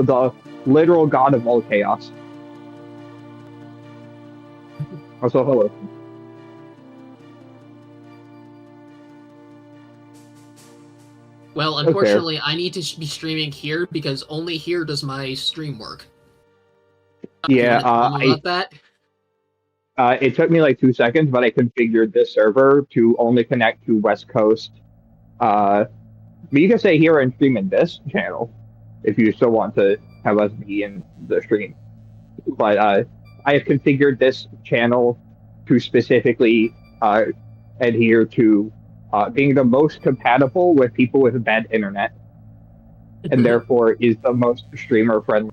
the literal god of all chaos. Also, hello. Well, So fair. unfortunately, I need to be streaming here because only here does my stream work. You Yeah, want to tell me about that? it took me like 2 seconds, but I configured this server to only connect to West Coast. But you can say here and stream in this channel if you still want to have us be in the stream. But I have configured this channel to specifically adhere to being the most compatible with people with bad internet, and therefore is the most streamer friendly.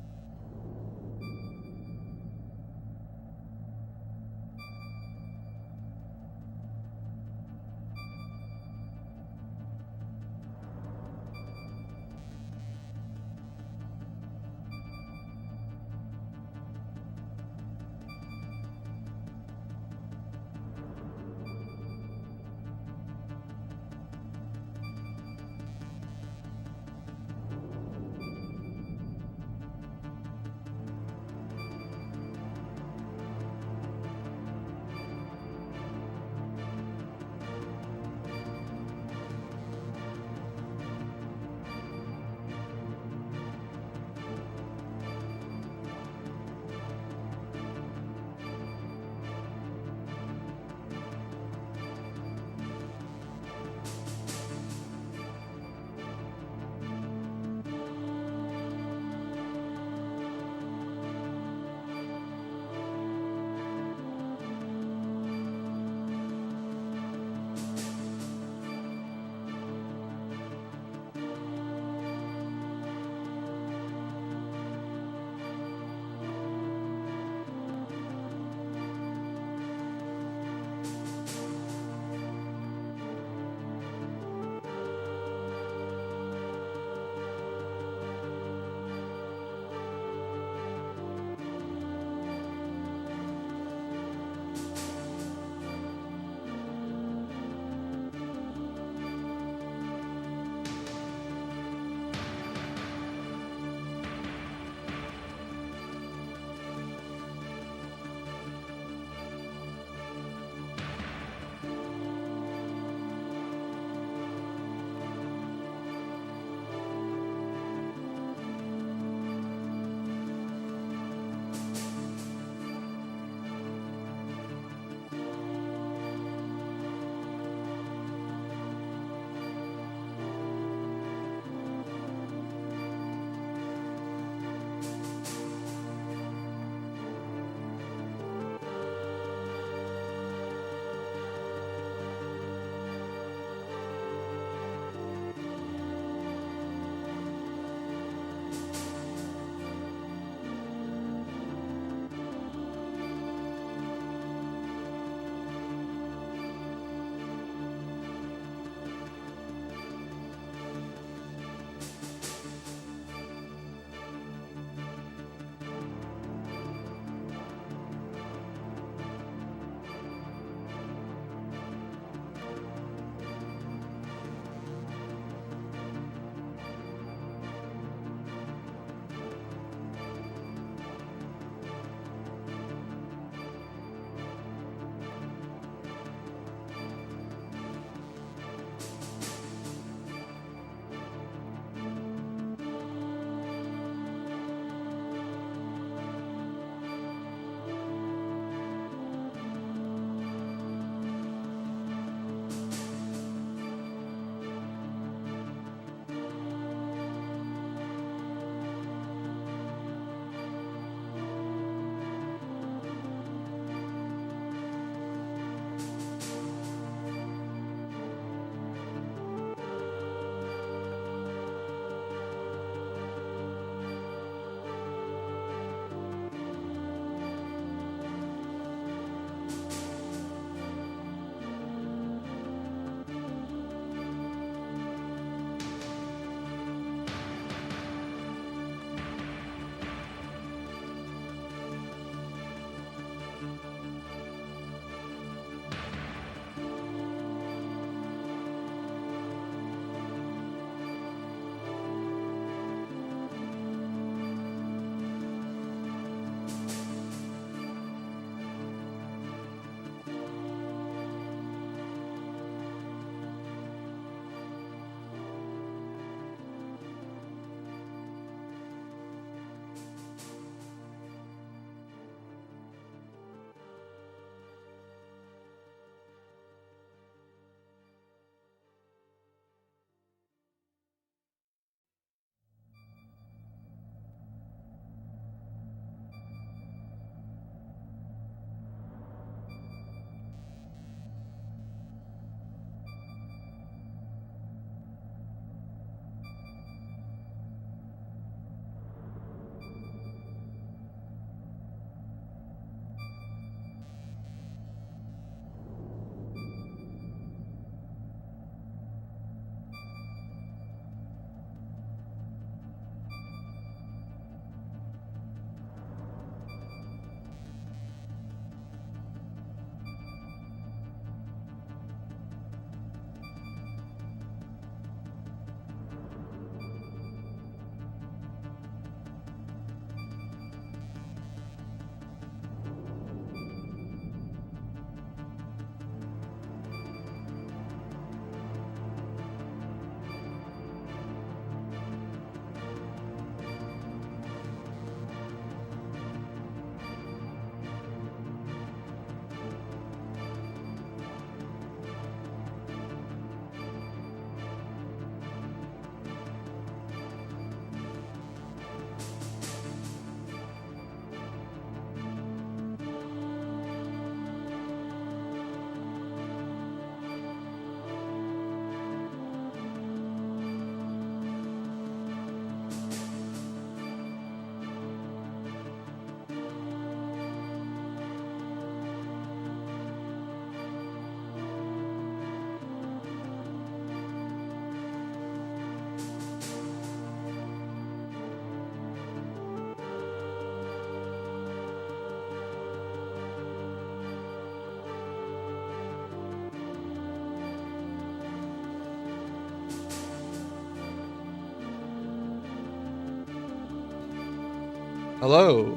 Hello.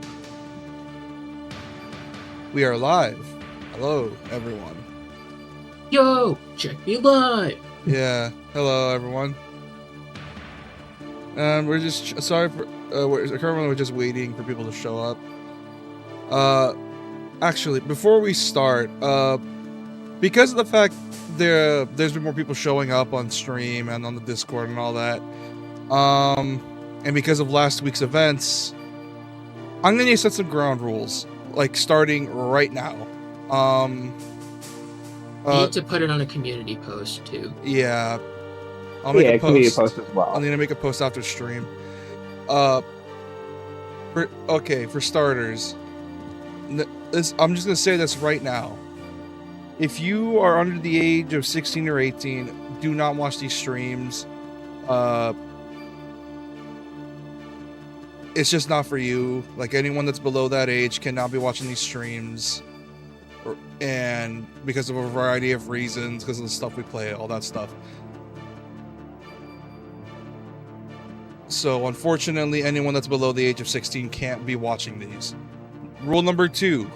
We are live. Hello, everyone. Yo, check me live. Yeah. Hello, everyone. We're just sorry for currently we're just waiting for people to show up. Actually, before we start, because of the fact there's been more people showing up on stream and on the Discord and all that, and because of last week's events, I'm gonna set some ground rules, like starting right now. You need to put it on a community post too. Yeah, I'll make a community post. post as well. I'm gonna make a post after stream. For starters, I'm just gonna say this right now. If you are under the age of 16 or 18, do not watch these streams. It's just not for you. Like, anyone that's below that age cannot be watching these streams, and because of a variety of reasons, because of the stuff we play, all that stuff. So unfortunately, anyone that's below the age of 16 can't be watching these. Rule number 2,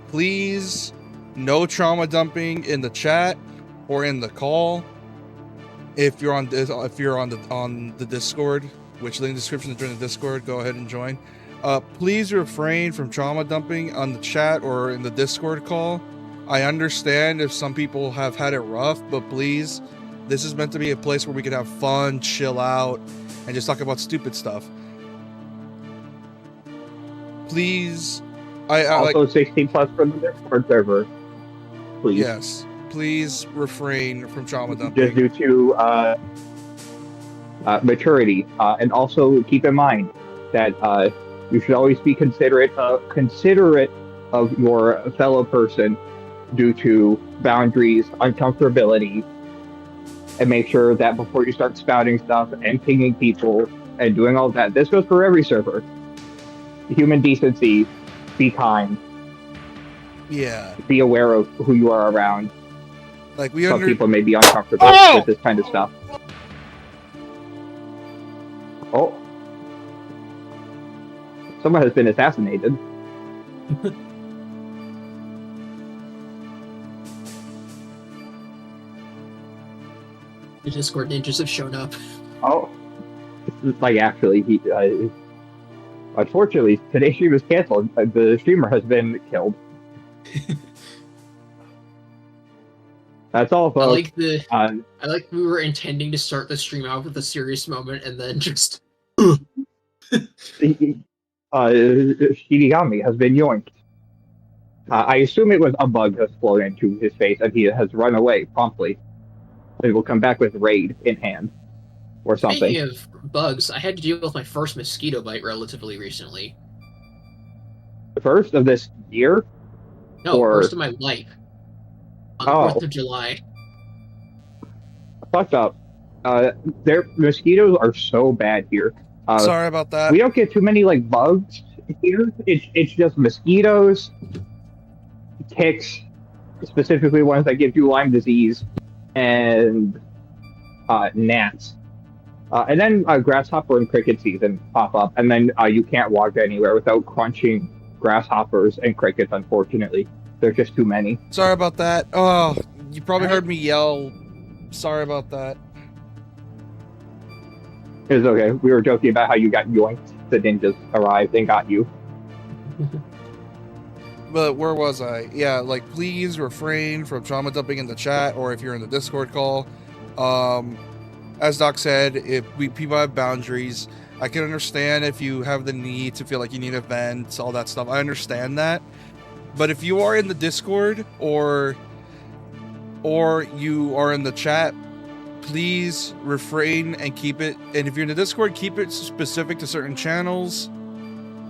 please, no trauma dumping in the chat or in the call. If you're on the Discord, which link in the description to join the Discord, go ahead and join. Please refrain from trauma dumping on the chat or in the Discord call. I understand if some people have had it rough, but please, this is meant to be a place where we can have fun, chill out, and just talk about stupid stuff. Please, I also 16 plus for the Discord server. Please. Yes, please refrain from trauma dumping. Just due to maturity, and also keep in mind that you should always be considerate of your fellow person due to boundaries, uncomfortability, and make sure that before you start spouting stuff and pinging people and doing all that, this goes for every server. Human decency, be kind. Yeah. Be aware of who you are around. Like, some people may be uncomfortable with this kind of stuff. Oh. Someone has been assassinated. The Discord ninjas have shown up. Oh. Like, actually, unfortunately, today's stream is canceled. The streamer has been killed. That's all, folks. I like we were intending to start the stream out with a serious moment and then just Shinigami has been yoinked. I assume it was a bug has flown into his face and he has run away promptly. He will come back with raid in hand or something. Speaking of bugs, I had to deal with my first mosquito bite relatively recently. The first of this year? No, first of my life. On the 4th of July. Fucked up. Their mosquitoes are so bad here. Sorry about that. We don't get too many like bugs here. It's just mosquitoes, ticks, specifically ones that give you Lyme disease, and gnats. And then grasshopper and cricket season pop up, and then you can't walk anywhere without crunching grasshoppers and crickets, unfortunately. There's just too many. Sorry about that. Oh, you probably heard me yell. Sorry about that. It's okay. We were joking about how you got yoinked. The ninjas arrived and got you. But where was I? Yeah, like, please refrain from trauma dumping in the chat or if you're in the Discord call. As Doc said, if people have boundaries, I can understand if you have the need to feel like you need a vent, all that stuff. I understand that. But if you are in the Discord or you are in the chat, please refrain and keep it. And if you're in the Discord, keep it specific to certain channels.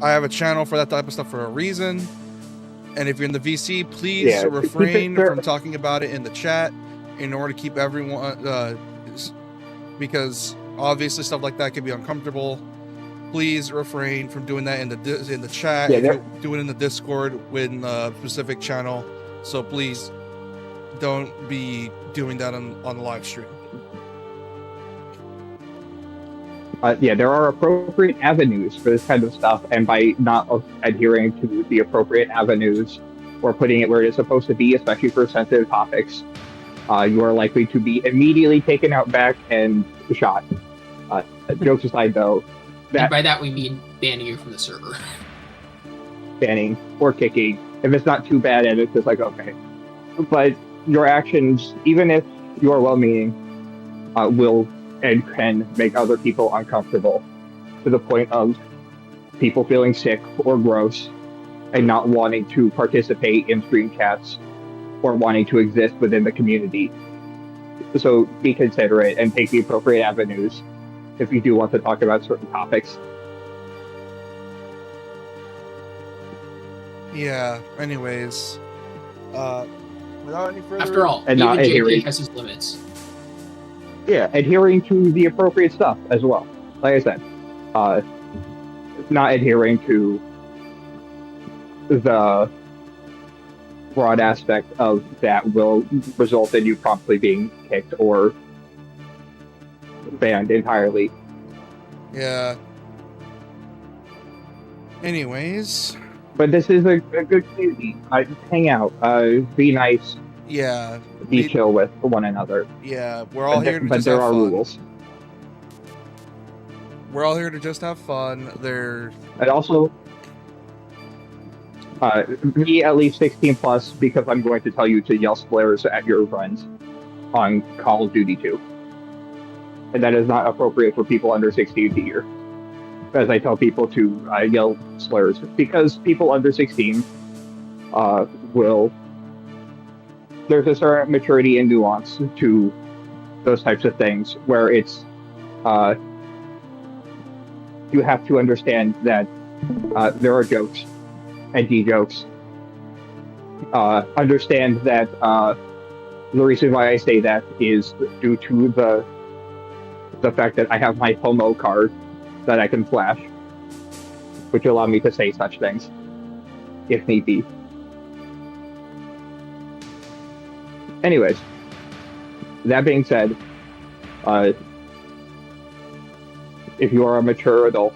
I have a channel for that type of stuff for a reason. And if you're in the VC, please refrain from talking about it in the chat in order to keep everyone, because obviously stuff like that can be uncomfortable. Please refrain from doing that in the chat. If you're doing it in the Discord with a specific channel. So please don't be doing that on the live stream. Yeah, there are appropriate avenues for this kind of stuff, and by not adhering to the appropriate avenues or putting it where it is supposed to be, especially for sensitive topics, you are likely to be immediately taken out back and shot. Uh, Jokes aside, though, And that by that we mean banning you from the server. banning or kicking, if it's not too bad, and it's just like okay, but your actions, even if you are well-meaning, will and can make other people uncomfortable to the point of people feeling sick or gross and not wanting to participate in stream chats or wanting to exist within the community. So be considerate and take the appropriate avenues if you do want to talk about certain topics. Yeah. Anyways, without any further. After all, And even not JP adhering. has his limits. Yeah, adhering to the appropriate stuff as well. Like I said, not adhering to the broad aspect of that will result in you promptly being kicked or banned entirely. Yeah. Anyways. But this is a good community. Hang out, be nice, Yeah. be chill with one another. Yeah. We're all But, here to but just there have are fun. rules. We're all here to just have fun. And also, be at least 16 plus because I'm going to tell you to yell slurs at your friends on Call of Duty 2. And that is not appropriate for people under 16 to hear. As I tell people to yell slurs, because people under 16 will. There's a certain maturity and nuance to those types of things where it's. You have to understand that there are jokes and de-jokes. Understand that the reason why I say that is due to the fact that I have my homo card that I can flash, which allow me to say such things, if need be. Anyways, that being said, if you are a mature adult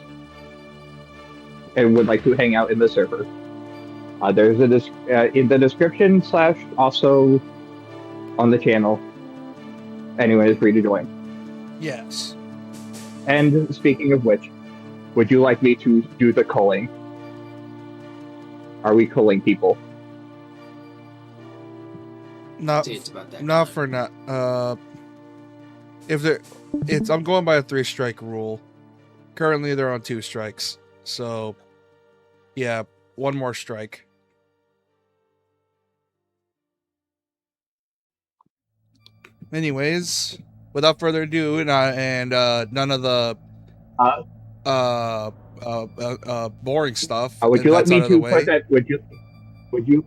and would like to hang out in the server, there's in the description / also on the channel. Anyways, free to join. Yes. And speaking of which, would you like me to do the culling? Are we culling people? Not It's about that. not for now. If they're, I'm going by a 3-strike rule. Currently, they're on 2 strikes. So, yeah, 1 more strike. Anyways, without further ado, and none of the boring stuff. Would you like that's me out of the to way. put that? Would you?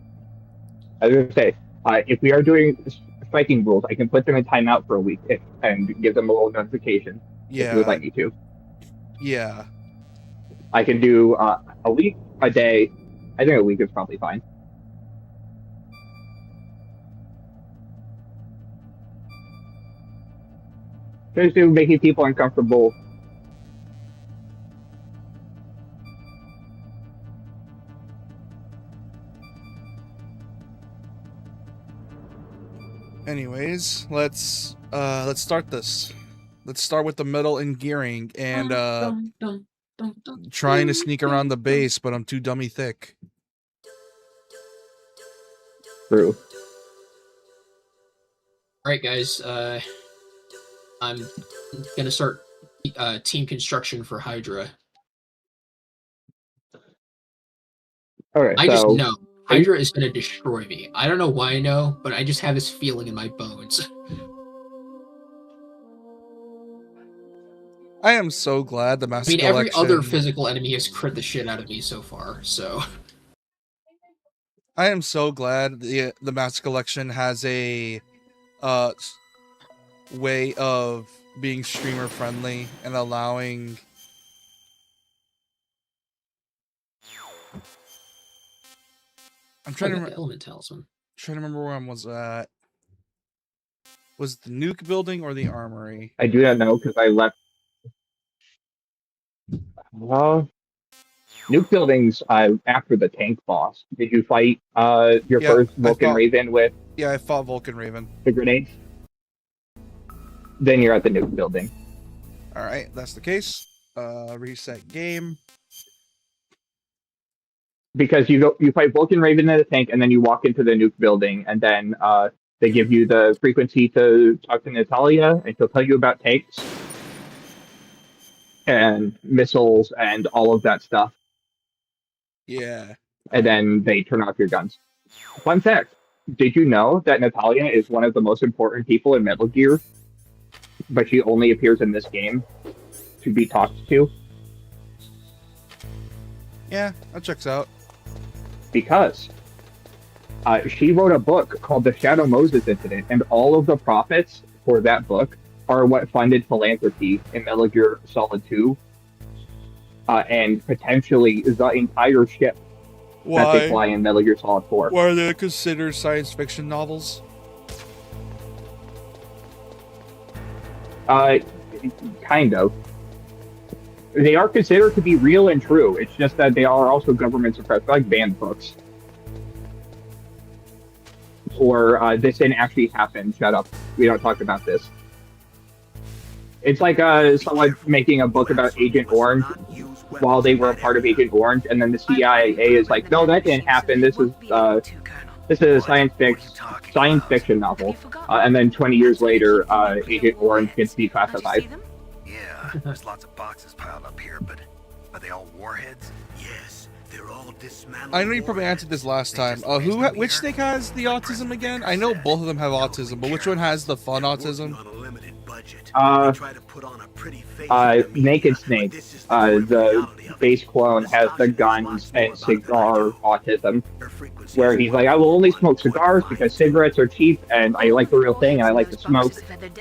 I was going to say, if we are doing striking rules, I can put them in timeout for a week and give them a little notification. If you would like me to. Yeah. I can do a week, a day. I think a week is probably fine. Just to making people uncomfortable. Anyways, let's start this. Let's start with the metal and gearing and trying to sneak around the base, but I'm too dummy thick. True. Alright, guys. I'm gonna start team construction for Hydra. Okay, I just so know Hydra is gonna destroy me. I don't know why I know, but I just have this feeling in my bones. I am so glad the Master Collection... every other physical enemy has crit the shit out of me so far, so... I am so glad the Master Collection has a way of being streamer friendly and allowing... I'm trying to remember... Element Talisman. Trying to remember where I was at. Was it the nuke building or the armory? I do not know because I left Well, nuke buildings after the tank boss. Did you fight your Yeah, first Vulcan Raven with Yeah, I fought Vulcan Raven. the grenades? Then you're at the nuke building. All right, that's the case. Reset game. Because you fight Vulcan Raven in the tank, and then you walk into the nuke building, and then they give you the frequency to talk to Natalia, and she'll tell you about tanks and missiles and all of that stuff. Yeah. And then they turn off your guns. Fun fact: did you know that Natalia is one of the most important people in Metal Gear, but she only appears in this game to be talked to? Yeah, that checks out. Because she wrote a book called The Shadow Moses Incident, and all of the profits for that book are what funded philanthropy in Metal Gear Solid 2, and potentially the entire ship that they fly in Metal Gear Solid 4. Why are they considered science fiction novels? Kind of. They are considered to be real and true. It's just that they are also government suppressed, like banned books. Or this didn't actually happen. Shut up. We don't talk about this. It's like someone making a book about Agent Orange while they were a part of Agent Orange, and then the CIA is like, no, that didn't happen. This is a science fiction novel. And then 20 years later, Agent Orange gets declassified. Yeah, there's lots of boxes piled up here, but are they all warheads? Yes, they're all dismantled. I know you probably answered this last time. Which snake has the autism again? I know both of them have autism, but which one has the fun autism? Naked Snake, the base clone, has the guns and cigar autism, where he's like, I will only smoke cigars because cigarettes are cheap and I like the real thing and I like to smoke.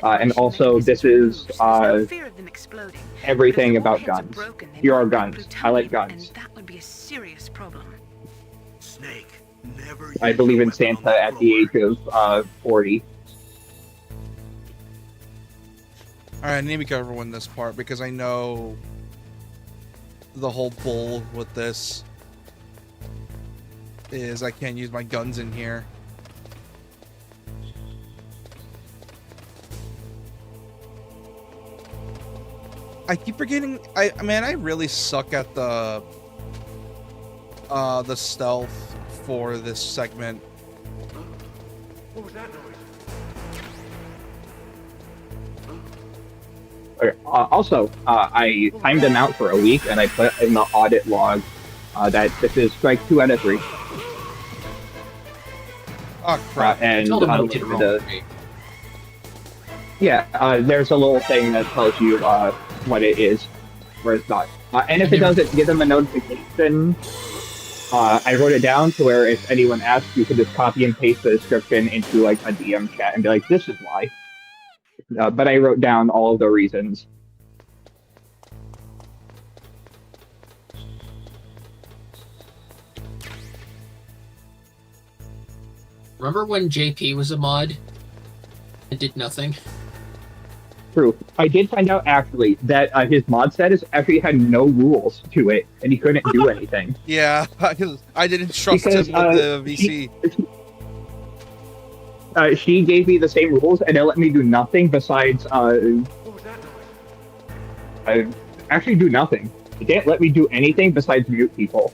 And also, this is everything about guns. Here are guns. I like guns. I believe in Santa at the age of 40. Alright, I need to be careful in this part because I know the whole bull with this is I can't use my guns in here. I keep forgetting. I really suck at the stealth for this segment. What was that noise? Okay. Also, I timed them out for a week, and I put in the audit log that this is strike 2 out of 3. Oh crap! And Tell them how to roll. yeah, there's a little thing that tells you what it is, where it's not. And if it doesn't, give them a notification. I wrote it down to where if anyone asks, you can just copy and paste the description into like a DM chat and be like, "This is why." But I wrote down all of the reasons. Remember when JP was a mod and did nothing? True. I did find out actually that his mod status actually had no rules to it, and he couldn't do anything. Yeah, because I didn't trust him with the VC. She gave me the same rules, and it let me do nothing besides. Actually, do nothing. It didn't let me do anything besides mute people.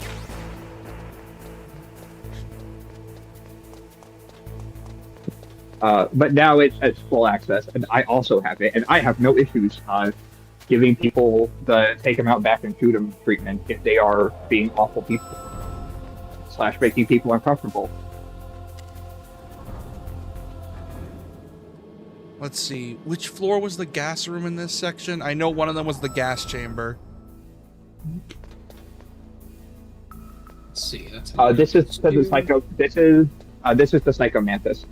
But now it's full access, and I also have it, and I have no issues giving people the take them out, back and shoot them treatment if they are being awful people / making people uncomfortable. Let's see, which floor was the gas room in this section? I know one of them was the gas chamber. Let's see. That's This is the psycho. This is the Psychomantis.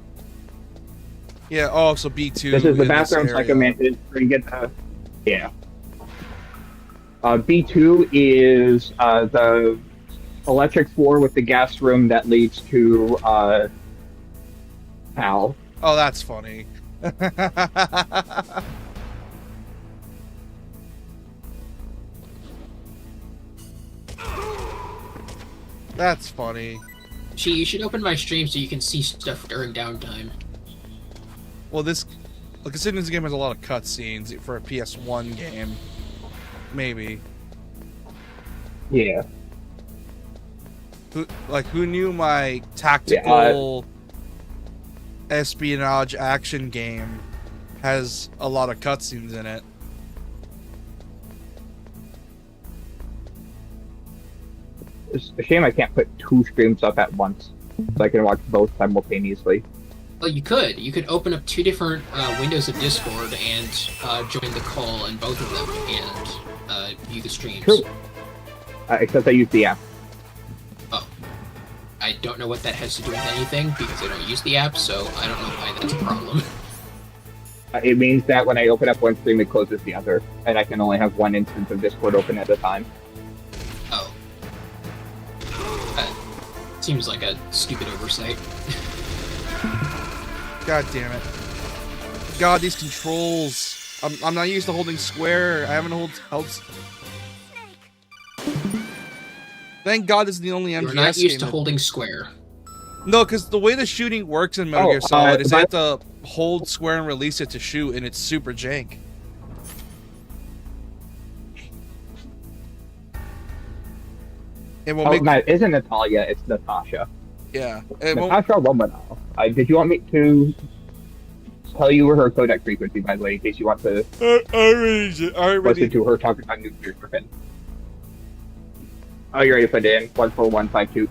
Yeah. Oh, so B2. This is the bathroom Psychomantis. Where you get the yeah. B2 is the electric floor with the gas room that leads to PAL. Oh, that's funny. That's funny. You should open my stream so you can see stuff during downtime. Well, considering this game has a lot of cutscenes for a PS1 game, maybe. Yeah. Who knew my tactical espionage action game has a lot of cutscenes in it? It's a shame I can't put 2 streams up at once, so I can watch both simultaneously. Well, you could. You could open up 2 different windows of Discord and join the call in both of them and view the streams. True. Except I use the app. Oh. I don't know what that has to do with anything, because I don't use the app, so I don't know why that's a problem. It means that when I open up one stream, it closes the other, and I can only have one instance of Discord open at a time. Oh. Seems like a stupid oversight. God damn it. God, these controls. I'm not used to holding square. I haven't held... Thank God this is the only MGS game. You're not used to holding square. No, because the way the shooting works in Metal Gear Solid is you have to hold square and release it to shoot, and it's super jank. It will make... It isn't Natalia, it's Natasha. Yeah. Natasha Romanov. Did you want me to tell you her codec frequency, by the way, in case you want to listen to her talking about nuclear weapon? Oh, you're ready to put it in? 14152.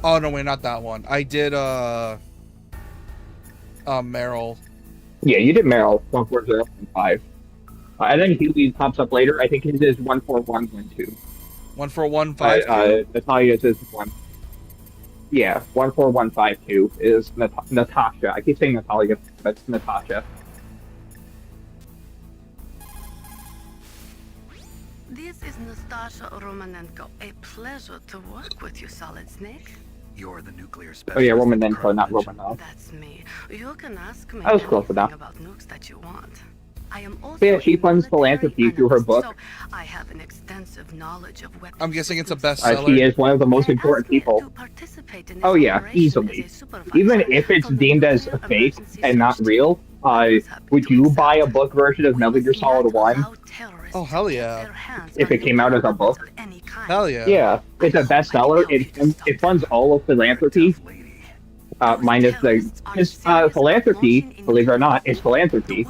Oh, no, wait, not that one. I did, Meryl. Yeah, you did Meryl, 14015. And then Huey pops up later. I think his is 14112. 14152? Natalia's is 1. Yeah, 14152 is Natasha. I keep saying Natalia, but it's Natasha. This is Nastasha Romanenko. A pleasure to work with you, Solid Snake. You're the nuclear Oh specialist. yeah, Romanenko, not Romanov. That's me. You can ask me I was close enough. about nukes that you want. I am also But yeah, she funds a military philanthropy through her analyst, book. so I have an extensive knowledge of weapons. I'm guessing it's a systems. bestseller. She is one of the most important people. Oh yeah, easily. Even if it's deemed as a fake and not real, would you buy a book version of Metal Gear Solid 1? Oh, hell yeah. If it came out as a book? Hell yeah. Yeah, it's a bestseller. It funds all of philanthropy, minus the philanthropy. Believe it or not, is philanthropy.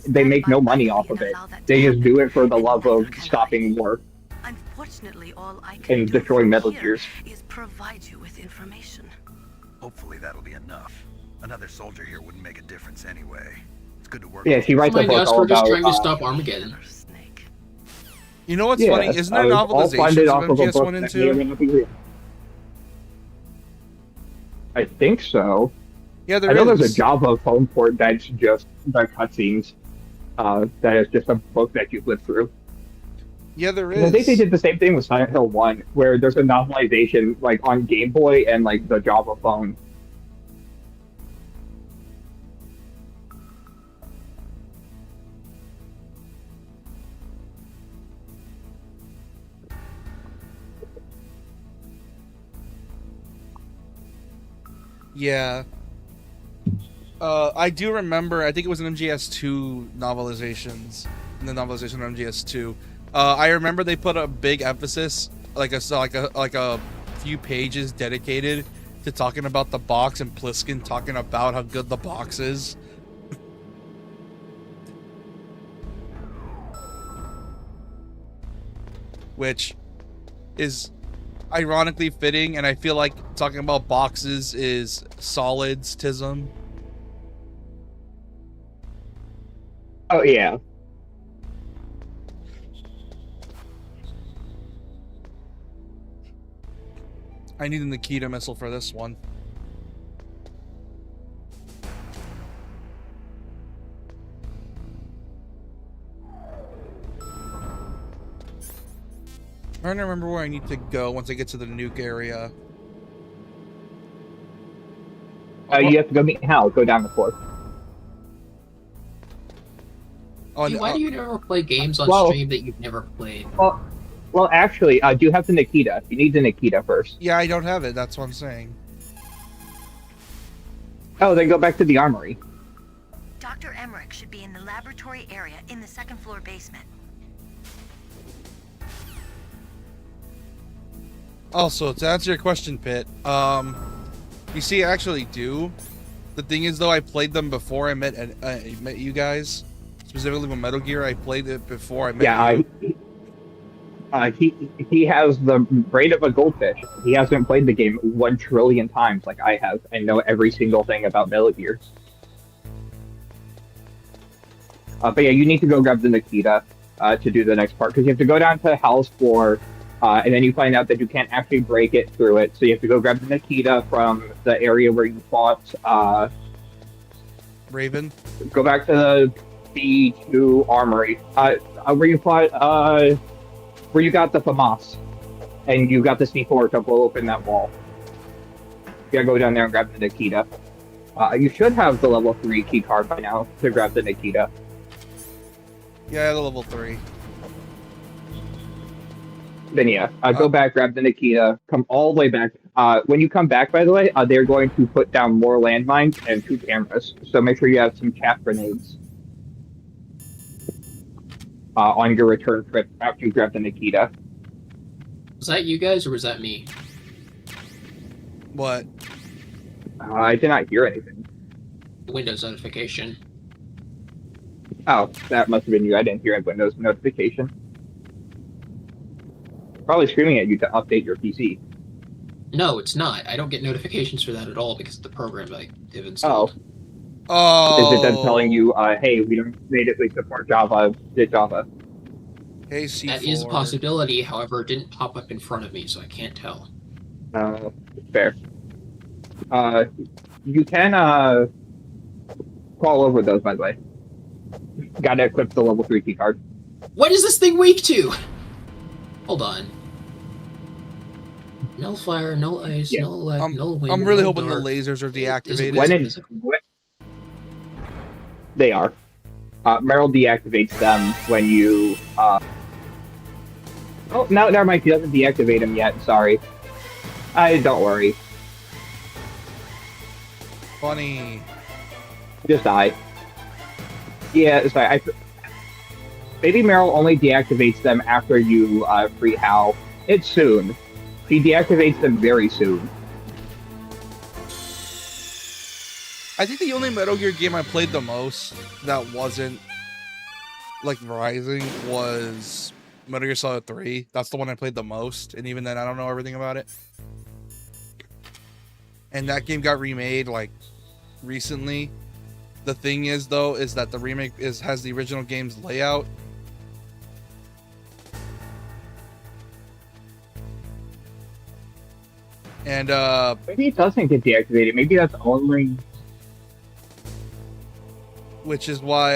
They make no money off of it. They just do it for the love of stopping war Unfortunately, all I can and do destroying Metal here Gears. is provide you with information. Hopefully that'll be enough. Another soldier here wouldn't make a difference anyway. It's good to work. Yeah, she writes Oh a my book gosh, all we're just about. trying to stop Armageddon. Snake. You know what's Yeah, funny? Isn't there all funded novelizations off of of a MGS book 1 and that may or 2? may not be real. I think so. Yeah, there I know is. there's a Java phone port that's just the cutscenes. That is just a book that you flip through. Yeah, there I think they is. did the same thing with Silent Hill 1, where there's a novelization like on Game Boy and like the Java phone. Yeah. I do remember, I think it was in MGS2 novelizations, in the novelization of MGS2. I remember they put a big emphasis, like a few pages dedicated to talking about the box, and Pliskin talking about how good the box is. Which is ironically fitting, and I feel like talking about boxes is solids-tism. Oh yeah. I need a Nikita missile for this one. I'm trying to remember where I need to go once I get to the nuke area. You have to go meet Hal. Go down the floor. Oh, Hey, why do you never play games on Well- stream that you've never played? Well, Well, actually, do you have the Nikita? You need the Nikita first. Yeah, I don't have it. That's what I'm saying. Oh, then go back to the armory. Dr. Emmerich should be in the laboratory area in the second floor basement. Also, to answer your question, Pitt, you see, I actually do. The thing is, though, I played them before I met you guys. Specifically with Metal Gear, I played it before I met you. He has the brain of a goldfish. He hasn't played the game 1 trillion times like I have, and know every single thing about Metal Gear. But yeah, you need to go grab the Nikita to do the next part, because you have to go down to Hal's floor, and then you find out that you can't actually break it through it, so you have to go grab the Nikita from the area where you fought Raven? Go back to the B2 armory, where you fought, where you got the FAMAS, and you got the C4 to blow open that wall. You gotta go down there and grab the Nikita. You should have the level 3 key card by now to grab the Nikita. Yeah, I have the level 3. Then yeah, go back, grab the Nikita, come all the way back. When you come back, by the way, they're going to put down more landmines and 2 cameras, so make sure you have some chaff grenades on your return trip after you grab the Nikita. Was that you guys or was that me? What? I did not hear anything. Windows notification. Oh, that must have been you. I didn't hear a Windows notification. Probably screaming at you to update your PC. No, it's not. I don't get notifications for that at all because of the program I've installed. Oh. Is it then telling you, hey, we don't natively support Java, did Java? Hey, C4. That is a possibility, however, it didn't pop up in front of me, so I can't tell. Fair. You can, crawl over those, by the way. Gotta equip the level 3 key card. What is this thing weak to? Hold on. No fire, no ice, no light, no wind. I'm really no hoping dark. the lasers are deactivated. They are. Meryl deactivates them when you, Oh, no, never mind. He doesn't deactivate them yet. Sorry. Don't worry. Funny. Just die. Yeah, sorry. Maybe Meryl only deactivates them after you free Hal. It's soon. He deactivates them very soon. I think the only Metal Gear game I played the most that wasn't like Rising was Metal Gear Solid 3. That's the one I played the most, and even then I don't know everything about it. And that game got remade like recently. The thing is though is that the remake has the original game's layout. And maybe it doesn't get deactivated. Maybe that's only, which is why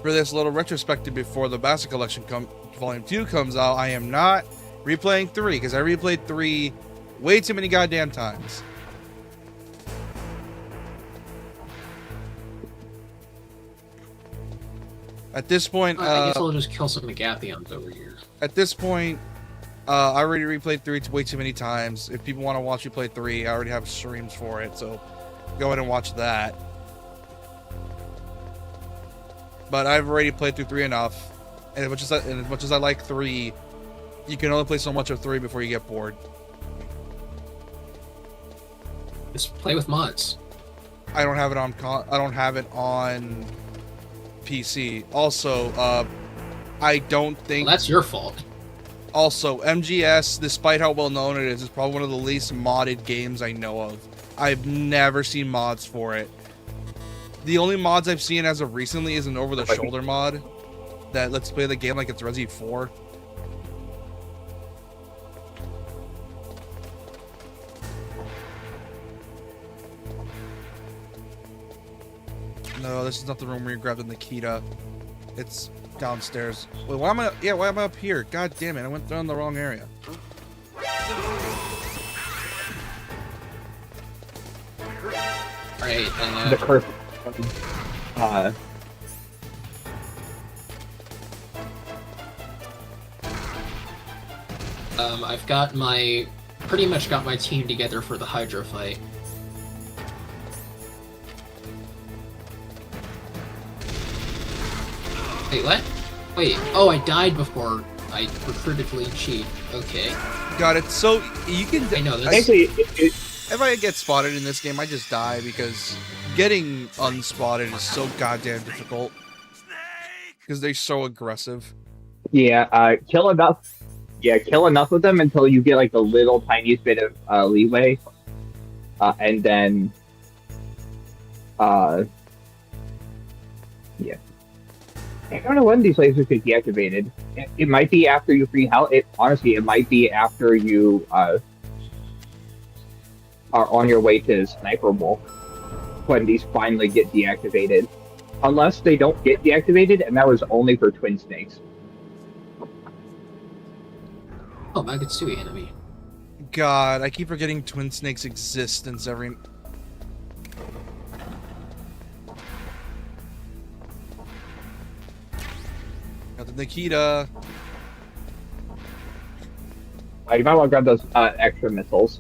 for this little retrospective before the Master Collection Volume 2 comes out, I am not replaying 3 because I replayed 3 way too many goddamn times. At this point, I guess I'll just kill some Megathions over here. At this point, I already replayed 3 way too many times. If people want to watch me play 3, I already have streams for it, so go ahead and watch that. But I've already played through 3 enough, and as much as I like 3, you can only play so much of 3 before you get bored. Just play with mods. I don't have it on PC. Also, I don't think... Well, that's your fault. Also, MGS, despite how well known it is probably one of the least modded games I know of. I've never seen mods for it. The only mods I've seen as of recently is an over-the-shoulder mod that lets play the game like it's Resi 4. No, this is not the room where you grab the Nikita. It's downstairs. Wait, why am I up here? God damn it, I went down the wrong area. Alright, the curse. I've pretty much got my team together for the Hydra fight. Wait, what? Wait, oh, I died before I recruited Lead Chief. Okay. Got it. So you can. I know this. Actually, If I get spotted in this game, I just die because getting unspotted is so goddamn difficult. Because they're so aggressive. yeah, kill enough. Yeah, kill enough of them until you get like a little tiniest bit of leeway, and then, yeah. I don't know when these lasers get deactivated. It might be after you free health. Honestly, it might be after you are on your way to Sniper Wolf when these finally get deactivated. Unless they don't get deactivated, and that was only for Twin Snakes. Oh, Magatsuki enemy. God, I keep forgetting Twin Snake's existence every. Got the Nikita. You might want to grab those extra missiles,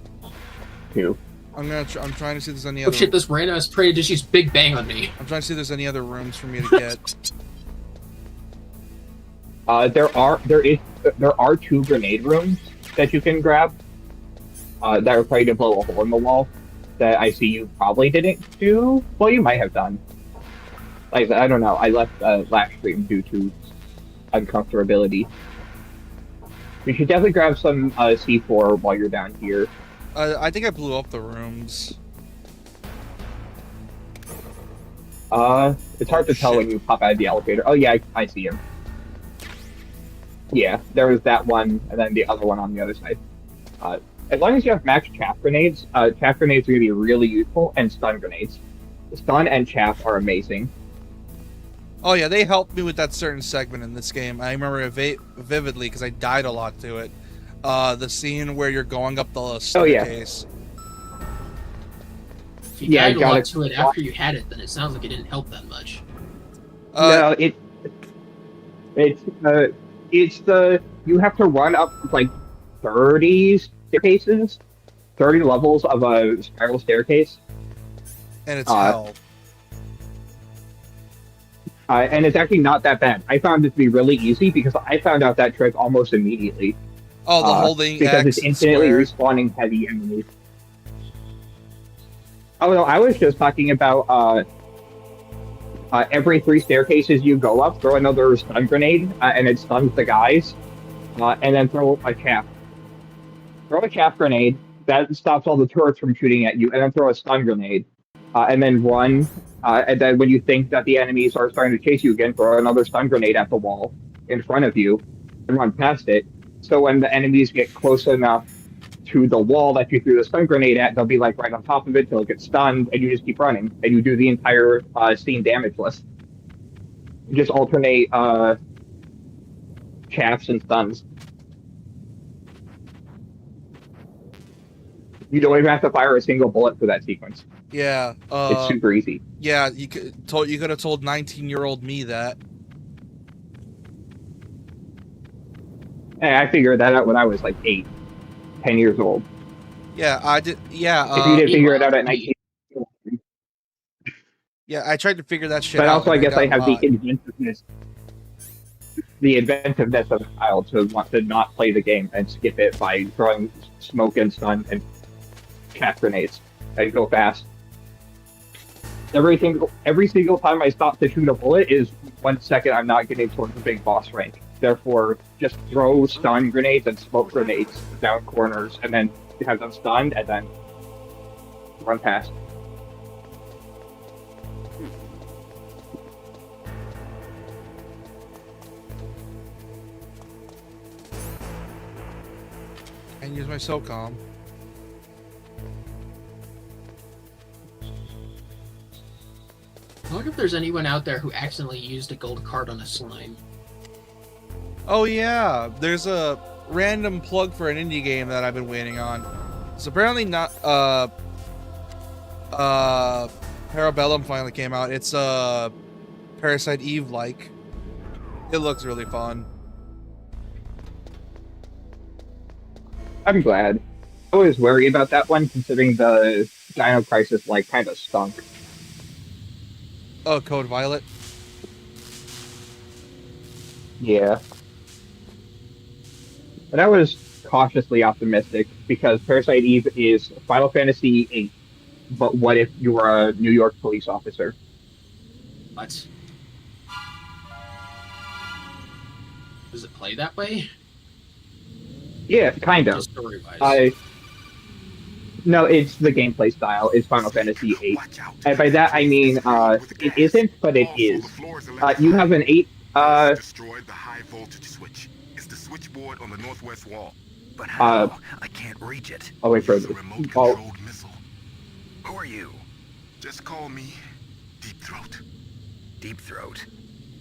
too. I'm trying to see if there's any Oh other. shit, this random ass prey just used Big Bang on me. I'm trying to see if there's any other rooms for me to get. There are 2 grenade rooms that you can grab that are ready to blow a hole in the wall that I see you probably didn't do. Well, you might have done. Like, I don't know. I left last stream due to uncomfortability. You should definitely grab some C4 while you're down here. I think I blew up the rooms. It's hard to tell when you pop out of the elevator. Oh yeah, I see him. Yeah, there was that one, and then the other one on the other side. As long as you have max chaff grenades are going to be really useful, and stun grenades. Stun and chaff are amazing. Oh yeah, they helped me with that certain segment in this game. I remember it vividly because I died a lot to it. The scene where you're going up the staircase. If you died a lot to it after you had it, then it sounds like it didn't help that much. No, it's you have to run up like 30 staircases, 30 levels of a spiral staircase. And it's hell. And it's actually not that bad. I found it to be really easy because I found out that trick almost immediately. Oh, the holding because X it's infinitely respawning heavy enemies. Oh no, I was just talking about every 3 staircases you go up, throw another stun grenade, and it stuns the guys, and then throw a chaff. Throw a chaff grenade, that stops all the turrets from shooting at you, and then throw a stun grenade, and then run, and then when you think that the enemies are starting to chase you again, throw another stun grenade at the wall in front of you, and run past it. So when the enemies get close enough to the wall that you threw the stun grenade at, they'll be like right on top of it till it gets stunned, and you just keep running, and you do the entire scene damage list. You just alternate chaffs and stuns. You don't even have to fire a single bullet for that sequence. Yeah, it's super easy. Yeah, you could have told 19-year-old me that. Hey, I figured that out when I was like 10 years old. Yeah, I did. Yeah, if you didn't figure it out at 19. Yeah, I tried to figure that shit but out. Also, I guess I have the inventiveness of a child to want to not play the game and skip it by throwing smoke and stun and chaff grenades and go fast. Every single time I stop to shoot a bullet is 1 second I'm not getting towards the big boss rank. Therefore, just throw stun grenades and smoke grenades down corners, and then have them stunned, and then run past. And use my SOCOM. I wonder if there's anyone out there who accidentally used a gold card on a slime. Oh yeah, there's a random plug for an indie game that I've been waiting on. It's apparently not Parabellum finally came out. It's Parasite Eve like. It looks really fun. I'm glad. I was worried about that one, considering the Dino Crisis like kind of stunk. Oh, Code Violet. Yeah, but I was cautiously optimistic because Parasite Eve is Final Fantasy VIII. But what if you were a New York police officer? What? Does it play that way? Yeah, kind of. Just story-wise. No, it's the gameplay style. It's Final Fantasy VIII, and by that I mean it isn't, but it is. You have an 8. Destroyed the high voltage switch. It's the switchboard on the northwest wall. But how? I can't reach it. Oh wait for Use a this. remote Oh, controlled missile. Who are you? Just call me Deep Throat. Deep Throat?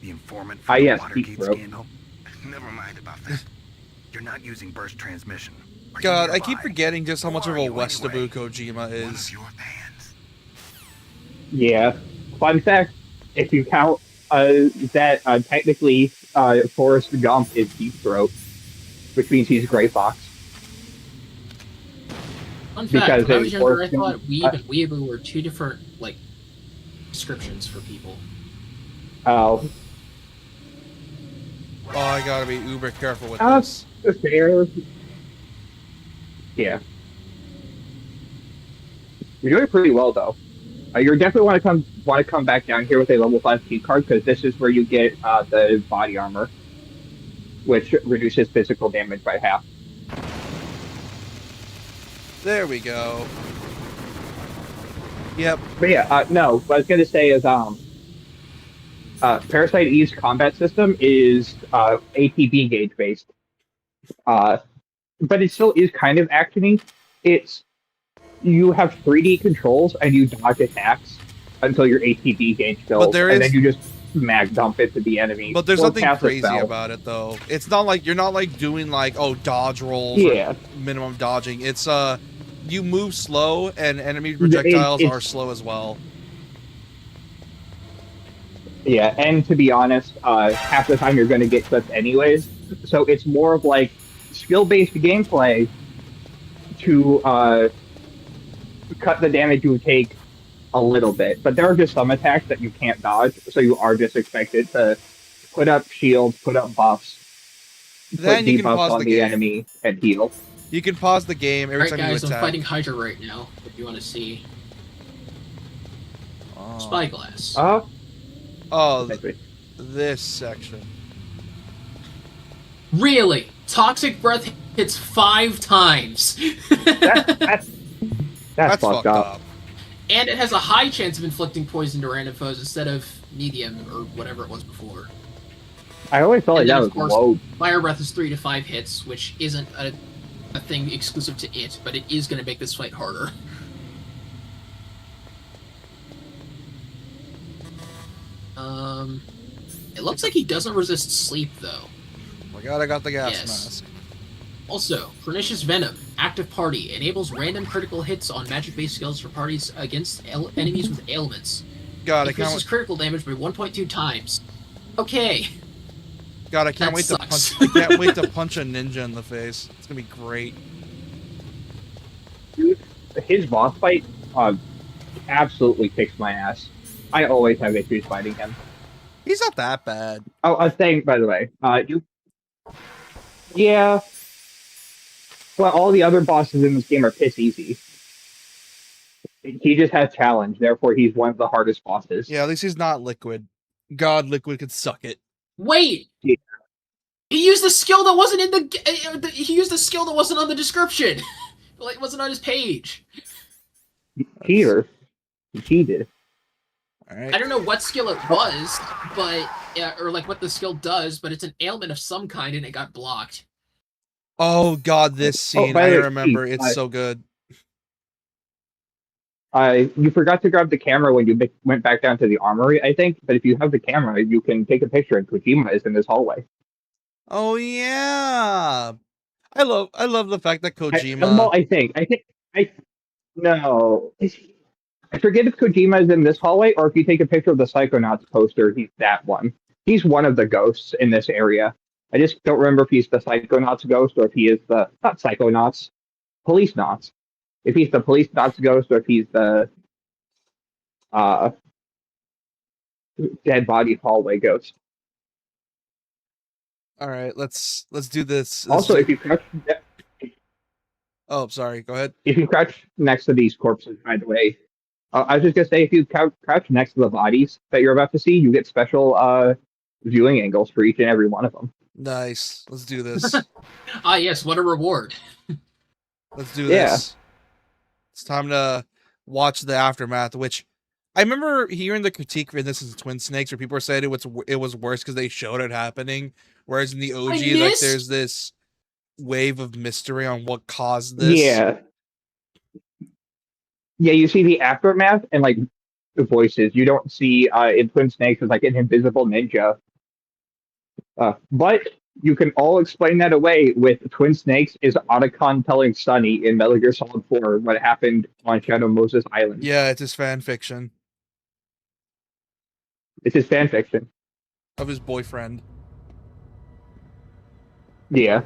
The informant for the yes, Deep Watergate Throat. scandal? Never mind about that. You're not using burst transmission. Are you God, I nearby? keep forgetting just how much of Who a are you Westabu anyway? Kojima One is. of your fans. yeah. Fun fact: if you count that technically Forrest Gump is Deep Throat, which means he's Gray Fox. Fun fact, because when I it was younger, I works- thought Weeb and Weeaboo were two different, like, descriptions for people. Oh, Oh, I gotta be uber careful with Uh, this. fair. Yeah. You're doing pretty well though. You definitely want to come back down here with a level 5 key card because this is where you get the body armor, which reduces physical damage by half. There we go. Yep. But yeah, no. What I was gonna say is Parasite Eve's combat system is ATB gauge based, but it still is kind of actiony. It's you have 3D controls and you dodge attacks until your ATB gauge fills, and then you just mag dump it to the enemy. But there's or nothing cast a crazy spell. about it though. It's not like you're not like doing like dodge rolls Yeah. or minimum dodging. It's you move slow and enemy projectiles it's- are slow as well. Yeah, and to be honest, half the time you're going to get clipped anyways. So it's more of like skill-based gameplay to cut the damage you take a little bit. But there are just some attacks that you can't dodge, so you are just expected to put up shields, put up buffs, Then put you can debuffs pause on the the game. enemy, and heal. You can pause the game every Alright time guys, you I'm attack. fighting Hydra right now, if you want to see. Oh. Spyglass. Oh, Exactly. this section. Really? Toxic Breath hits 5 times! That's fucked up. And it has a high chance of inflicting poison to random foes instead of medium, or whatever it was before. I always felt like And then, that of was course, low. Fire Breath is 3 to 5 hits, which isn't a thing exclusive to it, but it is going to make this fight harder. It looks like he doesn't resist sleep, though. Oh my god, I got the gas Yes. mask. Also, Pernicious Venom, active party, enables random critical hits on magic-based skills for parties against enemies with ailments. God, I Increases can't. critical damage by 1.2 times. Okay. God, I can't that wait to sucks. punch. I can't wait to punch a ninja in the face. It's gonna be great. His boss fight absolutely kicks my ass. I always have issues fighting him. He's not that bad. Oh, I was saying, by the way, yeah. Well, all the other bosses in this game are piss easy. He just has challenge, therefore he's one of the hardest bosses. Yeah, at least he's not Liquid. God, Liquid could suck it. Wait! Yeah. He used a skill that wasn't in he used a skill that wasn't on the description! Like, it wasn't on his page. Cheater. He cheated. All right. I don't know what skill it was, but or like what the skill does, but it's an ailment of some kind and it got blocked. Oh God, this scene. by I the way, remember. Steve, It's so good. You forgot to grab the camera when you went back down to the armory, I think. But if you have the camera, you can take a picture. And Kojima is in this hallway. Oh yeah. I love the fact that Kojima. Well, no. I forget if Kojima is in this hallway or if you take a picture of the Psychonauts poster, he's that one. He's one of the ghosts in this area. I just don't remember if he's the Psychonauts ghost or if he is the not Psychonauts, Police Knots. If he's the Police Knots ghost or if he's the uh, dead body hallway ghost. All right, let's do this. Also, if you crouch, Oh, sorry. Go ahead. if you crouch next to these corpses, by the way, I was just gonna say if you crouch next to the bodies that you're about to see, you get special viewing angles for each and every one of them. Nice. Let's do this. Ah, yes, what a reward. Let's do Yeah. this. It's time to watch the aftermath, which I remember hearing the critique for this is Twin Snakes where people were saying it was worse because they showed it happening, whereas in the OG, like there's this wave of mystery on what caused this. Yeah. Yeah, you see the aftermath and like the voices. You don't see in Twin Snakes as like an invisible ninja. But you can all explain that away with Twin Snakes is Otacon telling Sunny in Metal Gear Solid 4 what happened on Shadow Moses Island. Yeah, it's his fan fiction It's his fan fiction. of his boyfriend. Yeah.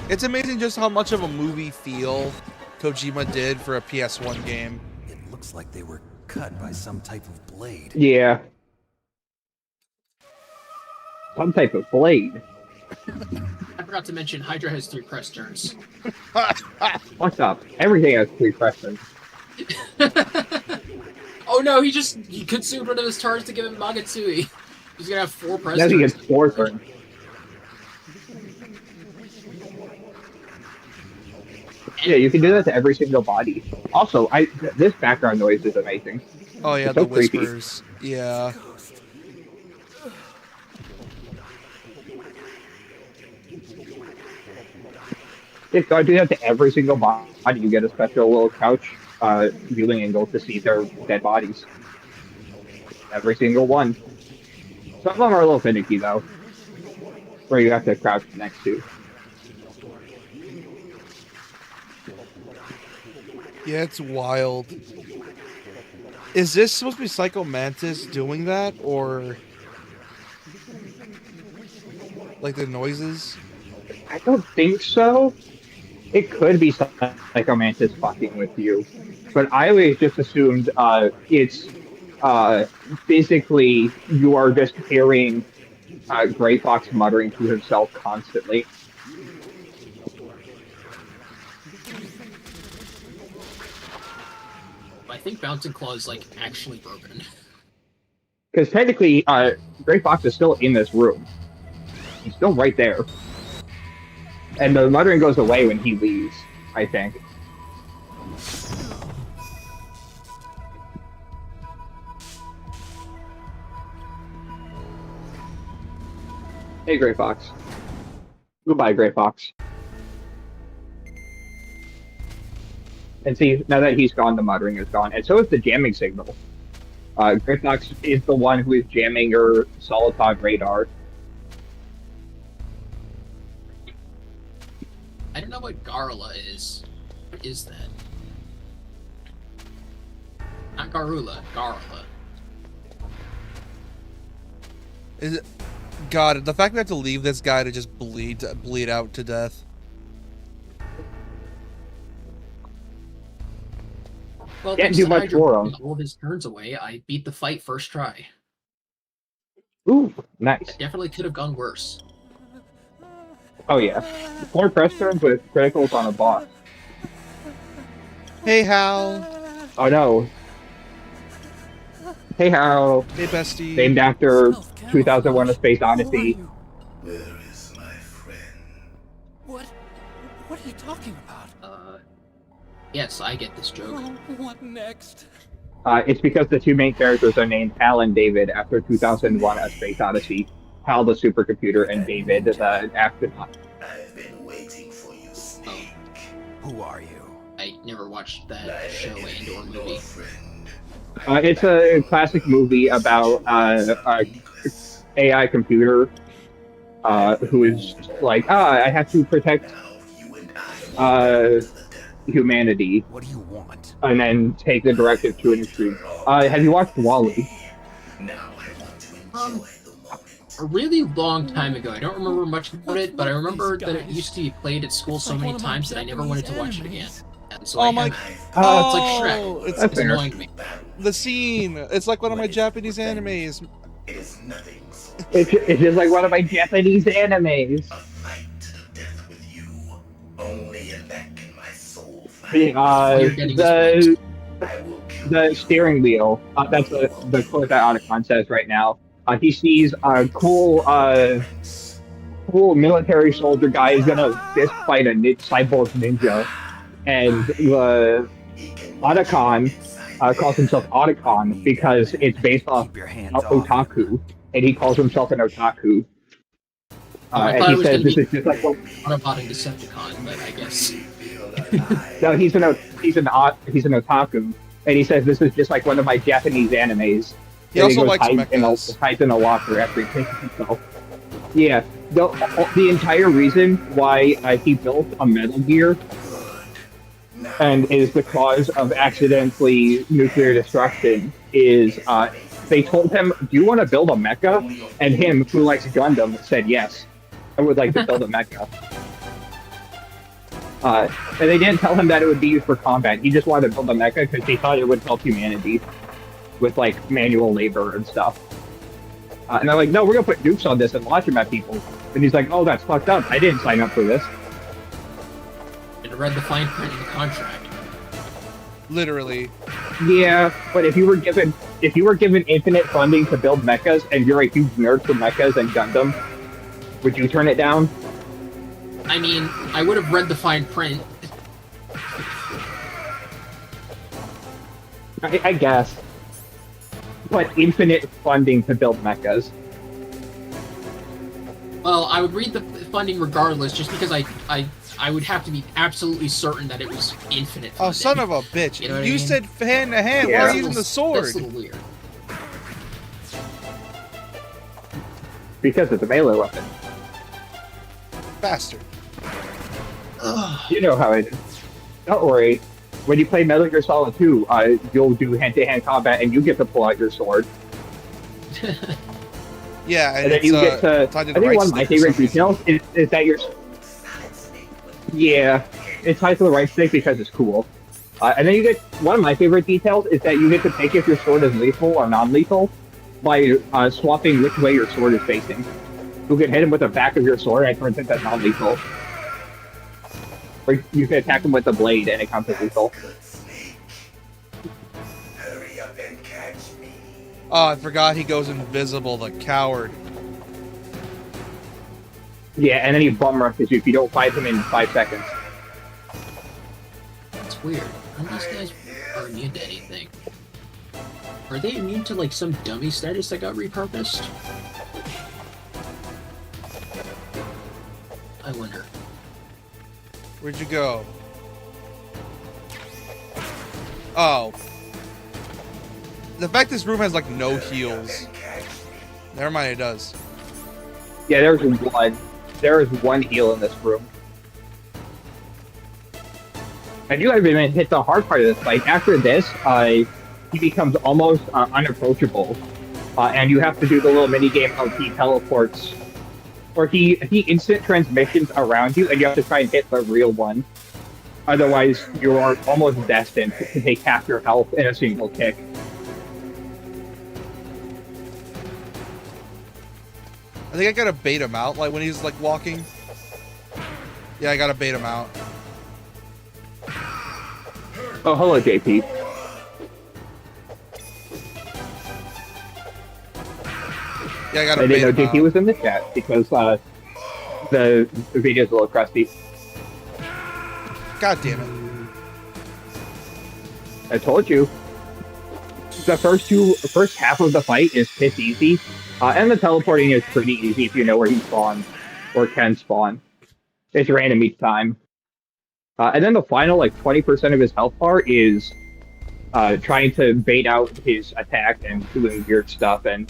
It's amazing just how much of a movie feel Kojima did for a PS1 game. It looks like they were cut by some type of blade. Yeah. Some type of blade. I forgot to mention Hydra has 3 press turns. What's up? Everything has 3 questions. Oh no, he consumed one of his turns to give him Magatsuhi. He's gonna have 4 press Now he turns. gets 4 turns. Yeah, you can do that to every single body. Also, this background noise is amazing. Oh yeah, It's so the creepy. whispers. Yeah. If I do that to every single body, you get a special little couch viewing angle to see their dead bodies. Every single one. Some of them are a little finicky though, where you have to crouch next to. Yeah, it's wild. Is this supposed to be Psycho Mantis doing that, or like the noises? I don't think so. It could be Psycho Mantis fucking with you, but I always just assumed it's physically you are just hearing Gray Fox muttering to himself constantly. I think Bouncing Claw is like actually broken. Because technically, Gray Fox is still in this room. He's still right there. And the muttering goes away when he leaves, I think. Hey, Gray Fox. Goodbye, Gray Fox. And see, now that he's gone, the muttering is gone. And so is the jamming signal. Gray Fox is the one who is jamming your Solitod radar. I don't know what Garula is. What is that? Not Garula, Garula. Is it? God, the fact that I have to leave this guy to just bleed out to death. Well, Can't thanks do to much Hydra for putting him. all of his turns away, I beat the fight first try. Ooh, nice. Definitely could have gone worse. Oh yeah. 4 press turns with criticals on a boss. Hey, Hal. Oh no. Hey Hal. Hey, bestie. Named after 2001: A Space Odyssey. Where is my friend? What are you talking about? Yes, I get this joke. What next? It's because the 2 main characters are named Hal and David after 2001: A Space Odyssey. Hal the supercomputer and David the astronaut. I've been waiting for you, Snake. Who are you? I never watched that show and or movie. It's a classic movie about a AI computer who is like, I have to protect humanity, What do you want? and then take the directive to an extreme. Have you watched Wall-E? Now I want to enjoy the moment. A really long time ago. I don't remember much about it, but I remember that it used to be played at school so many times that I never wanted to watch it again. And so Oh I my! have, Oh, it's like Shrek. It's annoying me. The scene. It's like one of my Japanese animes. It is nothing. It's just like one of my Japanese animes. A fight to the death with you. Only in that can my soul find. The steering wheel. That's the quote that Otacon says right now. He sees a cool military soldier guy is gonna fist fight a cyborg ninja, and Otacon calls himself Otacon because it's based off otaku, and he calls himself an otaku. And he says this is just like Autobot and Decepticon, but I guess no, he's an otaku, and he says this is just like one of my Japanese animes. He also likes mechas. Hides in a locker after he takes himself. Yeah, the entire reason why he built a Metal Gear and is the cause of accidentally nuclear destruction is they told him, "Do you want to build a mecha?" And him, who likes Gundam, said yes. I would like to build a mecha. And they didn't tell him that it would be used for combat. He just wanted to build a mecha because he thought it would help humanity with like manual labor and stuff. And they're like, "No, we're gonna put nukes on this and launch them at people." And he's like, "Oh, that's fucked up. I didn't sign up for this." and read the fine print in the contract. Literally. Yeah, but if you were given infinite funding to build mechas and you're a huge nerd for mechas and Gundam, would you turn it down? I mean, I would have read the fine print. I guess. But infinite funding to build mechas. Well, I would read the funding regardless, just because I would have to be absolutely certain that it was infinite funding. Oh, son of a bitch. You know what You I mean? said hand to hand. Yeah. Why are you using the sword? That's a little weird. Because it's a melee weapon. Bastard. You know how it is. Don't worry. When you play Metal Gear Solid 2, you'll do hand-to-hand combat and you get to pull out your sword. Yeah, And then you get to... I think one of my favorite details is that you're... Yeah, it's tied to the right stick because it's cool. And then you get... One of my favorite details is that you get to pick if your sword is lethal or non-lethal by swapping which way your sword is facing. You can hit him with the back of your sword and it turns into non-lethal. Or you can attack him with the blade and it counts as lethal. Hurry up and catch me. Oh, I forgot he goes invisible, the coward. Yeah, and then he bum rushes you if you don't fight him in 5 seconds. That's weird. None of these guys are immune to anything. Are they immune to, like, some dummy status that got repurposed? I wonder. Where'd you go? Oh. The fact this room has, like, no heals. Never mind, it does. Yeah, there is one heal in this room. And you haven't even hit the hard part of this fight. After this, he becomes almost unapproachable. And you have to do the little mini-game of he teleports. Or he instant transmissions around you, and you have to try and hit the real one. Otherwise, you are almost destined to take half your health in a single kick. I think I gotta bait him out, like, when he's, like, walking. Yeah, I gotta bait him out. Oh, hello, JP. Yeah, I gotta I bait didn't know him JP out. was in the chat, because the video's a little crusty. God damn it. I told you. The first half of the fight is piss easy, and the teleporting is pretty easy if you know where he spawns, or can spawn. It's random each time. And then the final, like, 20% of his health bar is trying to bait out his attack and doing weird stuff, and...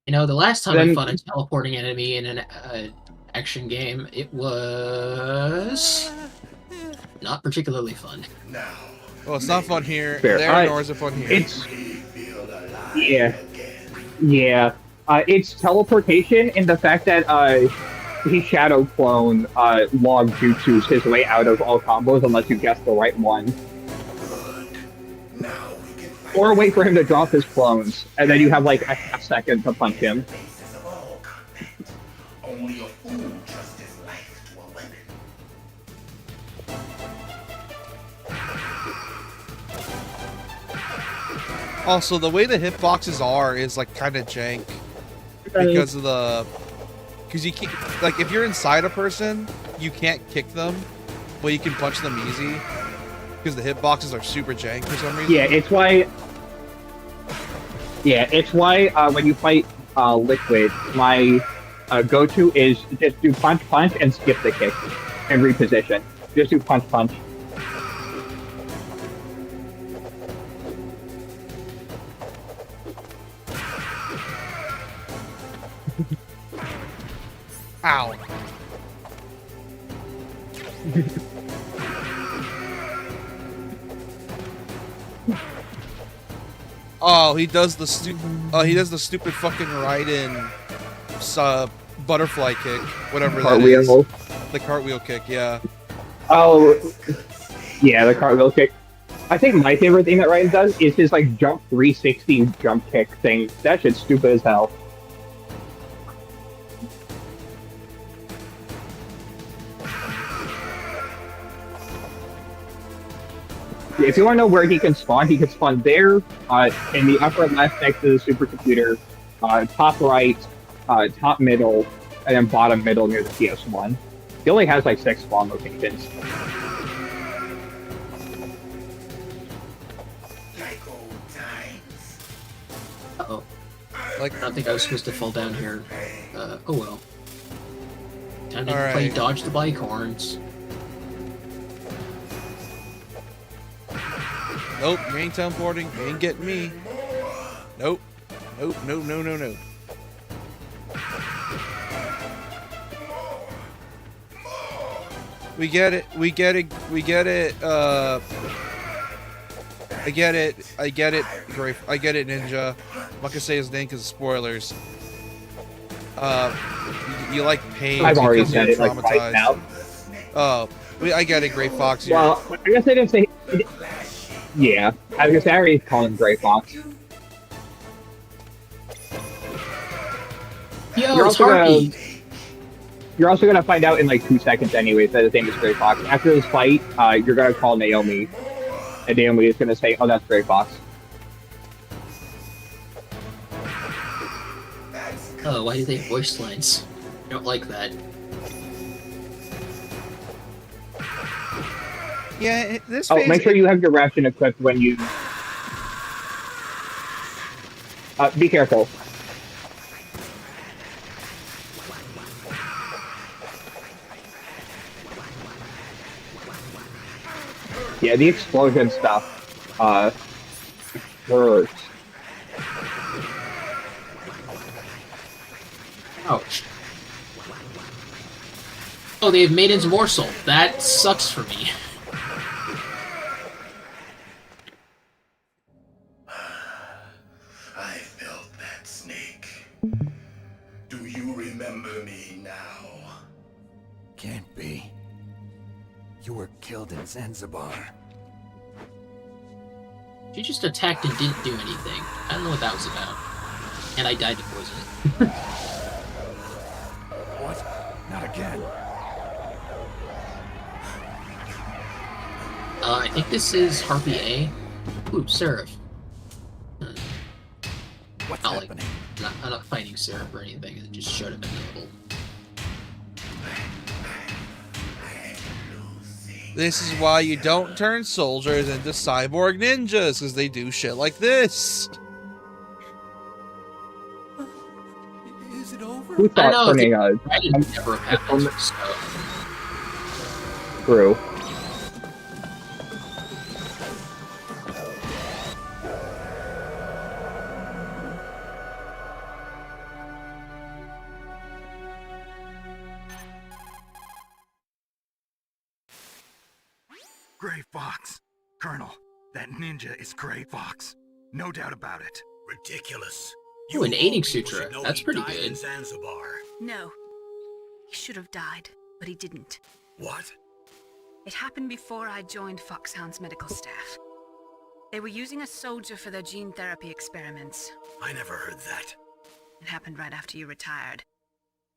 You know, the last time I fought a teleporting enemy in an action game, it was not particularly fun. Now, Well, it's not fun here. Fair. There, nor is it fun here. It's yeah. It's teleportation in the fact that he shadow clone log jutsus his way out of all combos unless you guess the right one. Or wait for him to drop his clones, and then you have like a half second to punch him. Only a fool trusts his life to a weapon. Also, the way the hitboxes are is like kind of jank because of because you can't, like, if you're inside a person, you can't kick them, but you can punch them easy because the hitboxes are super jank for some reason. Yeah, it's why. Yeah, it's why when you fight Liquid, my go-to is just do punch punch and skip the kick and reposition. Just do punch punch. Ow. Oh, he does the stupid fucking ride-in butterfly kick, whatever that is. Cartwheel. The cartwheel kick, yeah. Oh, yeah, the cartwheel kick. I think my favorite thing that Ryan does is his like jump 360 jump kick thing. That shit's stupid as hell. If you want to know where he can spawn there, in the upper left next to the supercomputer, top right, top middle, and then bottom middle near the PS1. He only has like 6 spawn locations. Uh-oh. Like, I don't think I was supposed to fall down here. Oh well. Time to Alright. play Dodge the Bike Horns. nope, you ain't teleporting, you ain't getting me. Nope. Nope, no, no, no, no. We get it, we get it, we get it, I get it, Great, I get it, Ninja. I'm not gonna say his name because of spoilers. You like pain. I've already because said you're it like twice now. Oh, I get it, Gray Fox. Well, I guess I didn't say. Yeah, I was gonna say I already called him Gray Fox. Yo, it's Harpy! You're also gonna find out in like 2 seconds anyways that his name is Gray Fox. After this fight, you're gonna call Naomi, and Naomi is gonna say, "Oh, that's Gray Fox." Oh, why do they have voice lines? I don't like that. Yeah, this Oh, phase, make sure you have your ration equipped when you. Be careful. Yeah, the explosion stuff hurts. Ouch. Oh, they have Maiden's Morsel. That sucks for me. I felt that snake. Do you remember me now? Can't be. You were killed in Zanzibar. She just attacked and didn't do anything. I don't know what that was about. And I died to poison. What? Not again. I think this is Harpy A. Ooh, Seraph. What's Not happening? I'm not fighting Seraph or anything. It just showed up in the middle. This is why you don't turn soldiers into cyborg ninjas, because they do shit like this. Is it over? Who I thought know, turning I didn't never have happened, so... through? Gray Fox. Colonel, That ninja is Gray Fox. No doubt about it. Ridiculous. Ooh, an of all aiding people sutra. should know That's he pretty died good. in Zanzibar. No. He should have died, but he didn't. What? It happened before I joined Foxhound's medical staff. They were using a soldier for their gene therapy experiments. I never heard that. It happened right after you retired.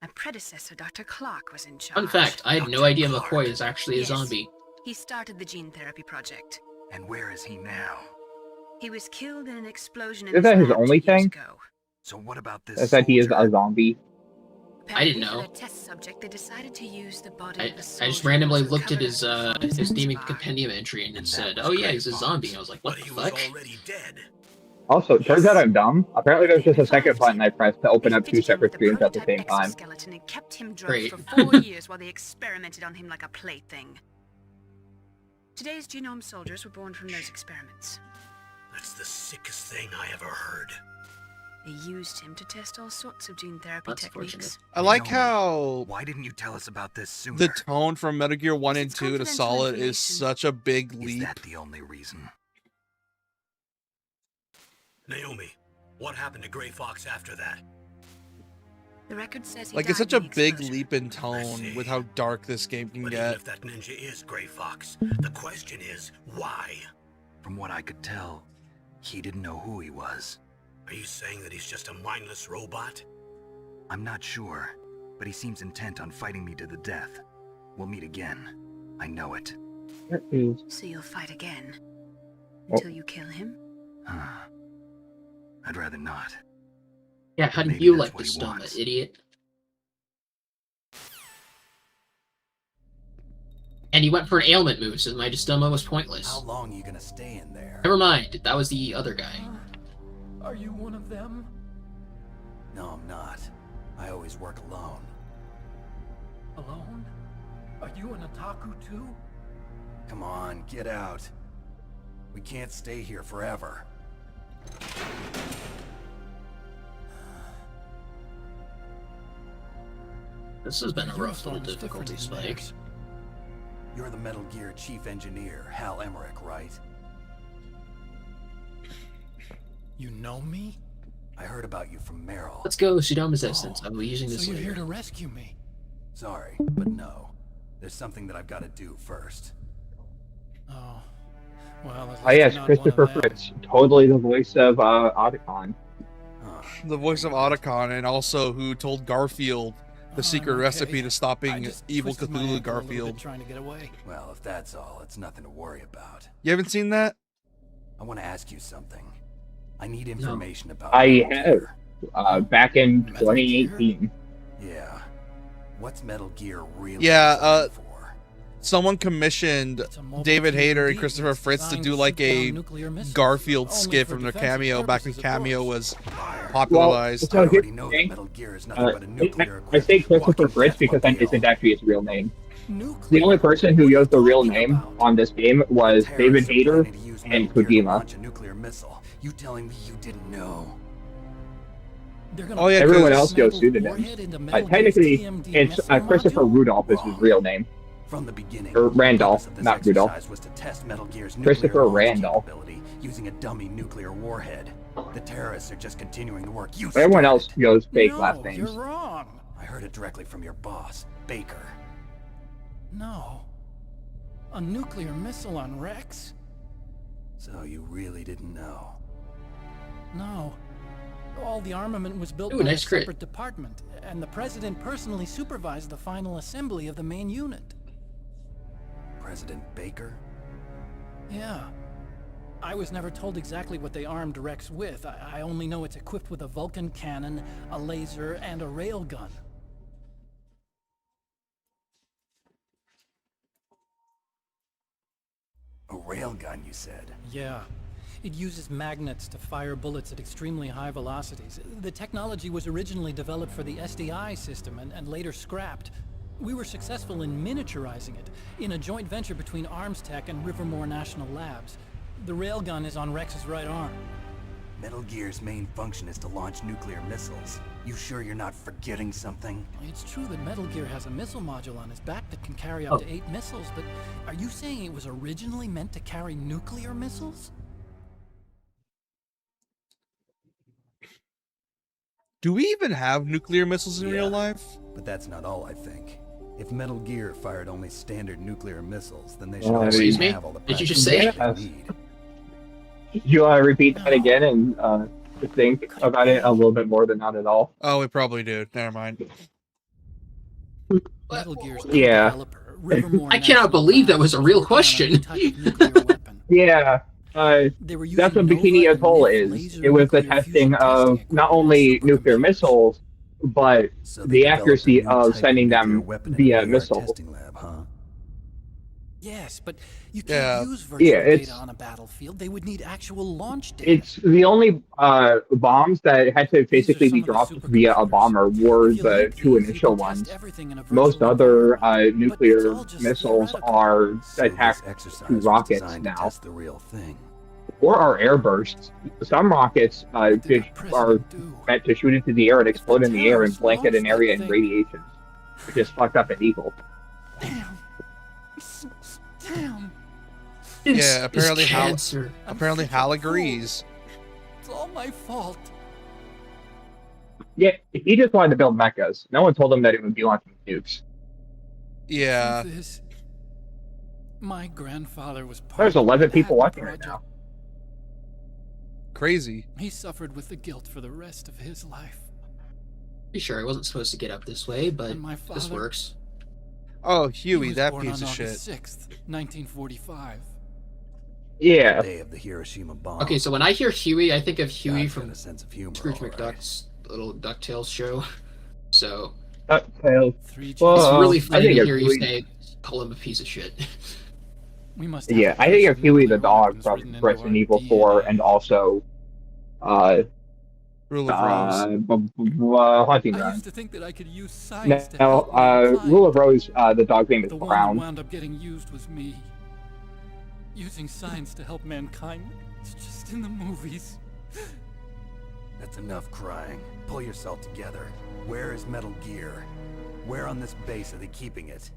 My predecessor, Dr. Clark, was in charge. Fun fact, I had no Dr. idea Clark. McCoy is actually a Yes. zombie. He started the gene therapy project. And where is he now? He was killed in an explosion in Is that his lab only 2 years thing? ago. So what about this Is that he is a soldier? zombie? I didn't Apparently, know. For their test subject, they decided to use the body I of the just soldier randomly who was looked at recovered his from Demon Zanzibar. Compendium entry and it And that said, was "Oh yeah, Gray he's a Fox. zombie." And I was like, "What But the he was fuck?" already dead. Also, turns out I'm dumb. Apparently there's just a second revived button I pressed to open They up 2 fitted him separate with the screens at the prototype same time. exoskeleton and kept him drugged Great. for 4 years while they experimented on him like a plaything. Today's genome soldiers were born from those experiments. That's the sickest thing I ever heard. They used him to test all sorts of gene therapy That's techniques. fortunate. I like Naomi, how Why didn't you tell us about this sooner? the tone from Metal Gear 1 and It's 2 to confidential Solid is information. such a big Is leap. that the only reason? Naomi, what happened to Gray Fox after that? The record says he Like, it's died such a in the big explosion. leap in tone with how dark this game can But even get. if that ninja is Gray Fox, the question is, why? From what I could tell, he didn't know who he was. Are you saying that he's just a mindless robot? I'm not sure, but he seems intent on fighting me to the death. We'll meet again. I know it. That is- So you'll fight again? Oh. Until you kill him? I'd rather not. Yeah, how do Maybe you that's like what the he stoma, wants. idiot? And he went for an ailment move, so my stoma was pointless. How long are you gonna stay in there? Never mind, that was the other guy. Are you one of them? No, I'm not. I always work alone. Alone? Are you an otaku too? Come on, get out. We can't stay here forever. This has been a Your rough little uniform is different difficulty than spike. theirs. You're the Metal Gear Chief Engineer, Hal Emmerich, right? You know me? I heard about you from Meryl. Let's go, Sudoma's essence. I will be using so this you're here later. to rescue me. Sorry, but no. There's something that I've got to do first. Oh, well. At Oh least yes, you're not Christopher one of them. Fritz, totally the voice of Otacon. Huh. The voice of Otacon, and also who told Garfield the secret I'm recipe okay. to I stopping just evil twisted my Cthulhu ankle a little bit Garfield. trying to get away. Well, if that's all, it's nothing to worry about. You haven't seen that? I want to ask you something. I need information about I Metal have. Gear. Back in Metal Gear? 2018. Yeah. What's Metal Gear really Yeah, designed for? Someone commissioned It's a mobile David Hayter and TMD Christopher that's Fritz to designed do to like shoot down a nuclear missiles, Garfield only skit for from their defensive cameo back when purposes, of Cameo course. was popularized. So I here's already the know thing. that Metal Gear is nothing but a I nuclear say Christopher walking Fritz death because that mobile. isn't actually his real name. Nuclear? The only person who What are used you the real talking name about? on this game was The David terrorists are Hayter planning to use and Metal Gear to Kojima. launch a nuclear missile. You telling me you didn't know? They're gonna Oh, yeah, Everyone 'cause- else goes smuggle pseudomonyms. warhead into Metal Gear's Technically, TMD it's missile Christopher module? Rudolph is his Wrong. real name. From the beginning, Or Randolph, the purpose of this not Rudolph. exercise was to test Metal Gear's Christopher nuclear launch Randolph. capability using a dummy nuclear warhead. The terrorists are just continuing the work you Everyone started. else goes fake No, last names. you're wrong. I heard it directly from your boss, Baker. No. A nuclear missile on Rex? So you really didn't know? No. All the armament was built Ooh, by nice a crit. separate department, and the president personally supervised the final assembly of the main unit. President Baker? Yeah. I was never told exactly what they armed Rex with. I only know it's equipped with a Vulcan cannon, a laser, and a railgun. A railgun, you said? Yeah. It uses magnets to fire bullets at extremely high velocities. The technology was originally developed for the SDI system and later scrapped. We were successful in miniaturizing it in a joint venture between Arms Tech and Rivermore National Labs. The railgun is on Rex's right arm. Metal Gear's main function is to launch nuclear missiles. You sure you're not forgetting something? It's true that Metal Gear has a missile module on his back that can carry up to 8 missiles, but are you saying it was originally meant to carry nuclear missiles? Do we even have nuclear missiles in real life? But that's not all, I think. If Metal Gear fired only standard nuclear missiles, then they should Well, Excuse already me? have all the Did you just say? Yeah. they need. You want to repeat that again and think about it a little bit more than not at all? Oh, we probably do. Never mind. Metal Gear's Yeah. developer, Rivermore I cannot National believe that was a Labs, real was working on a question. type of nuclear weapon. Yeah. They were That's what using Bikini Nova Atoll and is. laser It was the nuclear testing fusion of equipment not on only nuclear supercomputers. missiles, but So they the developed a accuracy new of type sending nuclear them weapon in a via VR missile. testing lab, huh? Yes, but you Yeah. can't use virtual Yeah, it's- data on a battlefield. They would need actual launch data. It's the only bombs that had to These are basically be some of the dropped via a supercomputers. bomber were If you the leak two these, you initial can test ones. everything in a Most virtual other environment, but nuclear it's all just missiles theoretical. are So this attached exercise to was rockets designed to now, test the real thing. or are airbursts. Some rockets What did our are president do? meant to shoot into the air and If the explode in the air and terrorists blanket an launched that area in thing- radiation, which is fucked up and evil. Damn. Damn. Yeah, apparently it's Hal- cancer. Apparently, such a Hal fool. agrees. It's all my fault. Yeah, he just wanted to build mechas. No one told him that it would be launching nukes. Yeah. Truth is, my grandfather was part There's of the 11 people Manhattan watching right Project. now. Crazy. He suffered with the guilt for the rest of his life. Pretty sure I wasn't supposed to get up this way, but And my this father- works. Oh, He Huey, was that born piece on of shit. August 6th, 1945. Yeah. Day of the Hiroshima bomb. Okay, so when I hear Huey, I think of Huey God's got from a sense of humor, Scrooge all right. McDuck's little DuckTales show. So DuckTales. Three Well, it's Jason- really I funny think to of hear you Huey- say, call him a piece of shit. We must have Yeah, a I think of curse Huey the nuclear dog weapons from written into Resident our Evil 4 DNA. and also Rule of Rose. Hunting I Ground. used to think that I could use science to Now, help mankind. Rule of Rose, the dog's name is The one Brown. that wound up getting used was me. Using science to help mankind. It's just in the movies. That's enough crying. Pull yourself together. Where is Metal Gear? Where on this base are they keeping it?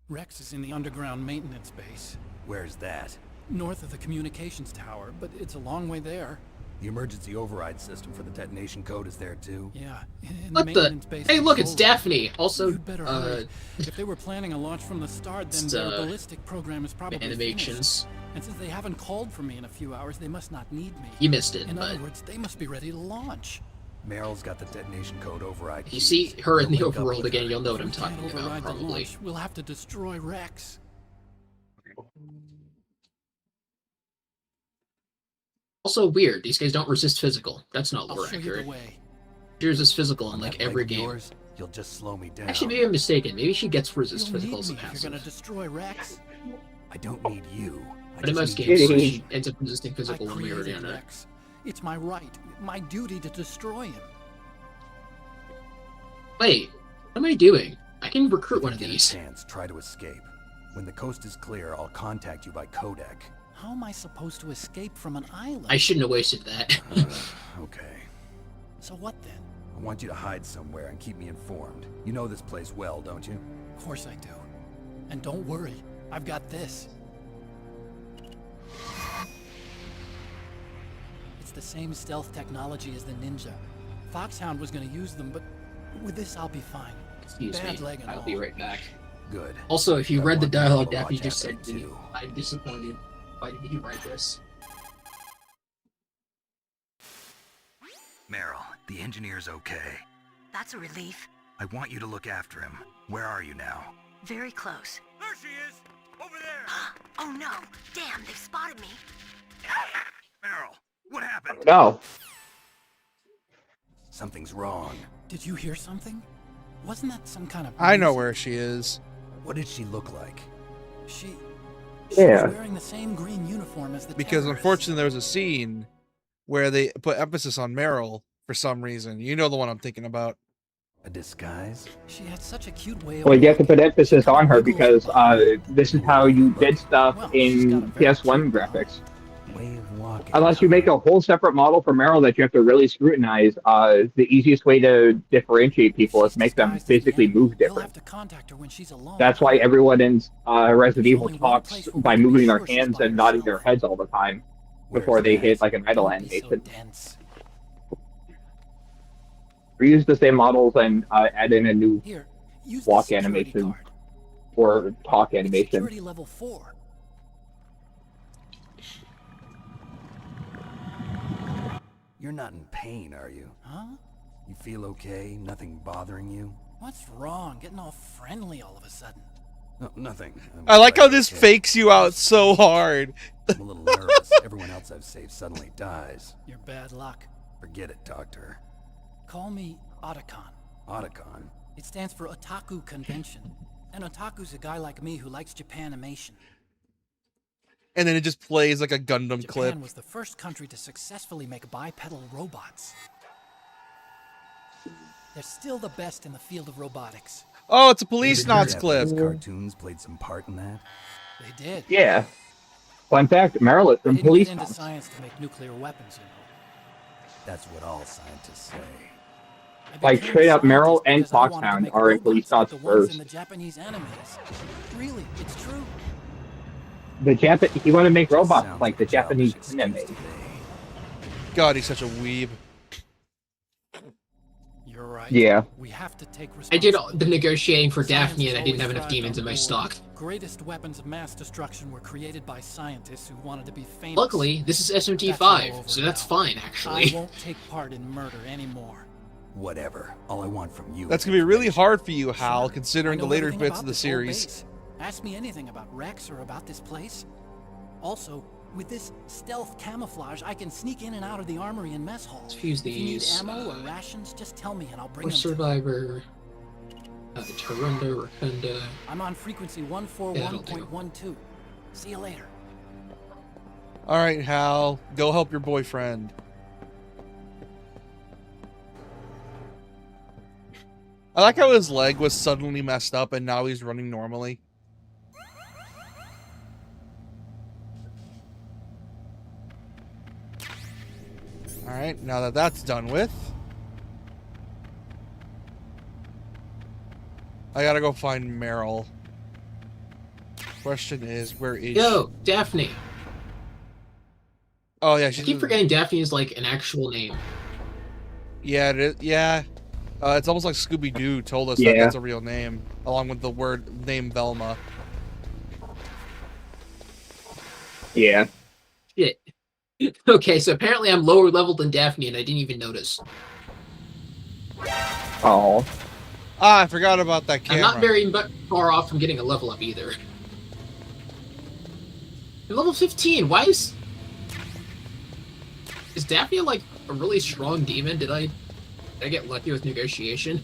Rex is in the underground maintenance base, Where's that? north of the communications tower, but it's a long way there. The emergency override system for the detonation code is there too. Yeah, in What the? maintenance base. Hey, in look, it's Seoul. Daphne. Also, You'd better hurry. If they were planning a launch from the start, then It's, their ballistic program is probably finished. animations. And since they haven't called for me in a few hours, they must not need me. You missed it, In but other words, they must be ready to launch. Meryl's got the detonation code override. you key. see her in the You'll link up overworld with again, her. you'll know what If I'm we can't talking about, override the probably. launch, we'll have to destroy Rex. Also weird, these guys don't resist physical. That's not I'll lore show you accurate. the way. She resists physical in On like that every leg of game. yours, you'll just slow me down. Actually, maybe I'm mistaken. Maybe she gets resist You'll physical need as a me if you're passive. gonna destroy Rex. I don't need you. I But in just most need games, you. she ends up resisting I physical when we already created on it. Rex. It's my right, my duty to destroy him. Wait, what am I doing? I can recruit If one you of get a these. chance, try to escape. When the coast is clear, I'll contact you by codec. How am I supposed to escape from an island? I shouldn't have wasted that. Okay. So what then? I want you to hide somewhere and keep me informed. You know this place well, don't you? Of course I do. And don't worry, I've got this. It's the same stealth technology as the Ninja. Foxhound was gonna use them, but with this I'll be fine. Excuse Bad me. leg and I'll all. be right back. Good. Also, if you I read the want people dialogue to Daphne watch just after said it, to me, too. I'm disappointed. Why did he write this? Meryl, the engineer's okay. That's a relief. I want you to look after him. Where are you now? Very close. There she is! Over there! Oh no! Damn, they've spotted me. Meryl, what happened? No. Something's wrong. Did you hear something? Wasn't that some kind of... I know music? where she is. What did she look like? She Yeah. was wearing the same green uniform as the Because terrorists. unfortunately, there was a scene where they put emphasis on Meryl for some reason. You know the one I'm thinking about. A disguise? She had such a cute way of Well, you have to put walking. emphasis on her Wiggle because this is how you did stuff Well, she's got a in very PS1 cute graphics. Way of walking. Unless you make a whole separate model for Meryl that you have to really scrutinize, the easiest way to differentiate people is She's make them disguised as an physically animal. move You'll different. have to contact her when she's alone. That's why everyone in Resident There's Evil only one talks place where we by can be moving their sure she's hands by and nodding herself. their heads all the time Where's before they hit Max? like an idle Don't be so animation. dense. Reuse the same models and add in a new Here, use walk the security animation card. or talk It's animation. security level 4. You're not in pain, are you? Huh? You feel okay? Nothing bothering you? What's wrong? Getting all friendly all of a sudden. No, nothing. I like how this fakes you out so hard. I'm a little nervous. Everyone else I've saved suddenly dies. You're bad luck. Forget it, Doctor. Call me Otacon. Otacon? It stands for Otaku Convention. And Otaku's a guy like me who likes Japanimation. And then it just plays like a Gundam Japan clip. was the first country to successfully make bipedal robots. They're still the best in the field of robotics. Oh, it's a police Did knots the clip. Japanese cartoons played some part in that? They did. Yeah. Fun fact, Meryl is They from didn't Police get into Knots. science to make nuclear weapons, you know. That's what all scientists say. I Like, became straight a up, Meryl scientist and because I wanted to Foxhound make are in robots Police like Knots the ones first. in the Japanese animes. Really, it's true. He wanted to make robots Sounds like the a childish Japanese excuse anime. to me. God, he's such a weeb. You're right. Yeah. We have to take I did all responsibility. the negotiating for Science Daphne, and I has didn't have always enough thrived demons on in my war. stock. Greatest weapons of mass destruction were created by scientists who wanted to be famous. Luckily, this is That's all SMT5, over so that's now. fine, I actually. won't take part in murder anymore. Whatever. All I want from you. That's is gonna be really information. hard for you, Hal, Sure, considering I the know later everything bits about of the this whole series. base. Ask me anything about Rex or about this place. Also, with this stealth camouflage, I can sneak in and out of the armory and mess hall. Let's fuse If you need these. ammo or rations, just tell me and I'll bring Or them to you. Survivor. Tarunda, Rakunda. I'm on frequency That'll 141.12. See you later. All right, Hal, go help your boyfriend. I like how his leg was suddenly messed up and now he's running normally. All right, now that that's done with, I gotta go find Meryl. Question is, where is Yo, she? Daphne. Oh yeah, I she's keep forgetting Daphne is like an actual name. Yeah, it is, yeah. It's almost like Scooby-Doo told us that Yeah. that's a real name, along with the word name Velma. Yeah. Shit. Okay, so apparently I'm lower level than Daphne, and I didn't even notice. Oh. Ah, I forgot about that I'm camera. not very far off from getting a level up either. I'm level 15. Why is Daphne like a really strong demon? Did I get lucky with negotiation?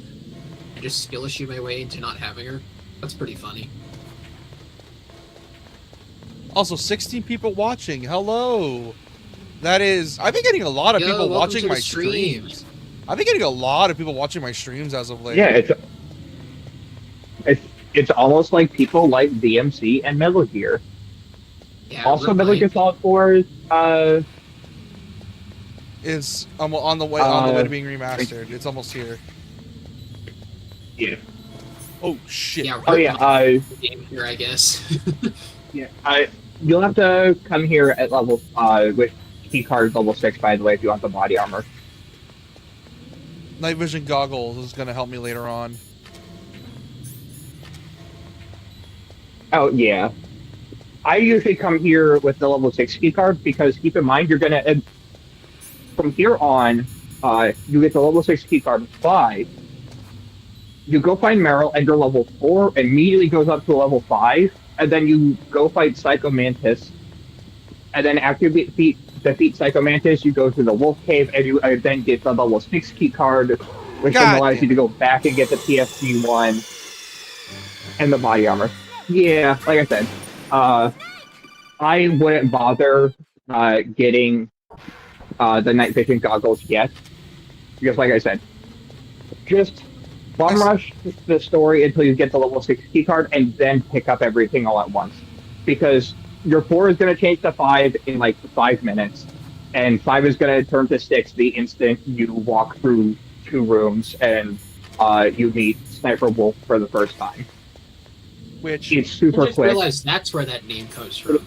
I just skill issue my way into not having her. That's pretty funny. Also, 16 people watching. Hello. That is, I've been getting a lot of Yo, people welcome watching to the my stream. streams. I've been getting a lot of people watching my streams as of late. Yeah, it's almost like people like DMC and Metal Gear. Yeah, Also, real Metal hype. Gear Solid 4 Is on the way to being remastered. It's almost here. yeah. Oh shit. Yeah, Oh yeah, game here, I guess. yeah. You'll have to come here at level with key card level 6, by the way, if you want the body armor. Night vision goggles is gonna help me later on. Oh yeah. I usually come here with the level 6 key card because keep in mind you're gonna from here on, you get the level 6 key card 5. You go find Meryl and your level 4 immediately goes up to level 5, and then you go fight Psycho Mantis. And then after you defeat Psycho Mantis, you go to the Wolf Cave and you then get the level 6 key card, which then allows you to go back and get the PSG 1 and the body armor. Yeah, like I said, I wouldn't bother getting the night vision goggles yet, because like I said, just bum rush the story until you get the level 6 key card, and then pick up everything all at once. Because your 4 is going to change to 5 in like 5 minutes, and 5 is going to turn to 6 the instant you walk through 2 rooms and you meet Sniper Wolf for the first time. Which it's super I just quick. realized that's where that name comes from.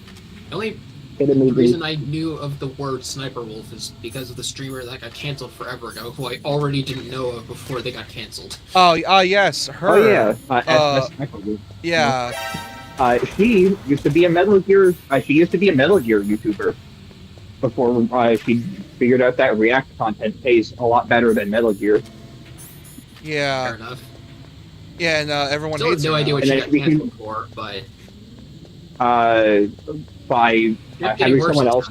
The only reason I knew of the word Sniper Wolf is because of the streamer that got canceled forever ago, who I already didn't know of before they got canceled. Oh, yes, her. Oh yeah, Sniper Wolf. Yeah. She used to be a Metal Gear. She used to be a Metal Gear YouTuber before she figured out that React content pays a lot better than Metal Gear. Yeah. Fair enough. Yeah, and everyone Still have hates no her idea now. what she got canceled for, but by having someone else.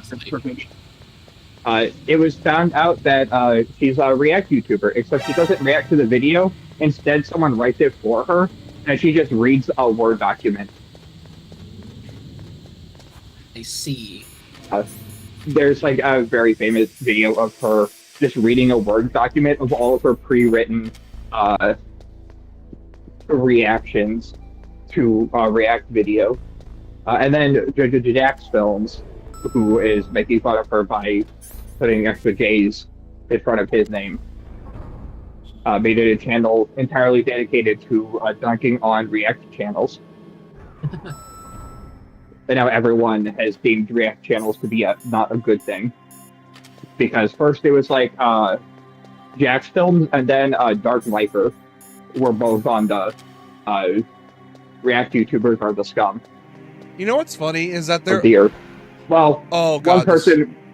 It was found out that she's a React YouTuber, except she doesn't react to the video. Instead, someone writes it for her, and she just reads a Word document. I see. There's like a very famous video of her just reading a Word document of all of her pre-written reactions to React video. And then Jax Films, who is making fun of her by putting extra J's in front of his name, made it a channel entirely dedicated to dunking on React channels. And now everyone has deemed React channels to be not a good thing. Because first it was like Jax Films and then Dark Viper were both on the React YouTubers are the scum. You know what's funny is that they're. Oh dear. Well, Oh god.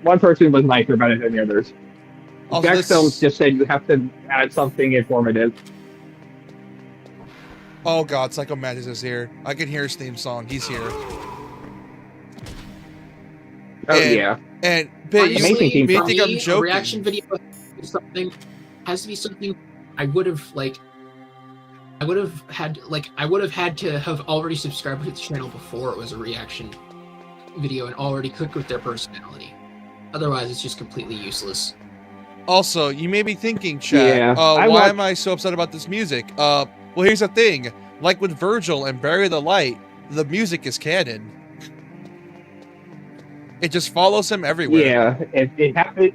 one person was nicer about it than the others. Also, Jax Films just said you have to add something informative. Oh god, Psycho Mantis is here. I can hear his theme song. He's here. Oh yeah. And but you Amazing team. may For think I'm me, a joking. reaction video has to be something I would have had to have already subscribed to the channel before it was a reaction video and already clicked with their personality. Otherwise, it's just completely useless. Also, you may be thinking, chat, why am I so upset about this music? Well, here's the thing. Like with Virgil and Bury the Light, the music is canon. It just follows him everywhere. Yeah, it happened.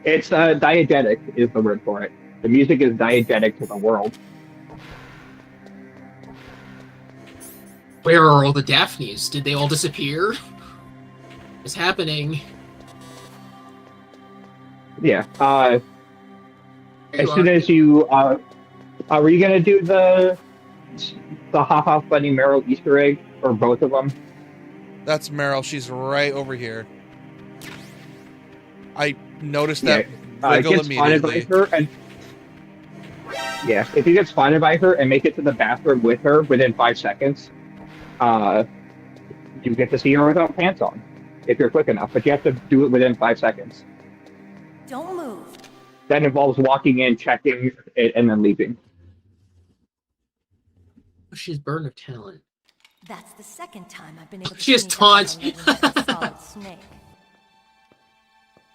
It's diegetic is the word for it. The music is diegetic to the world. Where are all the Daphnes? Did they all disappear? It's happening. Yeah. There As you soon are. as you were you gonna do the Ha Ha Funny Meryl Easter egg or both of them? That's Meryl. She's right over here. I noticed that wiggle Get spotted by immediately. her and if you get spotted by her and make it to the bathroom with her within 5 seconds, you get to see her without pants on if you're quick enough. But you have to do it within 5 seconds. Don't move. That involves walking in, checking it, and then leaving. She's burn of talent. That's the second time I've been able to She has sneak up taunt. on a living like a solid snake.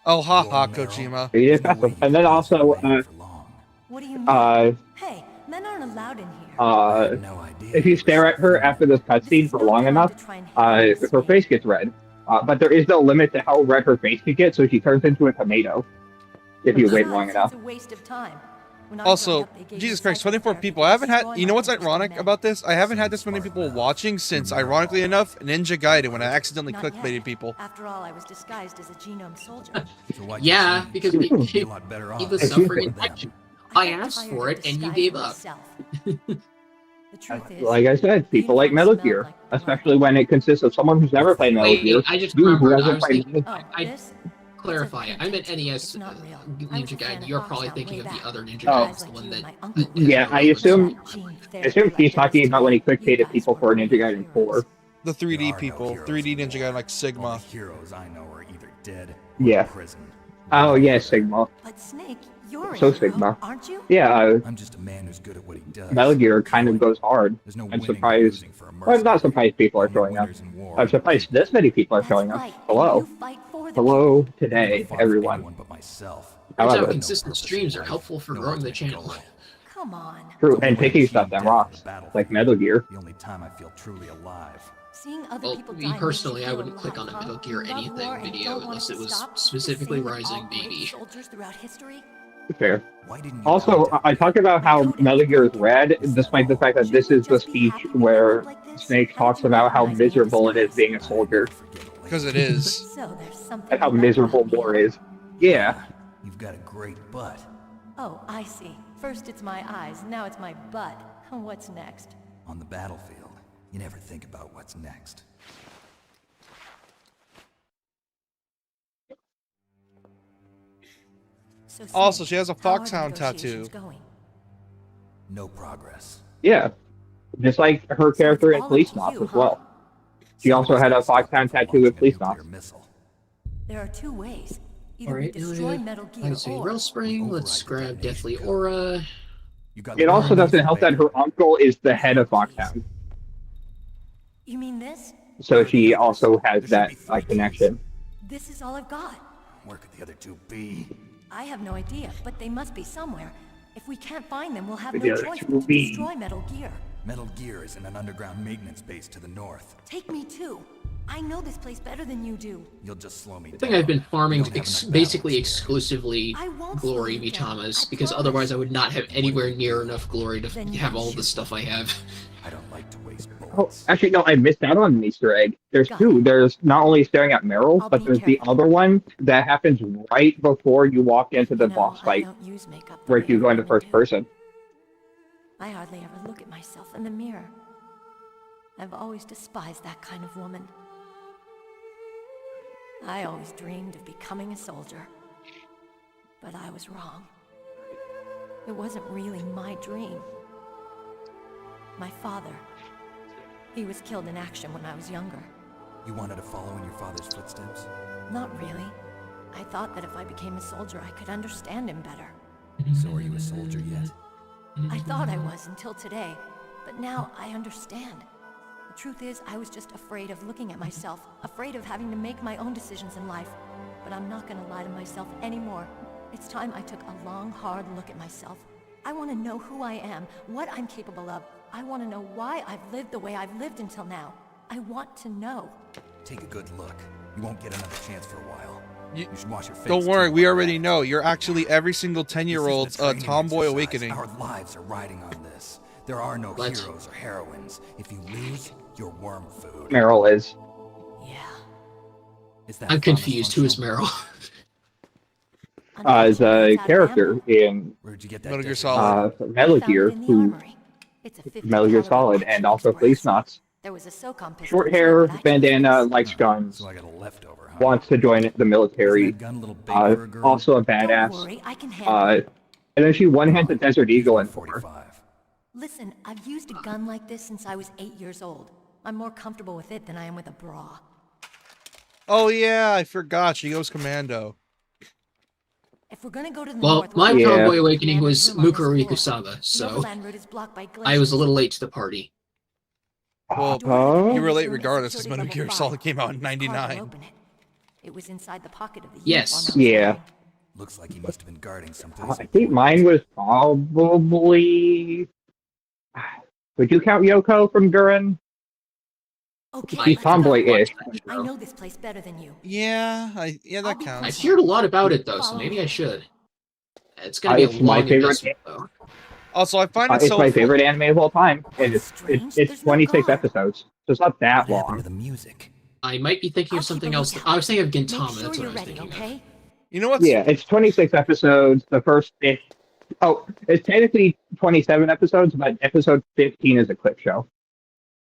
Oh, haha, Kojima. You just have to- and then also, What do you mean? Hey, men aren't allowed in here. No idea. if you stare at her after this cutscene for long enough, her face gets red. But there is no limit to how red her face can get, so she turns into a tomato if you wait long enough. It's a waste of time. When I Also, growing up, they gave Jesus me Christ, psycho 24 therapy people. to I haven't had. destroy You know my what's interest in ironic men. about this? I haven't had this many people watching since, ironically enough, Ninja Gaiden when I accidentally Not clickbaited yet. people. After all, I was disguised as a genome soldier. So why Yeah, can't because you we be a lot better he off? was Excuse suffering me. infection. I I got asked tired for of it, and you disguising gave up. myself. The truth is, Like I said, people like uniforms Metal smell Gear, like blood. especially when it consists of someone who's never played Metal Wait, Gear. I just You who remembered. I hasn't was played thinking. Oh, I this? clarify. It's a I meant content. NES It's not real. I was Ninja a fan Gaiden. of You're Fox probably out thinking way of the back. other Ninja Oh. Gaiden, the one that. Yeah, I assume he's talking about when he clickbaited people for Ninja Gaiden 4. The 3D There are no people. heroes 3D in Ninja war. Gaiden like All Sigma. the heroes I know are either dead or Yeah. in prison. Oh, yeah, Sigma. But Snake, you're a So hero, Sigma. aren't you? Yeah, I'm just a man who's good at what he does. Metal Gear kind of goes hard. There's no I'm winning or surprised. losing for a Well, I'm not mercenary. surprised people are Only showing up. winners in war. I'm surprised this many people are That's showing up. right. Hello. You fight for the Hello people. today, Never fought for everyone. anyone but myself. Turns out However, consistent streams are helpful for growing the channel. Come Come on. True, It's only and when I picking achieve stuff that death on the rocks, battlefield. like Metal Gear. The only time I feel truly alive. Seeing other Well, people me die makes personally, you I feel wouldn't click alive, on a huh? Metal Gear You love war anything and video don't want unless it it to was stop, specifically the same with all Rising brave Baby. soldiers throughout history. Fair. Why didn't you Also, contact I me? talk about My how code Metal was Gear is broken. red, Is that despite the all? fact that this Shouldn't is you the just be speech happy we ended where up like this? Snake How did talks you about how recognize me in miserable it is disguise? being a I'll soldier, never forget a lady. Because it is. So there's something and how you like miserable about me, war huh? is. Yeah. You've got a great butt. Oh, I see. First it's my eyes, now it's my butt. What's next? On the battlefield, you never think about what's next. So, Also, Snake, she has a how are the foxhound negotiations tattoo. going? No progress. Yeah. Just like her So it's character in all up Police to Knots you, as huh? well. She Some of also us had got a stuck foxhound before tattoo with launching a Police nuclear Knots. missile. There are two ways. Either we Alright, destroy Metal Gear let's see. or... Wellspring, we let's override the grab detonation Deathly code. Aura. You got It the also coordinates doesn't from help that Baker? her uncle is the head of Please. Foxhound, You mean this? so Where are the she others? also has There should that be 3 keys. connection. This is all I've got. Where could the other 2 be? I have no idea, but they must be somewhere. If we can't find them, we'll have The no other choice two but to be- destroy Metal Gear. Metal Gear is in an underground maintenance base to the north. Take me too. I know this place better than you do. You'll just slow me down. I think I've been You farming don't have enough basically battles here. exclusively I won't glory slow you down, Vitamas, I because promise. otherwise I would not have anywhere near enough glory to Then you have can all the shoot stuff I have. I don't like to waste Oh, bullets. actually, no, I missed out on an Easter egg. There's Got two. it. There's not only staring at Meryl, I'll but be there's the careful. other one that happens right before you walk into the You know, boss I fight, don't use makeup the where way you go other into women first do. person. I hardly ever look at myself in the mirror. I've always despised that kind of woman. I always dreamed of becoming a soldier. But I was wrong. It wasn't really my dream. My father. He was killed in action when I was younger. You wanted to follow in your father's footsteps? Not really. I thought that if I became a soldier, I could understand him better. So are you a soldier yet? I thought I was until today, but now I understand. The truth is, I was just afraid of looking at myself, afraid of having to make my own decisions in life. But I'm not gonna lie to myself anymore. It's time I took a long, hard look at myself. I want to know who I am, what I'm capable of. I want to know why I've lived the way I've lived until now. I want to know. Take a good look. You won't get another chance for a while. You should wash your face. Don't worry, too, we while already you're at it. know. You're actually every single This isn't 10-year-old's a training tomboy exercise. awakening. Our lives are riding on this. There are no What? heroes or heroines. If you lose, you're worm food. Meryl is. Yeah. Is that I'm promise confused. Who is functional? Meryl? As Unfortunately, a it's out of character ammo. in Where'd you get that? Metal Gear desert Solid. weapon? Metal I found Gear, it in the who armory. It's a 50 Metal Gear caliber Solid, Action and also Express. Police Knots. There was a SOCOM pistol Short too, hair, but I chose bandana, this. likes guns, So I got a leftover, huh? wants to join the Isn't military. that gun a little big for a girl? Also a Don't badass. worry, I can handle Uh, it. and then she one-hands a Oh, Desert here's Eagle my in her. 45. Listen, I've used a gun like this since I was 8 years old. I'm more comfortable with it than I am with a bra. Oh yeah, I forgot. She goes commando. If we're gonna go to the Well, north, my we'll Yeah. have to tomboy go to awakening Commander's was room on this Mukuro floor. Ikusaba, The so overland route is blocked by I was a glaciers. little late to the party. Well, The door to the Huh? you were commander's late room is regardless, because security Metal level Gear 5. Solid came out in This card will '99. open it. It was inside the pocket of the Yes. uniform I was Yeah. wearing. Looks like he must have been guarding someplace. I think mine was probably. Would you count Yoko from Gurren? Okay, I She's let's go. tomboy-ish. I know this place better than you. Yeah, I'll that be counts. I've heard a lot about it though, so maybe I should. It's gonna be a It's my long favorite. investment though. Also, I find it It's so my favorite anime of all time, and That's it's strange. it's There's no 26 guard. episodes, so it's not that What happened to long. the music? I might be thinking I'll of keep something a else. lookout. I was thinking of Make Gintama. sure That's what you're I was ready, thinking okay? of. You know what's Yeah, it's 26 episodes. The first it's technically 27 episodes, but episode 15 is a clip show.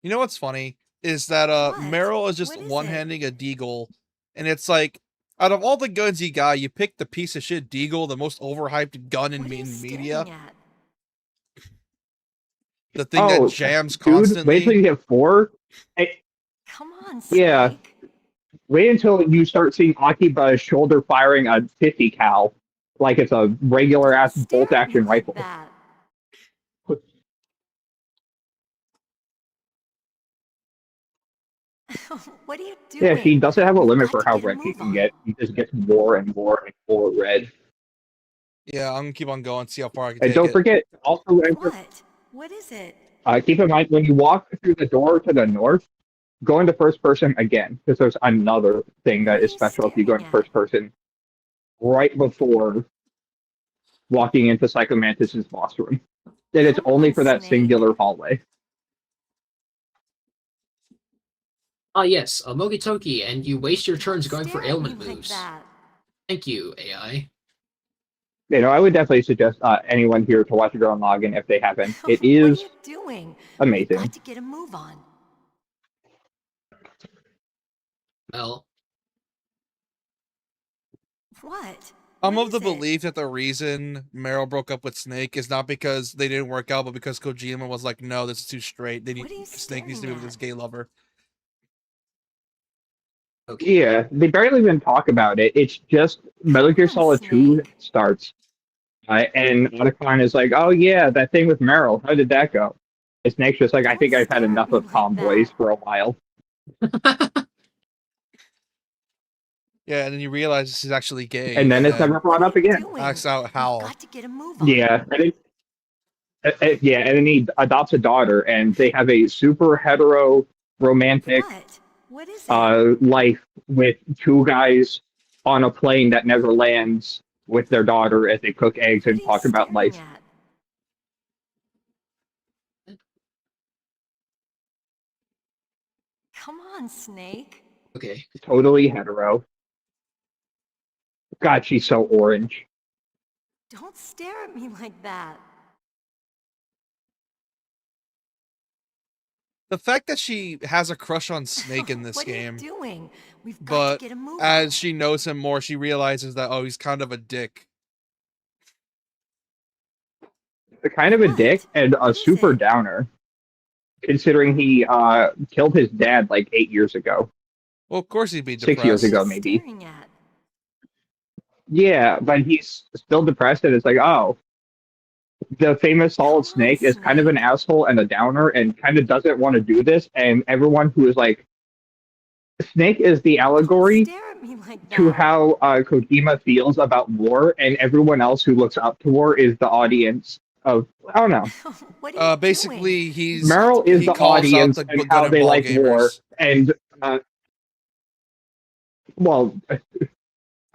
You know what's funny is that What? Meryl is just What is one-handing a deagle, and it's like, out of all the guns you got, you pick the piece of shit deagle, the most overhyped gun in What are you media, staring at? the thing Oh, that jams dude, wait till constantly. you hit 4. Come on, Snake. Yeah. Wait until you start seeing Akiba shoulder firing a 50 cal like it's a regular ass Stare bolt at me action like rifle. that. What are you doing? Yeah, she doesn't have a We've limit got for to how get a red she move can on. get. She just gets more and more and more red. Yeah, I'm gonna keep on going, see how far I can And take don't it. forget, also enter, What? What is it? keep in mind when you walk through the door to the north, go into first person again, because there's another thing What that are is you special if you go staring into at? first person right before walking into Psychomantis's boss room. And it's Come only on, for that Snake. singular hallway. Ah, yes, a Mogitoki, and you waste your turns Don't going for stare at me ailment like moves. that. Thank you, AI. You know, I would definitely suggest anyone here to watch Girl Noggin if they haven't. It What are is you doing? We've amazing. got to get a move on. Well, What? I'm What of the is it? belief that the reason Meryl broke up with Snake is not because they didn't work out, but because Kojima was like, "No, this is too straight. What are you Snake needs to be staring with his at? gay lover." okay. Yeah, they barely even talk about it. It's just Metal Come Gear on, Solid 2 Snake. starts. And Otacon is like, oh yeah, that thing with Meryl, how did that go? And Snake's just like, I Don't think I've had stare at enough me of like tomboys that. for a while. Yeah, and then you realize this is actually gay, And then and it's never then brought What are up you again. doing? acts out We've Howl. got to get a move on. Yeah, and then he adopts a daughter, and they have a super hetero romantic What? What is it? life with two guys on a plane that never lands with their daughter as they cook eggs What and are you talk about staring life. at? Come on, Snake. Okay. Totally hetero. God, she's so orange. Don't stare at me like that. The fact that she has a crush on Snake in this What game, are you doing? We've got but to get a move as on. she knows him more, she realizes that, oh, he's kind of a dick. Kind of a dick What? and a What is super it? downer, considering he killed his dad like 8 years ago, Well, of course he'd be 6 years What are depressed. ago, you maybe. staring at? Yeah, but he's still depressed, and it's like, oh, the famous Solid Come on, Snake is kind of an Snake. asshole and a downer, and kind of doesn't want to do this. And everyone who is like, Snake is the Don't allegory stare at me like to that. how Kojima feels about war, and everyone else who looks up to war is the audience of, I don't know. What are you doing? Basically, We've got to Meryl get a is he the move on. calls out audience the and good how and they ball like war, gamers. and well,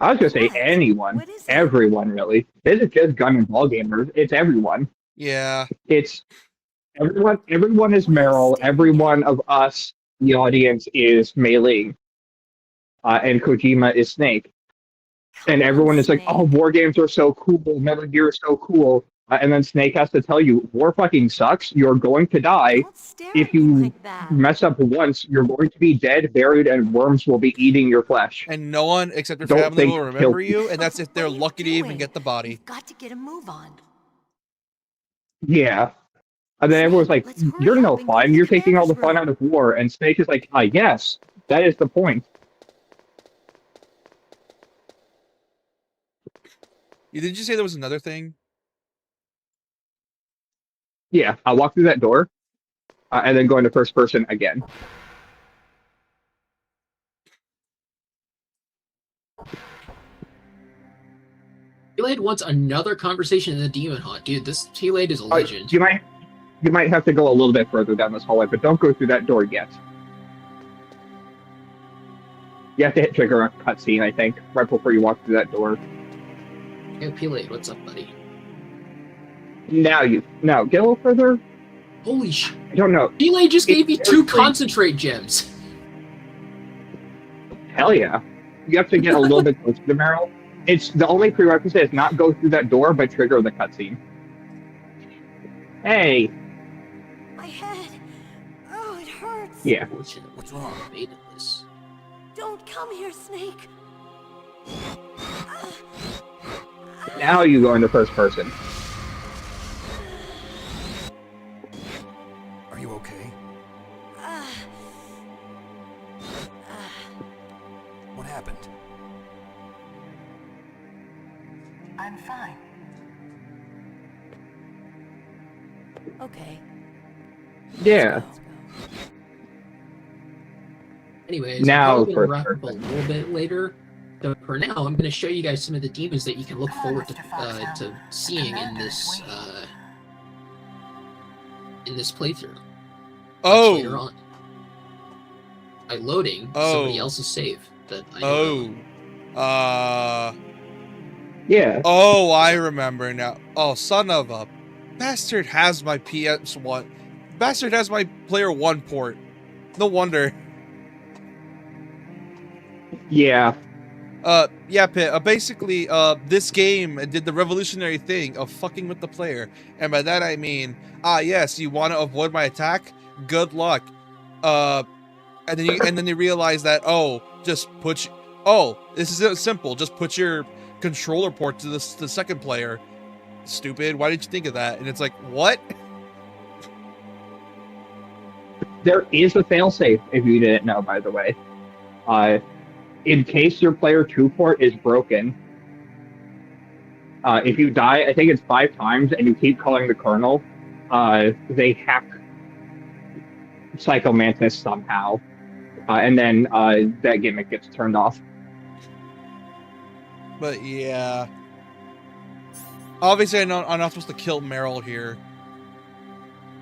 I was gonna say What? anyone, What is it? everyone really. This is just gun and ball gamers. It's everyone. Yeah, It's everyone. Everyone is What are you Meryl. Every staring one at? of us, the audience, is Mei Ling, and Kojima is Snake. Come And on, everyone is like, "Oh, Snake. war games are so cool. Metal Gear is so cool." And then Snake has to tell you, "War fucking sucks. You're going to die. Don't stare If at me you like that. mess up once, you're going to be dead, buried, and worms will be eating your flesh. and no one except your Don't family think will to kill remember you, and that's if What they're are you lucky to even doing? get the body. We've got to get a move on. Yeah." And then everyone's Snake, like, let's hurry "You're no up and go to fun. the You're taking all the commander's fun out room. of war." And Snake is like, yes, that is the point. Did you say there was another thing? Yeah, I'll walk through that door and then go into first person again. T-Lade wants another conversation in the Demon Haunt. Dude, this T-Lade is a legend. You might have to go a little bit further down this hallway, but don't go through that door yet. You have to hit trigger a cutscene, I think, right before you walk through that door. Hey, T-Lade, what's up, buddy? Now get a little further. Holy sh... I don't know. T-Lade just gave me 2 seriously- concentrate gems. Hell yeah. You have to get a little bit closer to Meryl. It's the only prerequisite is not go through that door, but trigger the cutscene. Hey. My head. Oh, it hurts. Yeah. What's wrong? This. Don't come here, Snake. Now you go into first person. Are you okay? What happened? I'm fine. Okay. Yeah. Let's go. Anyways, Now I'm probably for gonna wrap up a little bit later. So for now, I'm going to show you guys some of the demons that you can look forward to seeing in this playthrough. Oh. Later on. By loading somebody else's save that I don't know. Yeah. Oh, I remember now. Oh, son of a bastard has my PS1. Bastard has my Player 1 port. No wonder. Yeah. Yeah, Pitt. Basically, this game did the revolutionary thing of fucking with the player, and by that I mean, yes, you want to avoid my attack? Good luck. And then you realize that this is simple. Just put your controller port to the second player. Stupid. Why didn't you think of that? And it's like, what? There is a failsafe if you didn't know, by the way. In case your player 2 port is broken, if you die, I think it's 5 times, and you keep calling the kernel, they hack Psycho Mantis somehow, and then that gimmick gets turned off. But yeah, obviously I'm not supposed to kill Meryl here.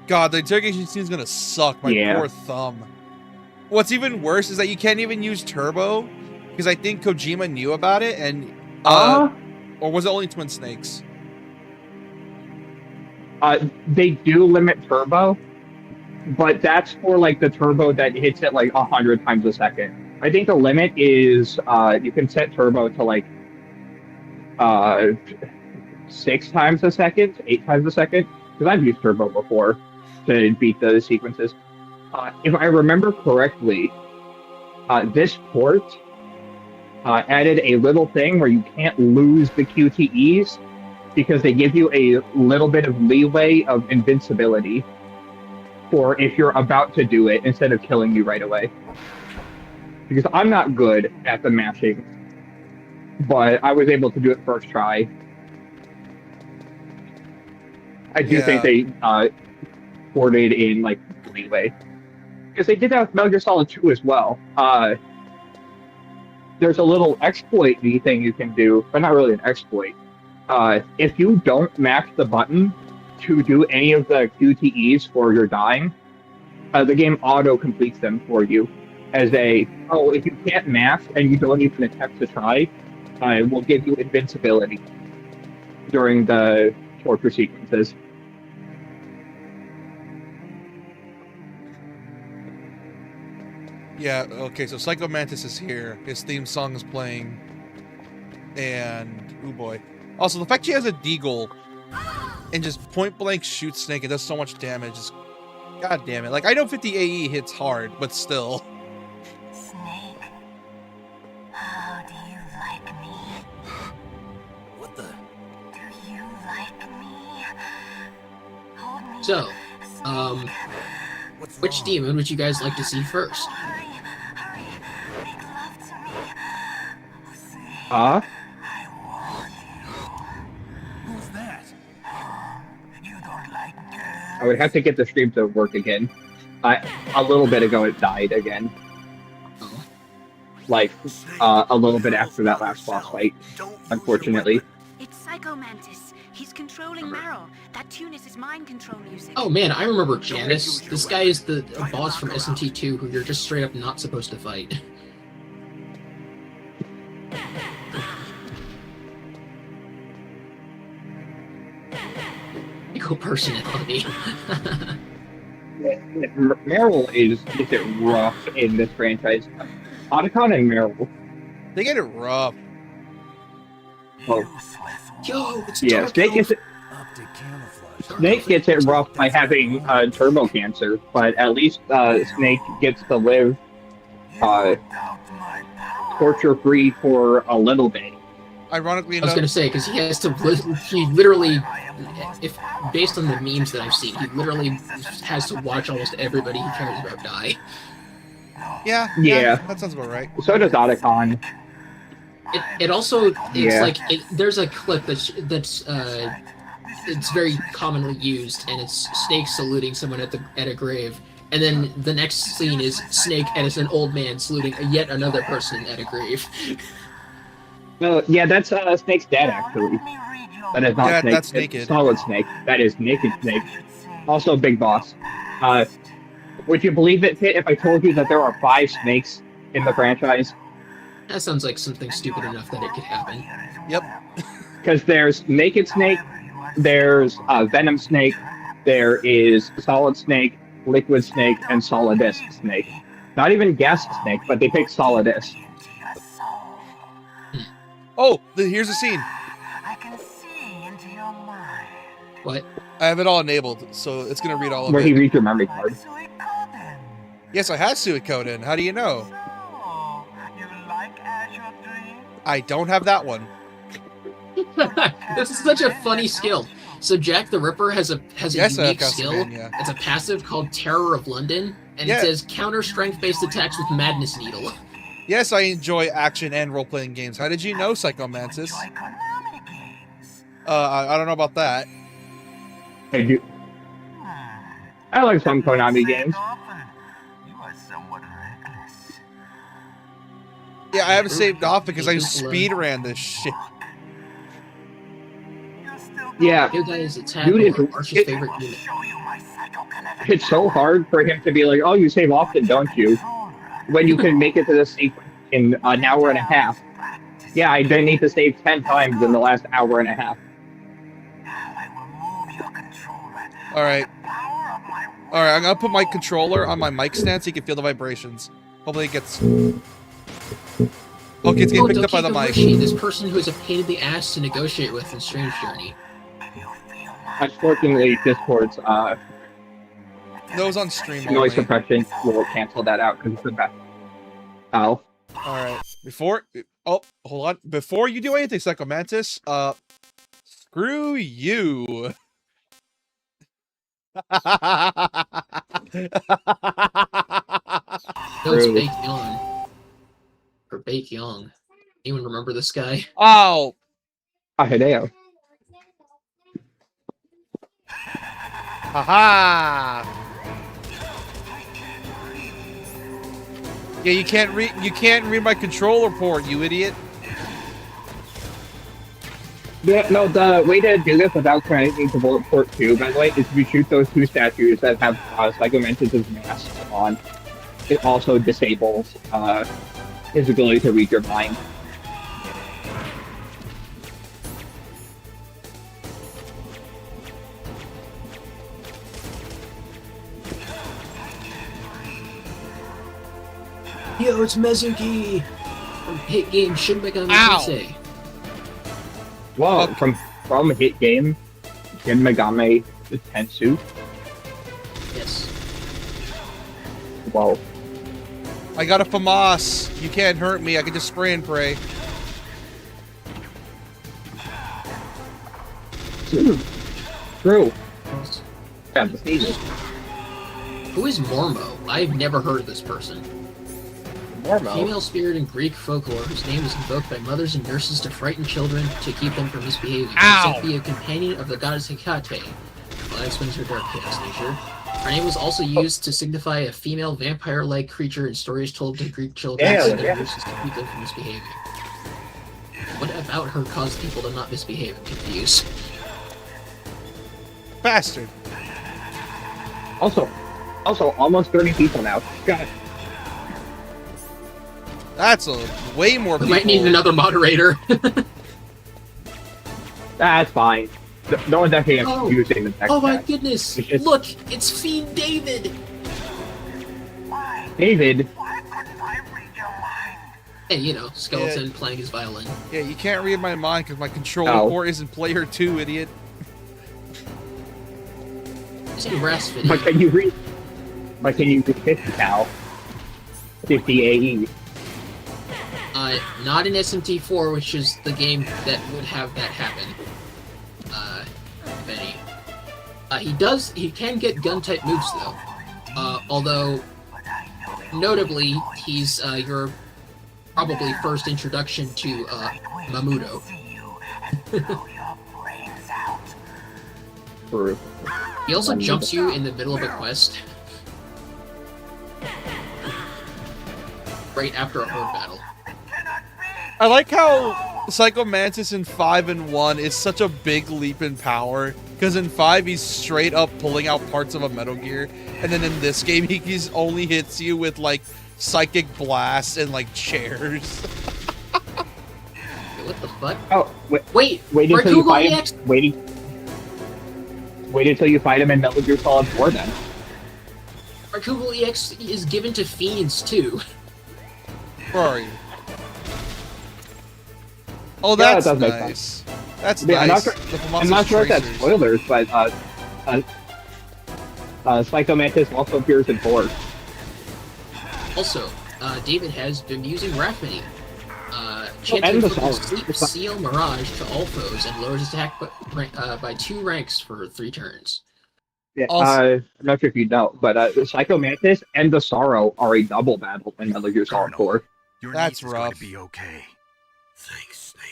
God, the interrogation scene is gonna suck. My poor thumb. What's even worse is that you can't even use turbo, because I think Kojima knew about it, and or was it only Twin Snakes? They do limit turbo, but that's for like the turbo that hits it like 100 times a second. I think the limit is you can set turbo to like 6 times a second, 8 times a second, because I've used turbo before to beat the sequences. If I remember correctly, this port added a little thing where you can't lose the QTEs because they give you a little bit of leeway of invincibility for if you're about to do it instead of killing you right away. Because I'm not good at the mashing, but I was able to do it first try. I do think they ported in like leeway. Because they did that with Metal Gear Solid 2 as well. There's a little exploit-y thing you can do, but not really an exploit. If you don't mash the button to do any of the QTEs for your dying, the game auto-completes them for you. As if you can't mash and you don't even attempt to try, we'll give you invincibility during the torture sequences. Yeah, okay, so Psycho Mantis is here. His theme song is playing. And, oh boy. Also, the fact she has a deagle and just point blank shoots Snake and does so much damage is... God damn it. Like, I know 50 AE hits hard, but still. Snake, how do you like me? What the? Do you like me? Hold me. So, What's which wrong? demon would you guys like to see first? Hurry, hurry, make love to me. Snake, Ah? I want you. Who's that? You don't like girls. I would have to get the stream to work again. A little bit ago it died again. Oh. Like, a little bit after that last boss fight, unfortunately. It's Psycho Mantis. He's controlling Meryl. That tune is his mind control music. Oh man, I remember Janice. This guy is the boss from SMT2 who you're just straight up not supposed to fight. Equal personality. Meryl is it rough in this franchise. Otacon and Meryl. They get it rough. Oh, Yo, it's yeah, Dark Snake Elf. gets it. Optic camouflage. Snake gets it rough by having turbo cancer, but at least Snake gets to live torture free for a little bit. Ironically I was enough, gonna say, because he literally, if based on the memes that I've seen, he literally has to watch almost everybody he cares about die. yeah, Yeah. that sounds about right. So does Otacon. It also, it's Yeah. like, there's a clip that's it's very commonly used, and it's Snake saluting someone at a grave, and then the next scene is Snake as an old man saluting yet another person at a grave. Yeah, that's Snake's dad, actually. That is not Yeah, Snake. that's It's Naked. Solid Snake. That is Naked Snake. Also, Big Boss. Would you believe it, Pit, if I told you that there are 5 snakes in the franchise? That sounds like something stupid enough that it could happen. Yep. Because there's Naked Snake, there's Venom Snake, there is Solid Snake, Liquid Snake, and Solidus Snake. Not even Gas Snake, but they picked Solidus. Oh, here's the scene. I can see into your mind. What? I have it all enabled, so it's gonna read all of Where it. he reads your memory card. Yes, I have Suikoden. How do you know? So, you like Azure Dream? I don't have that one. This is such a funny skill. So Jack the Ripper has a unique skill. Yeah. It's a passive called Terror of London, and Yeah. it says counter strength-based attacks with Madness Needle. Yes, I enjoy action and role-playing games. How did you know, Psychomantis? I don't know about that. Hey, dude. I like some Konami games. You are somewhat reckless. Yeah, I haven't saved off because I speed ran this shit. Yeah, New guy is attack Dude, or Arch's favorite unit. it's so hard for him to be like, oh, you save often, don't you? When you can make it to the sequence in an hour and a half. Yeah, I didn't need to save 10 times in the last hour and a half. Alright. Alright, I'm gonna put my controller on my mic stand so you can feel the vibrations. Hopefully it gets... Okay, it's getting picked up by the mic. Rishi, this person who is a pain in the ass to negotiate with in Strange Journey. Unfortunately, Discord's Those on stream noise only. suppression will cancel that out because it's the best. Oh. Alright. Before... Oh, hold on. Before you do anything, Psychomantis, screw you. No, it's Bake Young. Or Bake Young. Anyone remember this guy? Oh! Hideo. Haha! Yeah, you can't read my controller port, you idiot. Yeah, no, the way to do this without connecting to Bullet Port 2, by the way, is if you shoot those 2 statues that have Psychomantis' masks on, it also disables his ability to read your mind. Yo, it's Mezuki! From hit game Shin Megami Tensei. Whoa, from hit game, Shin Megami Tensei. Yes. Whoa. I got a FAMAS. You can't hurt me. I can just spray and pray. True. Yeah, the sneezes. Who is Mormo? I've never heard of this person. Mormo? Female spirit in Greek folklore whose name is invoked by mothers and nurses to frighten children to keep them from misbehaving. Ow! Said to be a companion of the goddess Hecate. Well, that explains her dark chaos nature. Her name was also used to signify a female vampire-like creature in stories told to Greek children and their nurses to keep them from misbehaving. What about her caused people to not misbehave and confuse? Bastard. Also, almost 30 people now. God. That's a way more We people. might need another moderator. That's fine. No one's actually using the text. Oh my chat. goodness! It's just- Look, it's Fiend David. David. Hey, you know, skeleton playing his violin. Yeah, you can't read my mind because my controller Ow. port isn't player 2, idiot. Is he breastfeeding? But can you read? But can you read 50 now? 50 AE. Not in SMT4, which is the game that would have that happen. If any. He can get gun-type moves, though. Although, notably, he's your probably first introduction to Mamuto. True. He also jumps you in the middle of a quest. Right after a horde battle. I like how Psycho Mantis in 5 and 1 is such a big leap in power, because in 5 he's straight up pulling out parts of a Metal Gear, and then in this game he's only hits you with like psychic blasts and like chairs. What the fuck? Oh, Wait, wait until you Google fight him. EX Wait until you fight him in Metal Gear Solid 4 then. Our Google EX is given to fiends too. Where are you? Oh, Yeah, that's that does make nice. That's Yeah, nice. I'm not sure if that's spoilers, but Psycho Mantis also appears in 4. Also, David has been using Raffinate. and Chanting the from Sol- Sleep Seal Mirage to all foes and lowers attack by 2 ranks for 3 turns. Yeah, Also- I'm not sure if you know, but Psycho Mantis and the Sorrow are a double battle in Metal Gear Solid 4. Your That's niece is going rough. to be okay. Thanks, Snake.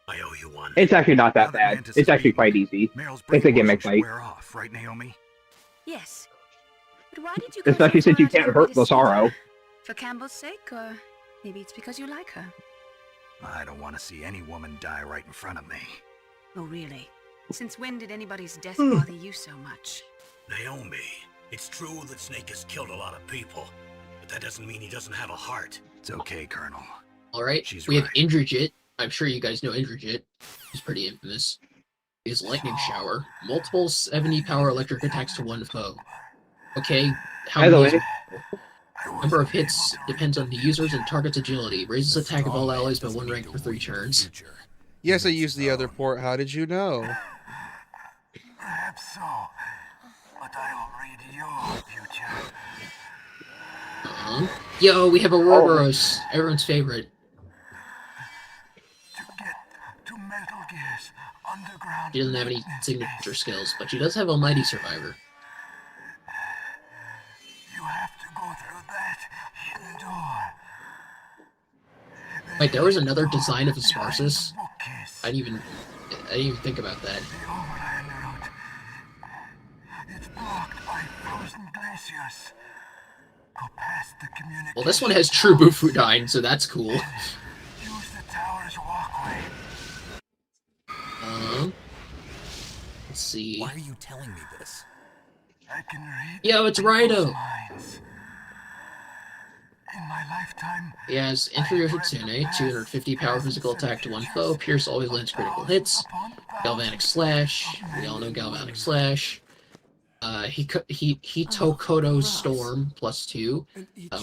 I owe you one. It's actually not Now that that bad. Mantis It's is actually beaten, quite easy. Meryl's It's a brainwashing gimmick should fight. wear off, right, Naomi? Yes. But why did you go Especially so since you far out can't of your way hurt to the save her? Sorrow. For Campbell's sake, or maybe it's because you like her? I don't want to see any woman die right in front of me. Oh, really? Since when did anybody's death bother you so much? Naomi, it's true that Snake has killed a lot of people, but that doesn't mean he doesn't have a heart. It's okay, Colonel. Alright, She's we have right. Indrajit. I'm sure you guys know Indrajit. He's pretty infamous. His Lightning Shower. Multiple 70 power electric attacks to one foe. Okay, how By the many? way, Number of hits depends on the user's and target's agility. Raises attack of all allies by 1 rank for 3 turns. Yes, I used the other port. How did you know? Perhaps so, but I'll read your future. Yo, we have a Ouroboros, everyone's favorite. To get to Metal Gear's underground She doesn't have any signature skills, but she does have Almighty Survivor. You have to go through that hidden door. Wait, there was another design of Asparsis? Bookcase. I didn't even think about that. The overland route. It's blocked by frozen glaciers. Go past the community. Well, this one has True Bufudine, so that's cool. Use the tower's walkway. Let's see. Why are you telling me this? I can read Yo, it's people's Rhino! minds. In my lifetime, He has Inferior Hitsune, 250 power physical attack to one foe. Pierce always lands critical hits. Galvanic Slash. We all know Galvanic Slash. Hitokoto Storm, +2.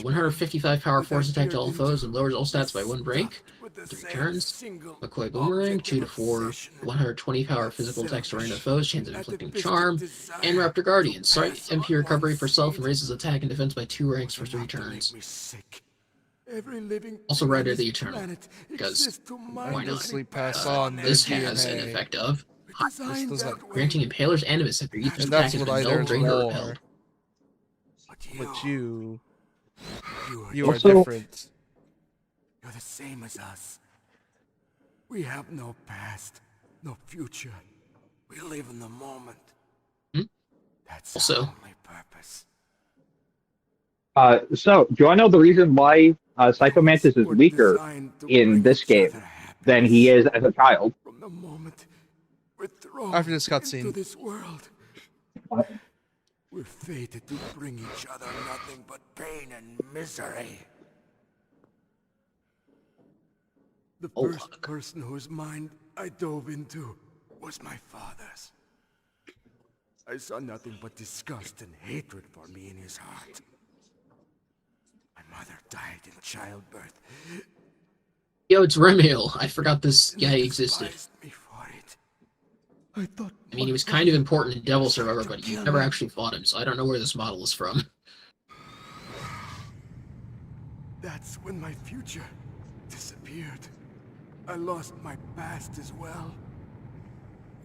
155 power force attack to all foes and lowers all stats by 1 rank. 3 turns. McCoy Boomerang, 2 to 4. 120 power physical attacks to random foes, chance of inflicting charm. And Raptor Guardian, sorry, MP recovery for self and raises attack and defense by 2 ranks for 3 turns. Also Rider the Eternal, because why not? Sleep pass on their This has an DNA. effect of This does not. granting Impalers Animus after each And attack that's has what been I nulled, learned drained, or more. repelled. But you are Also- different. You're the same as us. We have no past, no future. We live in the moment. That's Also- our only purpose. So, do you want to know the reason why Psycho Mantis is We're weaker designed to in bring this each game other happiness. than he is as a child? From the moment we're thrown After this into cutscene. this world, we're fated to bring each other nothing but pain and misery. The Oh, first fuck. person whose mind I dove into was my father's. I saw nothing but disgust and hatred for me in his heart. My mother died in childbirth. Yo, it's Remiel. I forgot this and guy he existed. despised me for it. I thought I mean, he my was kind of father important in Devil was Survivor, trying but to you kill never me. actually fought him, so I don't know where this model is from. That's when my future disappeared. I lost my past as well.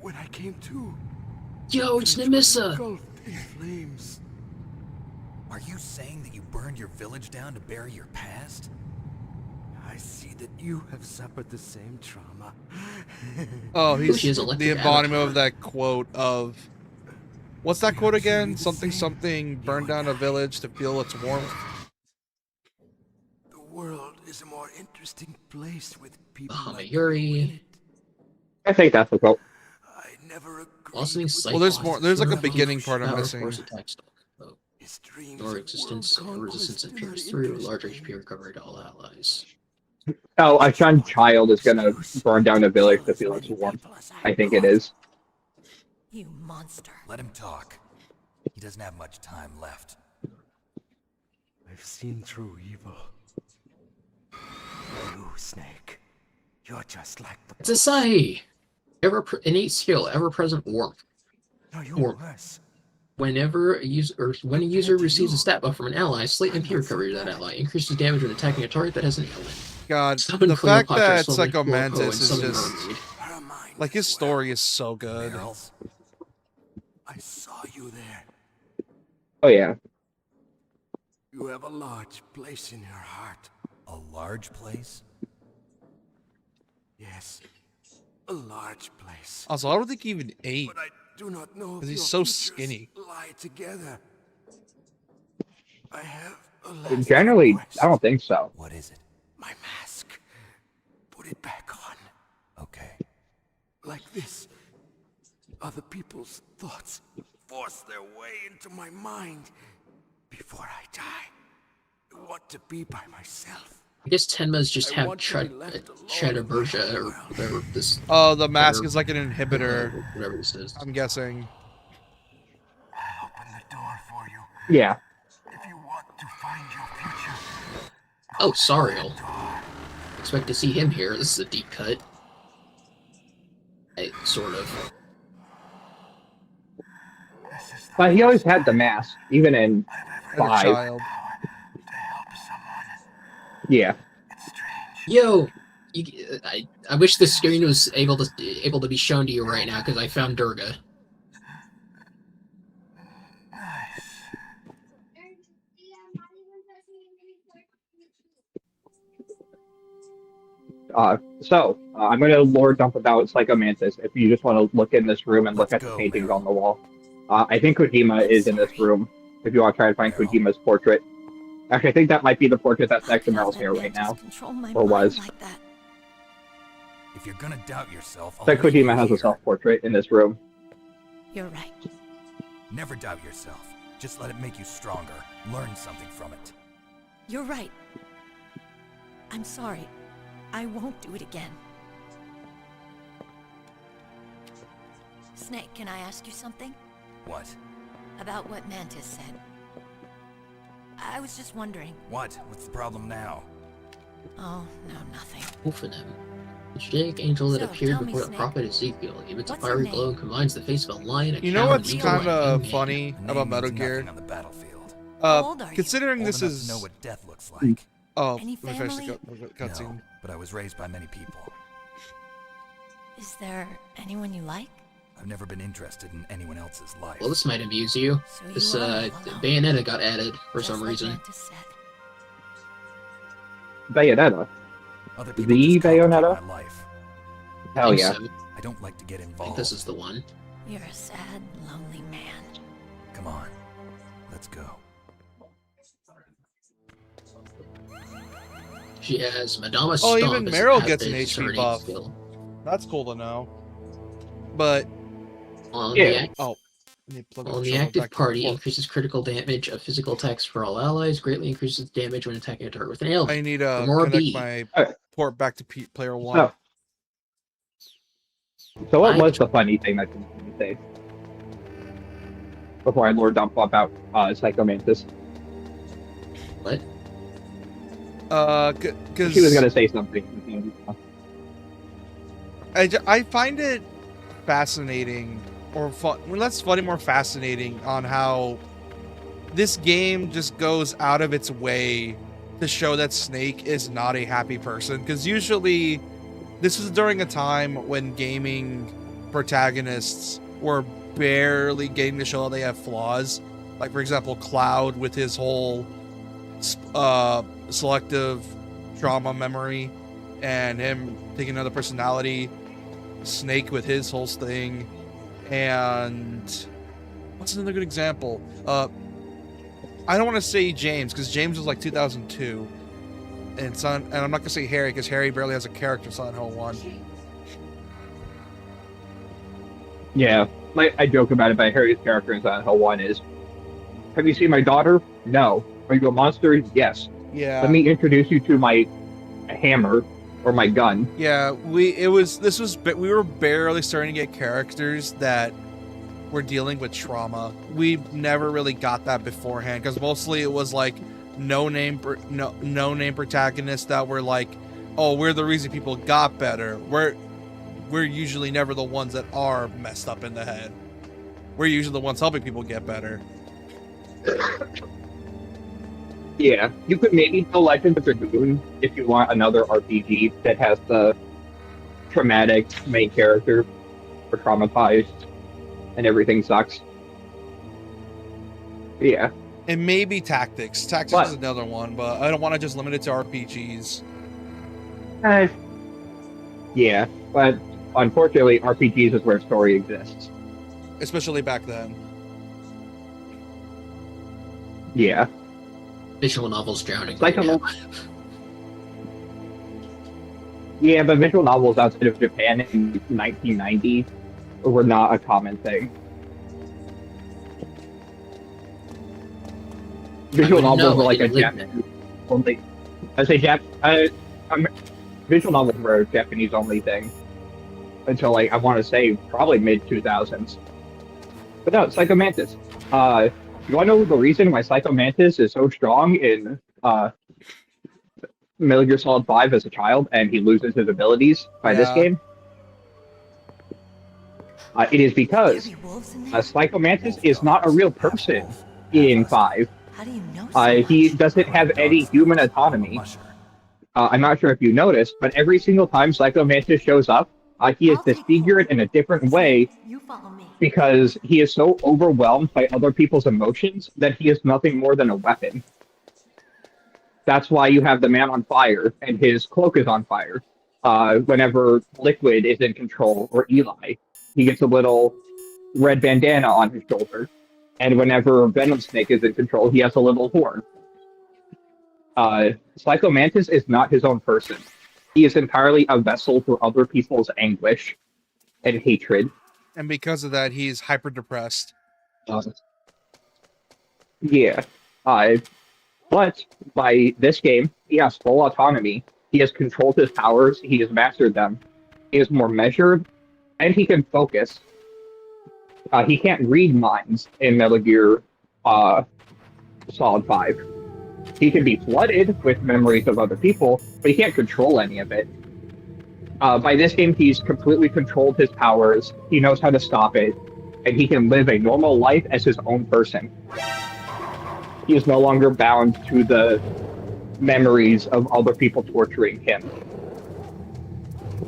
When I came to, Yo, it's things were Nemissa! engulfed in flames. Are you saying that you burned your village down to bury your past? I see that you have suffered the same trauma. Oh, She he's is the electric embodiment avatar. of that quote of. What's that quote again? Something, something, burn down a village to feel its warmth. The world is a more interesting place with people like Yuri. you in it. I think that's the quote. I never agreed Also, with Well, there's more. There's like a Sir beginning part I'm Power missing. force attack stock. His dreams Nor of existence world and resistance conquest in do not PS3 with interest large me. HP recovery to all allies. Oh, a shunned child is gonna burn down a village to feel its warmth. I think it is. You monster. Let him talk. He doesn't have much time left. I've seen true evil. You, Snake. You're just like the... Society! Innate skill, ever-present warmth. No, you're Warmth. worse. Whenever a user, when a user receives a stat buff from an ally, slight MP recovery to that ally, increases damage when attacking a target that has an ailment. God, Summon the fact Cleopatra, that summon Psycho Gorko, and Mantis is summon just Mermaid. Her mind like his as well. story is so good. Barrels? I saw you there. Oh yeah. You have a large place in your heart. A large place? Yes, a large place. Also, I don't think he even ate. But I do not know if Because he's your so futures skinny. lie together. I have a last Generally, request. I don't think so. What is it? My mask. Put it back on. Okay. Like this. Other people's thoughts force their way into my mind. Before I die, I want to be by myself. I guess Tenmas just I have want to be left alone Shadowbergia in or my whatever this. Oh, the mask whatever- is like an inhibitor. Whatever this is. I'm guessing. I'll open the door for you. Yeah. If you want to find your future, Oh, Sariel. Expect to see him here. This is a deep cut. Sort of. this is the But he always had the mask, even in As a 5. child. to help someone. Yeah. It's strange. Yo, I wish the screen was able to be shown to you right now because I found Durga. I'm going to lore dump about Psycho Mantis if you just want to look in this room and look Let's at the go, paintings Meryl. on the wall. I think Kojima is in this room if you want to try to find Meryl. Kojima's portrait. Actually, I think that might be the portrait that's How next to can I Meryl's let hair right Mantis now. control my Or mind was. like that? If you're gonna doubt yourself, I'll That leave you Kojima has a here. self-portrait in this room. You're right. Never doubt yourself. Just let it make you stronger. Learn something from it. You're right. I'm sorry. I won't do it again. Snake, can I ask you something? What? About what Mantis said. I was just wondering. What? What's the problem now? Oh, no, nothing. Wolfenham. The genetic angel that So, appeared tell me, before the Snake, prophet Ezekiel emits a what's your fiery name? glow and combines the face of a lion, a You cow, know and what's an eagle kind and a of man. funny A name about Metal means Gear? nothing on the battlefield. How old are you? Considering Old this enough to is know what death looks like. oh, Any let me finish the family? cutscene. No, but I was raised by many people. Is there anyone you like? I've never been interested in anyone else's life. Well, this might amuse you. So you This are all alone. Bayonetta got added for Just some like reason. Mantis said. Bayonetta. Other people The just complicate Bayonetta? my life. Hell think yeah. so. I don't like to get I think involved. this is the one. You're a sad, lonely man. Come on, let's go. She has Madama Oh, Stomp even as Meryl a gets an as HP her innate buff. skill. That's cool to know. But On Yeah. the act- oh, I need to plug on my the shoulder active back to party, the increases critical damage of physical attacks for all allies, greatly increases damage when attacking a target with an ailment. I need to More connect B. my Alright. port back to player one. So what I- was the funny thing that you say? Before I lore dump about Psycho Mantis. What? Because She was going to say something. I find it fascinating, or fun. Well, that's funny, more fascinating on how this game just goes out of its way to show that Snake is not a happy person. Because usually, this was during a time when gaming protagonists were barely getting to show they have flaws. Like, for example, Cloud with his whole selective trauma memory and him taking another personality. Snake with his whole thing. And what's another good example? I don't want to say James, because James was like 2002. and I'm not gonna say Harry because Harry barely has a character in Silent Hill 1. Yeah, like I joke about it, but Harry's character in Silent Hill 1 is, have you seen my daughter? No. Are you a monster? Yes. Yeah. Let me introduce you to my hammer or my gun. Yeah, we were barely starting to get characters that were dealing with trauma. We never really got that beforehand because mostly it was like no name protagonists that were like, oh, we're the reason people got better. We're usually never the ones that are messed up in the head. We're usually the ones helping people get better. Yeah, you could maybe go Legend of Dragoon if you want another RPG that has the traumatic main character or traumatized and everything sucks. Yeah. And maybe Tactics. Tactics is another one, but I don't want to just limit it to RPGs. Yeah, but unfortunately, RPGs is where story exists. Especially back then. Yeah. Visual novels drowning. Like yeah, but visual novels outside of Japan in 1990 were not a common thing. Visual novels were like a Japanese only. I say visual novels were a Japanese only thing until like I want to say probably mid 2000s. But no, Psycho Mantis. You want to know the reason why Psycho Mantis is so strong in Metal Gear Solid 5 as a child, and he loses his abilities by this game? It is because Psycho Mantis is not a real person in 5. He doesn't have any human autonomy. I'm not sure if you noticed, but every single time Psycho Mantis shows up, he is disfigured in a different way because he is so overwhelmed by other people's emotions that he is nothing more than a weapon. That's why you have the man on fire and his cloak is on fire. Whenever Liquid is in control, or Eli, he gets a little red bandana on his shoulder. And whenever Venom Snake is in control, he has a little horn. Psycho Mantis is not his own person. He is entirely a vessel for other people's anguish and hatred. And because of that, he's hyper depressed. Yeah. But by this game, he has full autonomy. He has controlled his powers. He has mastered them. He is more measured, and he can focus. He can't read minds in Metal Gear Solid 5. He can be flooded with memories of other people, but he can't control any of it. By this game, he's completely controlled his powers, he knows how to stop it, and he can live a normal life as his own person. He is no longer bound to the memories of other people torturing him.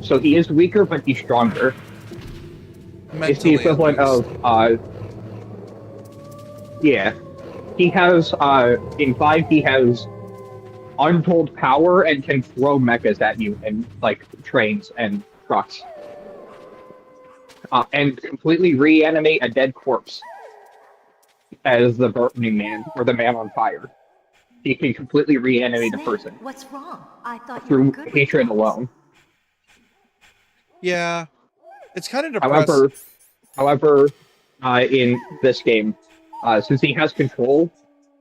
So he is weaker, but he's stronger. Mentally, it's the equivalent of, yeah. He has, in 5, he has untold power and can throw mechas at you and like trains and trucks. And completely reanimate a dead corpse as the Burning Man or the Man on Fire. He can completely reanimate a person. What's wrong? I thought through hatred alone. Yeah. It's kind of depressing. However, in this game, since he has control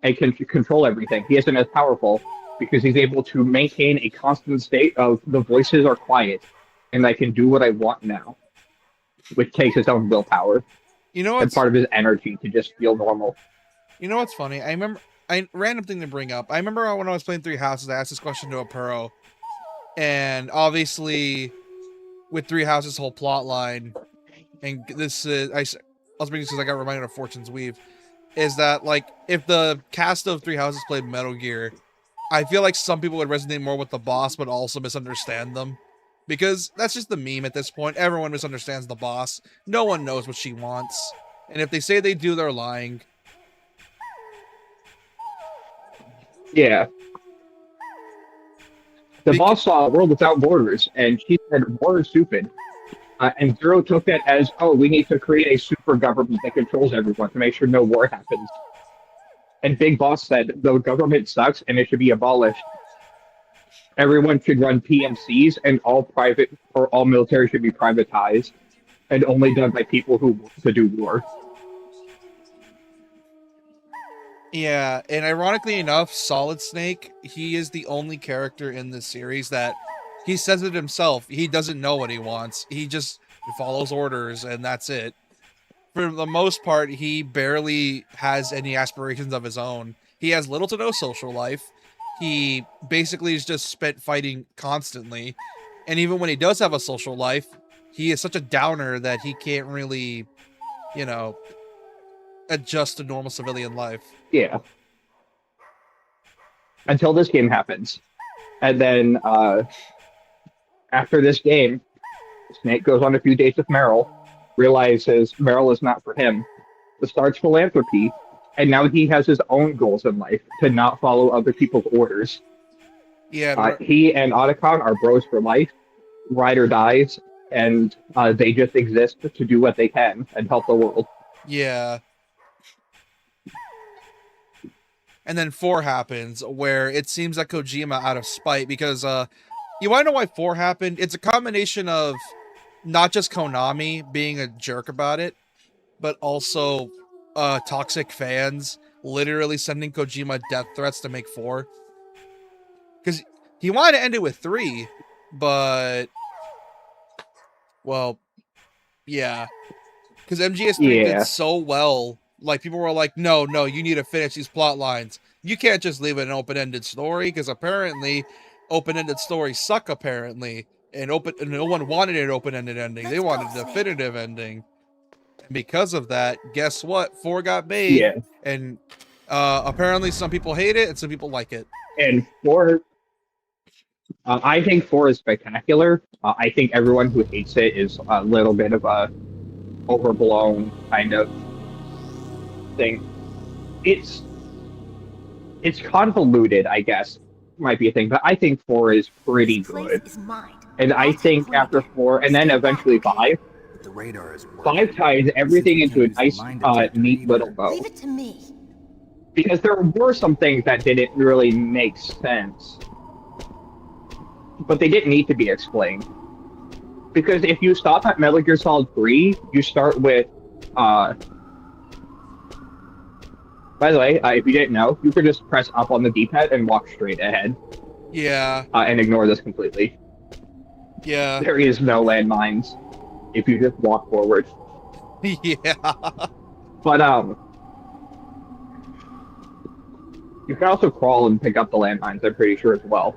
and can control everything, he isn't as powerful because he's able to maintain a constant state of the voices are quiet and I can do what I want now, which takes his own willpower. You know, and part of his energy to just feel normal. You know what's funny? Random thing to bring up. I remember when I was playing Three Houses, I asked this question to a pro, and obviously, with Three Houses' whole plot line, and this is I was bringing this because I got reminded of Fortune's Weave, is that like if the cast of Three Houses played Metal Gear, I feel like some people would resonate more with the boss, but also misunderstand them. Because that's just the meme at this point. Everyone misunderstands the boss. No one knows what she wants. And if they say they do, they're lying. Yeah. The boss saw a world without borders, and she said, war is stupid. And Zero took that as, oh, we need to create a super government that controls everyone to make sure no war happens. And Big Boss said, the government sucks and it should be abolished. everyone should run PMCs, and all private or all military should be privatized and only done by people who want to do war. Yeah, and ironically enough, Solid Snake, he is the only character in this series that he says it himself. He doesn't know what he wants. He just follows orders, and that's it. For the most part, he barely has any aspirations of his own. He has little to no social life. He basically is just spent fighting constantly. And even when he does have a social life, he is such a downer that he can't really, you know, adjust to normal civilian life. Yeah. Until this game happens. And then after this game, Snake goes on a few dates with Meryl, realizes Meryl is not for him, starts philanthropy, and now he has his own goals in life to not follow other people's orders. Yeah, he and Otacon are bros for life, ride or dies, and they just exist to do what they can and help the world. Yeah. And then 4 happens, where it seems like Kojima, out of spite, because you want to know why 4 happened? It's a combination of not just Konami being a jerk about it, but also toxic fans literally sending Kojima death threats to make 4. Because he wanted to end it with 3, but... Well, yeah. Because MGS3 did so well. Like, people were like, no, you need to finish these plot lines. You can't just leave it an open-ended story, because apparently open-ended stories suck, apparently. And no one wanted an open-ended ending. They wanted a definitive ending. And because of that, guess what? 4 got made. Yeah. And apparently some people hate it, and some people like it. And 4... I think 4 is spectacular. I think everyone who hates it is a little bit of a overblown kind of thing. It's convoluted, I guess, might be a thing, but I think 4 is pretty good. And I think after 4, and then eventually 5, 5 ties everything into a nice, neat little bow. Leave it to me. Because there were some things that didn't really make sense. But they didn't need to be explained. Because if you stop at Metal Gear Solid 3, you start with, by the way, if you didn't know, you could just press up on the D-pad and walk straight ahead. Yeah. And ignore this completely. Yeah. There is no landmines if you just walk forward. Yeah. But, you can also crawl and pick up the landmines, I'm pretty sure, as well.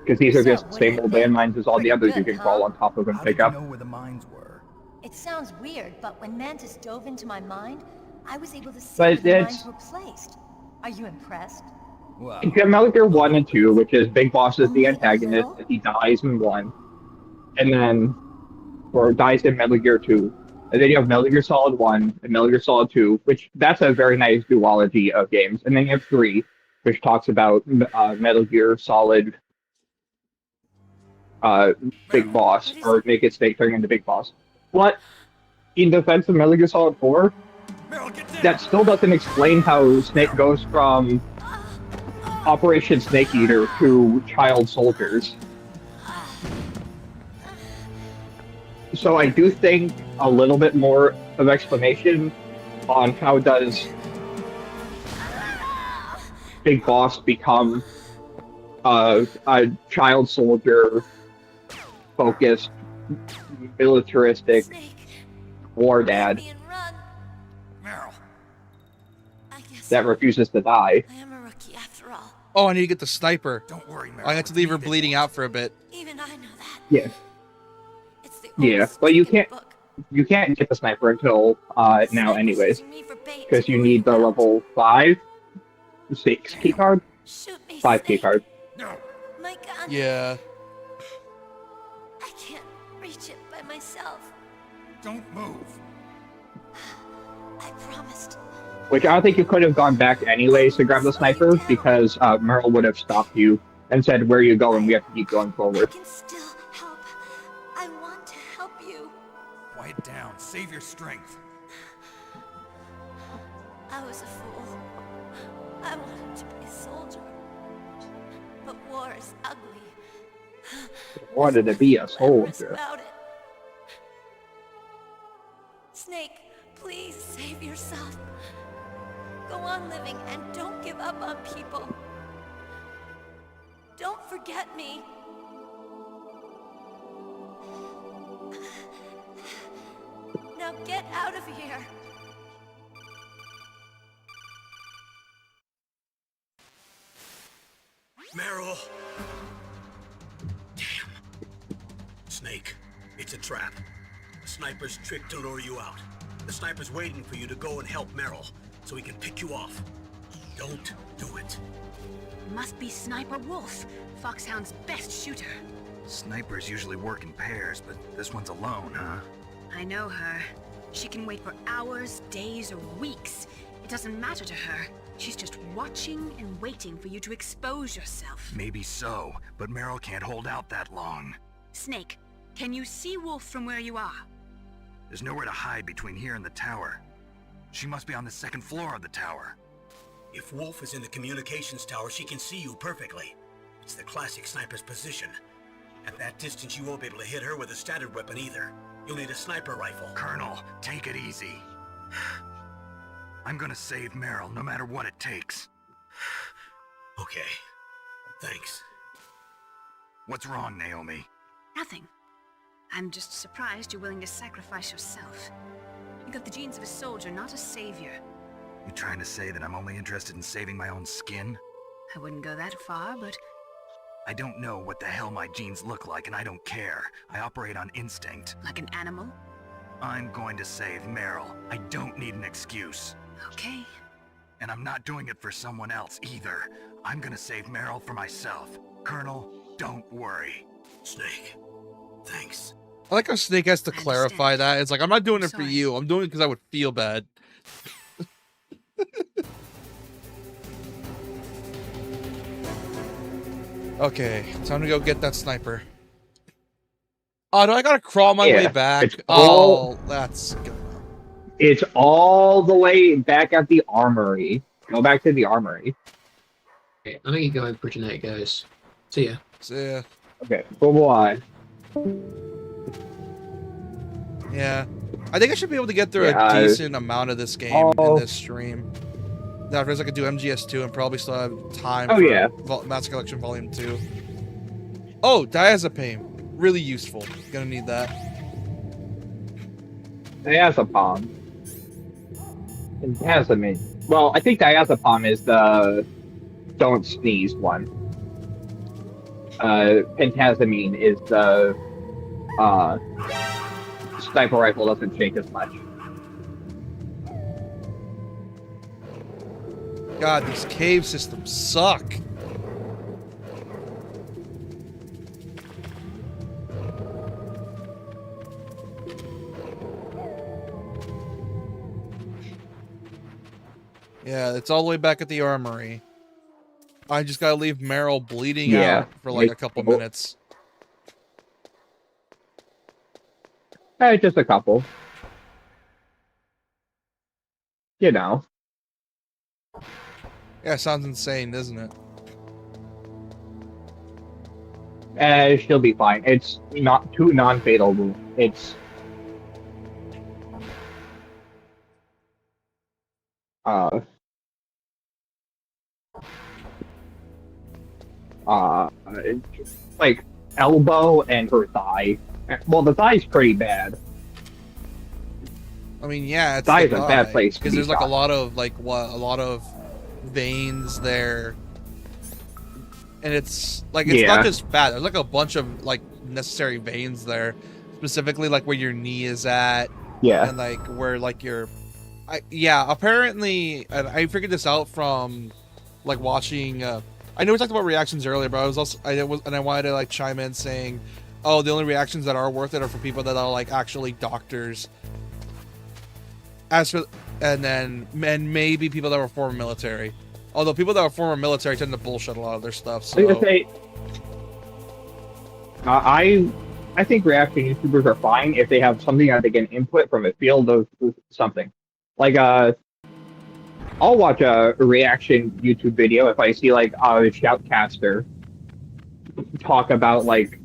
Because these are just the same old landmines as all the others you can crawl on top of and pick up. How did you know where the mines were? It sounds weird, but when Mantis dove into my mind, I was able to see But where the it's- mines were placed. Are you impressed? Well, You have Metal Gear 1 and 2, which is Big Boss is the antagonist, and he dies in 1. And then, or dies in Metal Gear 2. And then you have Metal Gear Solid 1 and Metal Gear Solid 2, which that's a very nice duology of games. And then you have 3, which talks about Metal Gear Solid Big Boss, or Naked Snake turning into Big Boss. But in defense of Metal Gear Solid 4, that still doesn't explain how Snake goes from Operation Snake Eater to child soldiers. So I do think a little bit more of explanation on how does Big Boss become a child soldier focused, militaristic war dad that refuses to die. I am a rookie after all. Oh, I need to get the sniper. Don't worry, Meryl. I have to leave her bleeding out for a bit. Even I know that. Yeah. It's the Yeah, oldest but you book in the can't book. you can't get the sniper until now Snake was anyways. using me for bait Because to you lure need the out. level 5, 6 key card? Shoot me, 5 key Snake. card. No. My gun. Yeah. I can't reach it by myself. Don't move. I promised. Which I don't think you could have gone back anyways to grab the sniper, because Merle would have stopped you and said, where are you going? We have to keep going I forward. can still help. I want to help you. Quiet down. Save your strength. I was a fool. I wanted to be a soldier. But war is ugly. Wanted to be a Glamorous soldier. about it. Snake, please save yourself. Go on living and don't give up on people. Don't forget me. Now get out of here. Meryl! Damn. Snake, it's a trap. The sniper's trick to lure you out. The sniper's waiting for you to go and help Meryl, so he can pick you off. Don't do it. Must be Sniper Wolf, Foxhound's best shooter. Snipers usually work in pairs, but this one's alone, huh? I know her. She can wait for hours, days, or weeks. It doesn't matter to her. She's just watching and waiting for you to expose yourself. Maybe so, but Meryl can't hold out that long. Snake, can you see Wolf from where you are? There's nowhere to hide between here and the tower. She must be on the second floor of the tower. If Wolf is in the communications tower, she can see you perfectly. It's the classic sniper's position. At that distance, you won't be able to hit her with a standard weapon either. You'll need a sniper rifle. Colonel, take it easy. I'm gonna save Meryl, no matter what it takes. Okay. Thanks. What's wrong, Naomi? Nothing. I'm just surprised you're willing to sacrifice yourself. You got the genes of a soldier, not a savior. You trying to say that I'm only interested in saving my own skin? I wouldn't go that far, but I don't know what the hell my genes look like, and I don't care. I operate on instinct. like an animal? I'm going to save Meryl. I don't need an excuse. Okay. And I'm not doing it for someone else either. I'm gonna save Meryl for myself. Colonel, don't worry. Snake, thanks. I like how Snake has to clarify that. It's like, I'm not doing it for Sorry. you. I'm doing it because I would feel bad. Okay, time to go get that sniper. Oh, do I gotta crawl my way back? It's all, Oh, that's good. it's all the way back at the armory. Go back to the armory. Okay, I'm gonna go ahead for tonight, guys. See ya. See ya. Okay, bye-bye. Yeah. I think I should be able to get through Yeah, a decent amount of this game oh. in this stream. Now, if I could do MGS2 and probably still have time Oh, for yeah. Master Collection Volume 2. Oh, diazepam. Really useful. Gonna need that. Diazepam. And Diazepam. Well, I think Diazepam is the don't sneeze one. Pentazamine is the sniper rifle doesn't shake as much. God, these cave systems suck. Yeah, it's all the way back at the armory. I just gotta leave Meryl bleeding out for like a couple minutes. Just a couple. You know. Yeah, sounds insane, doesn't it? She'll be fine. It's not too non-fatal wound. It's like elbow and her thigh. Well, the thigh's pretty bad. I mean, yeah, it's Thigh's a bad place to because be there's like a shot. lot of a lot of veins there, and it's like it's not just fat. There's like a bunch of like necessary veins there, specifically like where your knee is at, and like where like your, apparently, and I figured this out from like watching. I know we talked about reactions earlier, but I wanted to like chime in saying, oh, the only reactions that are worth it are for people that are like actually doctors. And maybe people that were former military. Although people that were former military tend to bullshit a lot of their stuff. So I think reaction YouTubers are fine if they have something that they can input from a field of something. Like I'll watch a reaction YouTube video if I see like a shoutcaster talk about like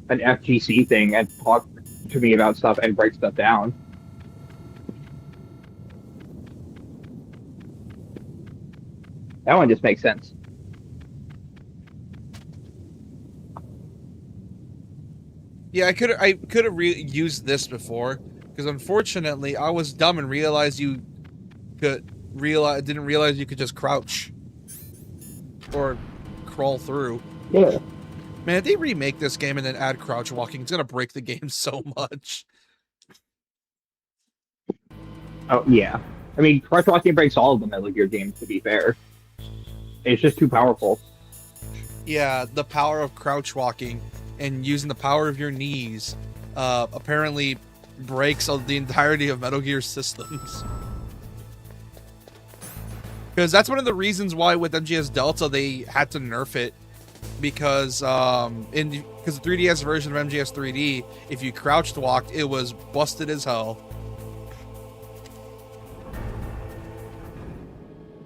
an FGC thing and talk to me about stuff and break stuff down. That one just makes sense. Yeah, I could have used this before, because unfortunately I was dumb and realized you didn't realize you could just crouch or crawl through. Yeah. Man, if they remake this game and then add crouch walking, it's gonna break the game so much. Oh yeah. I mean, crouch walking breaks all of the Metal Gear games. To be fair, it's just too powerful. Yeah, the power of crouch walking and using the power of your knees apparently breaks the entirety of Metal Gear systems. Because that's one of the reasons why with MGS Delta they had to nerf it, because the 3DS version of MGS 3D, if you crouched walked, it was busted as hell.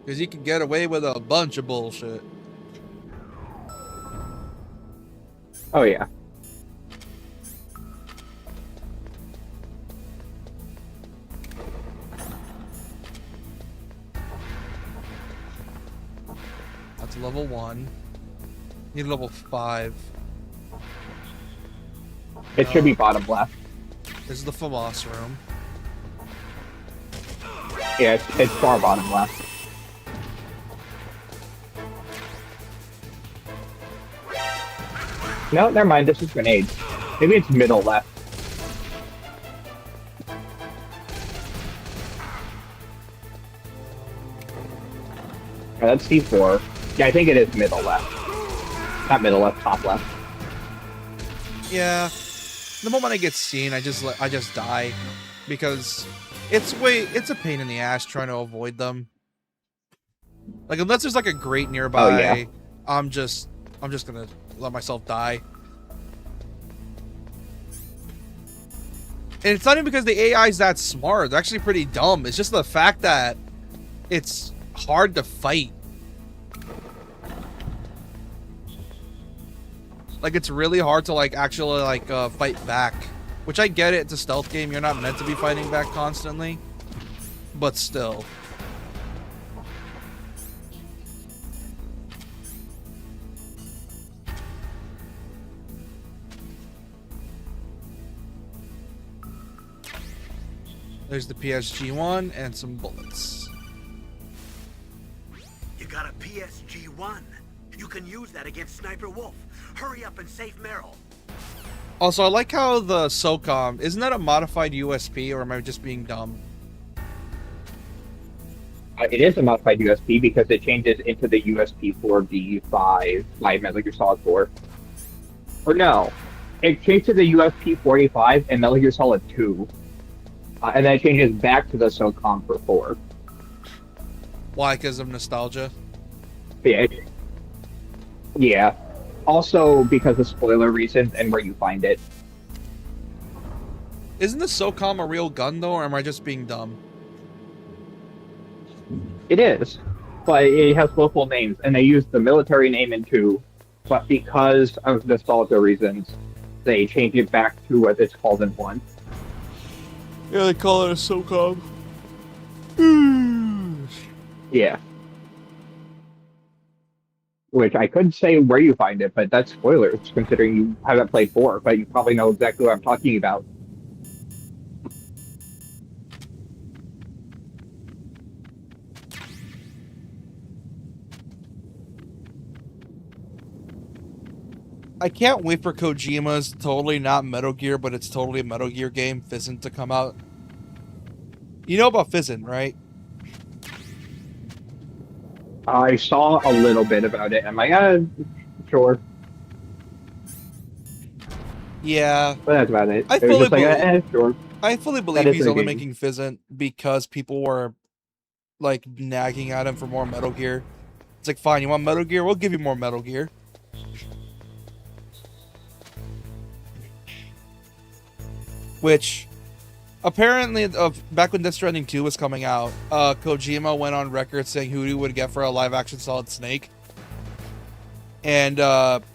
Because you can get away with a bunch of bullshit. Oh yeah. That's level 1. Need level 5. It should be bottom left. This is the FAMAS room. Yeah, it's far bottom left. No, never mind. This is grenades. Maybe it's middle left. Oh, that's C4. Yeah, I think it is middle left. Not middle left, top left. Yeah. The moment I get seen, I just die, because it's a pain in the ass trying to avoid them. Like, unless there's like a grate nearby, Oh, yeah. I'm just gonna let myself die. And it's not even because the AI is that smart. They're actually pretty dumb. It's just the fact that it's hard to fight. Like, it's really hard to like actually like fight back. Which I get it, it's a stealth game. You're not meant to be fighting back constantly. But still. There's the PSG-1 and some bullets. You got a PSG-1. You can use that against Sniper Wolf. Hurry up and save Meryl. Also, I like how the SOCOM, isn't that a modified USP, or am I just being dumb? It is a modified USP because it changes into the USP 4B5 like Metal Gear Solid 4. Or no, it changed to the USP 45 and Metal Gear Solid 2. And then it changes back to the SOCOM for 4. Why? Because of nostalgia? Yeah. Yeah. Also because of spoiler reasons and where you find it. Isn't the SOCOM a real gun, though, or am I just being dumb? It is. But it has multiple names, and they use the military name in 2. But because of nostalgia reasons, they change it back to what it's called in 1. Yeah, they call it a SOCOM. Yeah. Which I could say where you find it, but that's spoilers, considering you haven't played 4, but you probably know exactly what I'm talking about. I can't wait for Kojima's totally not Metal Gear, but it's totally a Metal Gear game, Fizzin, to come out. You know about Fizzin, right? I saw a little bit about it. I'm like, sure. Yeah. But that's about it. I It was just like, sure. I fully believe That is he's a only game. making Fizzin because people were, like, nagging at him for more Metal Gear. It's like, fine, you want Metal Gear? We'll give you more Metal Gear. Which, apparently, back when Death Stranding 2 was coming out, Kojima went on record saying who he would get for a live-action Solid Snake. And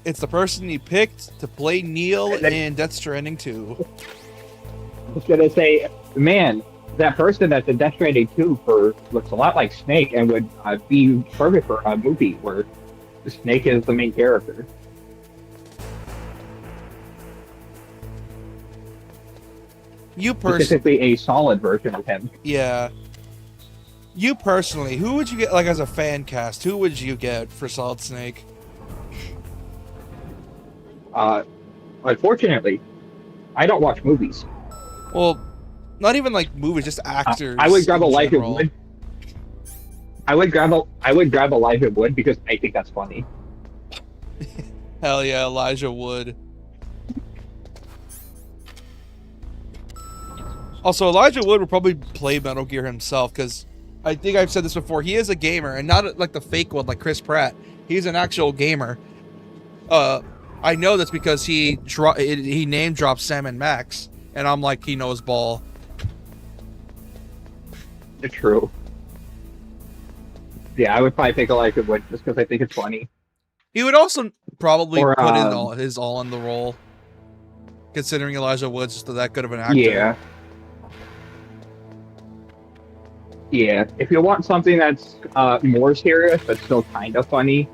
it's the person he picked to play Neil in Death Stranding 2. I was gonna say, man, that person that's in Death Stranding 2 looks a lot like Snake and would be perfect for a movie where Snake is the main character. You personally, Specifically, a solid version of him. yeah. You personally, who would you get, like, as a fan cast? Who would you get for Solid Snake? Unfortunately, I don't watch movies. Well, not even like movies, just actors. I would grab in Elijah general. Wood. I would grab Elijah Wood because I think that's funny. Hell yeah, Elijah Wood. Also, Elijah Wood would probably play Metal Gear himself, because I think I've said this before. He is a gamer, and not like the fake one like Chris Pratt. He's an actual gamer. I know that's because he name dropped Sam and Max, and I'm like, he knows ball. It's true. Yeah, I would probably pick Elijah Wood just because I think it's funny. He would also probably Or, put in his all in the role, considering Elijah Wood's just that good of an actor. Yeah. Yeah, if you want something that's more serious but still kind of funny,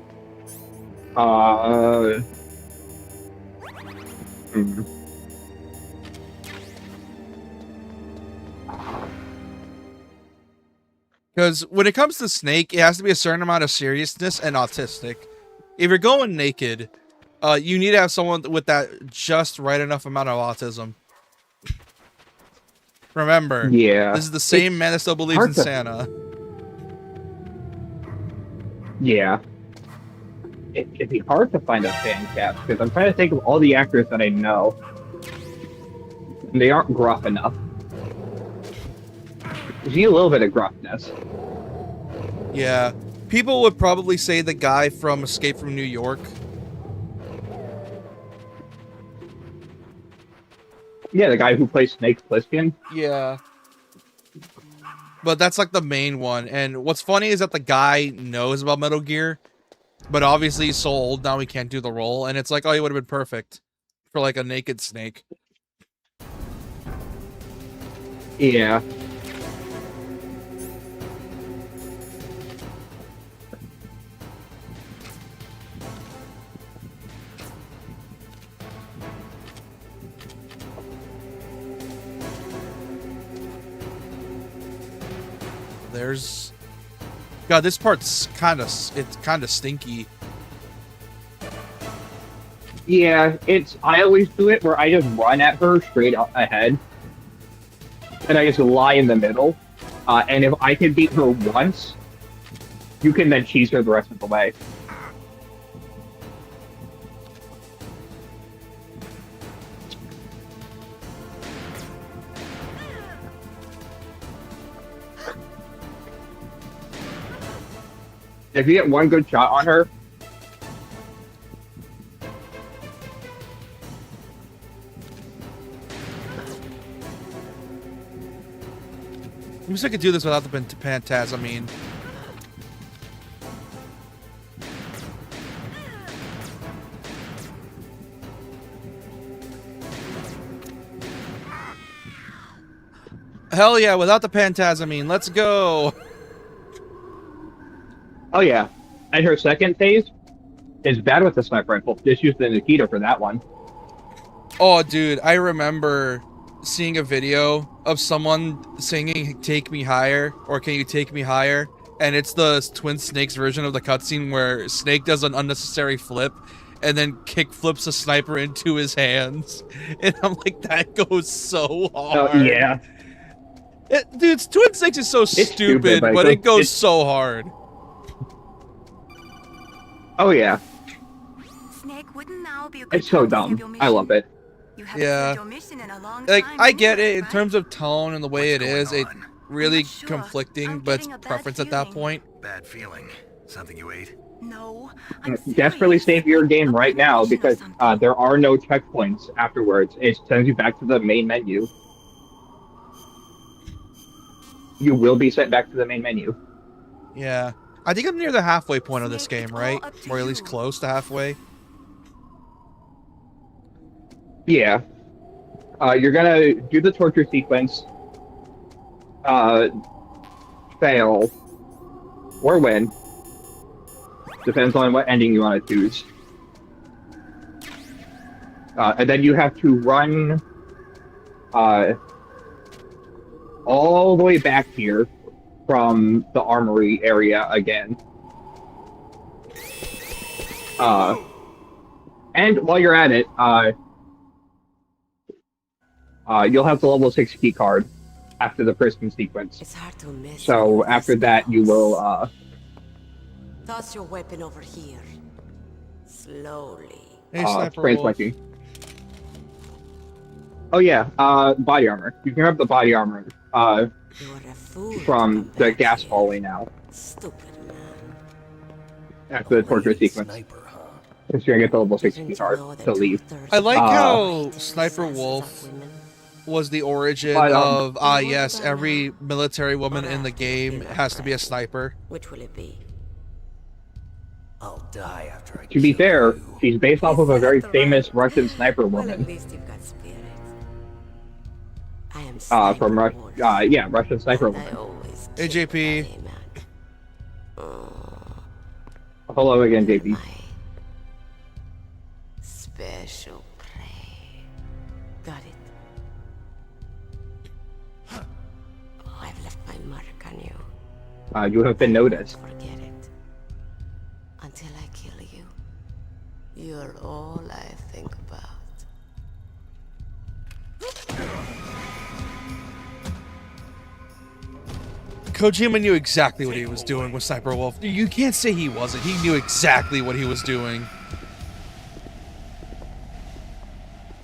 Because when it comes to Snake, it has to be a certain amount of seriousness and autistic. If you're going naked, you need to have someone with that just right enough amount of autism. Remember, yeah, this is the same man that still believes in hard to- Santa. yeah, it'd be hard to find a fan cast because I'm trying to think of all the actors that I know. And they aren't gruff enough. You need a little bit of gruffness. Yeah. People would probably say the guy from Escape from New York. Yeah, the guy who plays Snake Plissken. Yeah. But that's like the main one. And what's funny is that the guy knows about Metal Gear, but obviously he's so old now he can't do the role. And it's like, oh, he would have been perfect for like a naked Snake. Yeah. There's... God, this part's kind of stinky. Yeah, I always do it where I just run at her straight up ahead. And I just lie in the middle. And if I can beat her once, you can then cheese her the rest of the way. If you get one good shot on her, I wish I could do this without the Pantazamine. Hell yeah, without the Pantazamine. Let's go. oh yeah. And her second phase is bad with the sniper rifle. Just use the Nikita for that one. Oh, dude, I remember seeing a video of someone singing "Take Me Higher" or "Can You Take Me Higher," and it's the Twin Snakes version of the cutscene where Snake does an unnecessary flip and then kick flips a sniper into his hands, and I'm like, that goes so hard. Oh yeah. Dude, Twin Snakes is so stupid, but it goes so hard. Oh yeah. Snake, wouldn't now be a good It's so time to save your dumb. I love mission? it. You haven't Yeah. saved your mission in a long Like, time I get anyway, it in right? terms of tone and the way What's it is. going It on? really not sure. conflicting, I'm but it's getting a bad preference at that feeling. point. Bad feeling. Something you ate? No, I'm Desperately serious. save your game A right now premonition or because something. there are no checkpoints afterwards. It sends you back to the main menu. You will be sent back to the main menu. Yeah. I think I'm near the halfway point of this game, right? Or at least close to halfway. Yeah. You're gonna do the torture sequence, fail, or win. Depends on what ending you want to choose. And then you have to run all the way back here from the armory area again. And while you're at it, you'll have the level 6 key card after the prison sequence. It's hard to miss. So after that, you will Toss your weapon over here. Slowly. Hey, Sniper brain Wolf. flanking. Oh yeah, body armor. You can grab the body armor You're a fool from to come the back gas here. hallway now Stupid man. after the torture sequence. Sniper, huh? Because you're gonna get the level 6 Didn't key you card know that to leave. 2/3 I like of how the Sniper assassins are Wolf women? was the origin But, of, yes, every military woman in the game has to be a sniper. Which will it be? I'll die after I To be kill fair, you. she's based off of a very famous Russian sniper Well, at woman. least you've got spirit. I am From Sniper Russia. Wolf, Yeah, Russian sniper and I woman. always Hey, kill JP. what I aim at. Hello again, JP. My special prey. Got it. Oh, I've left my mark on you. You have been noticed. Forget it. Until I kill you, you're all I think about. Kojima knew exactly what he was doing with Sniper Wolf. You can't say he wasn't. He knew exactly what he was doing.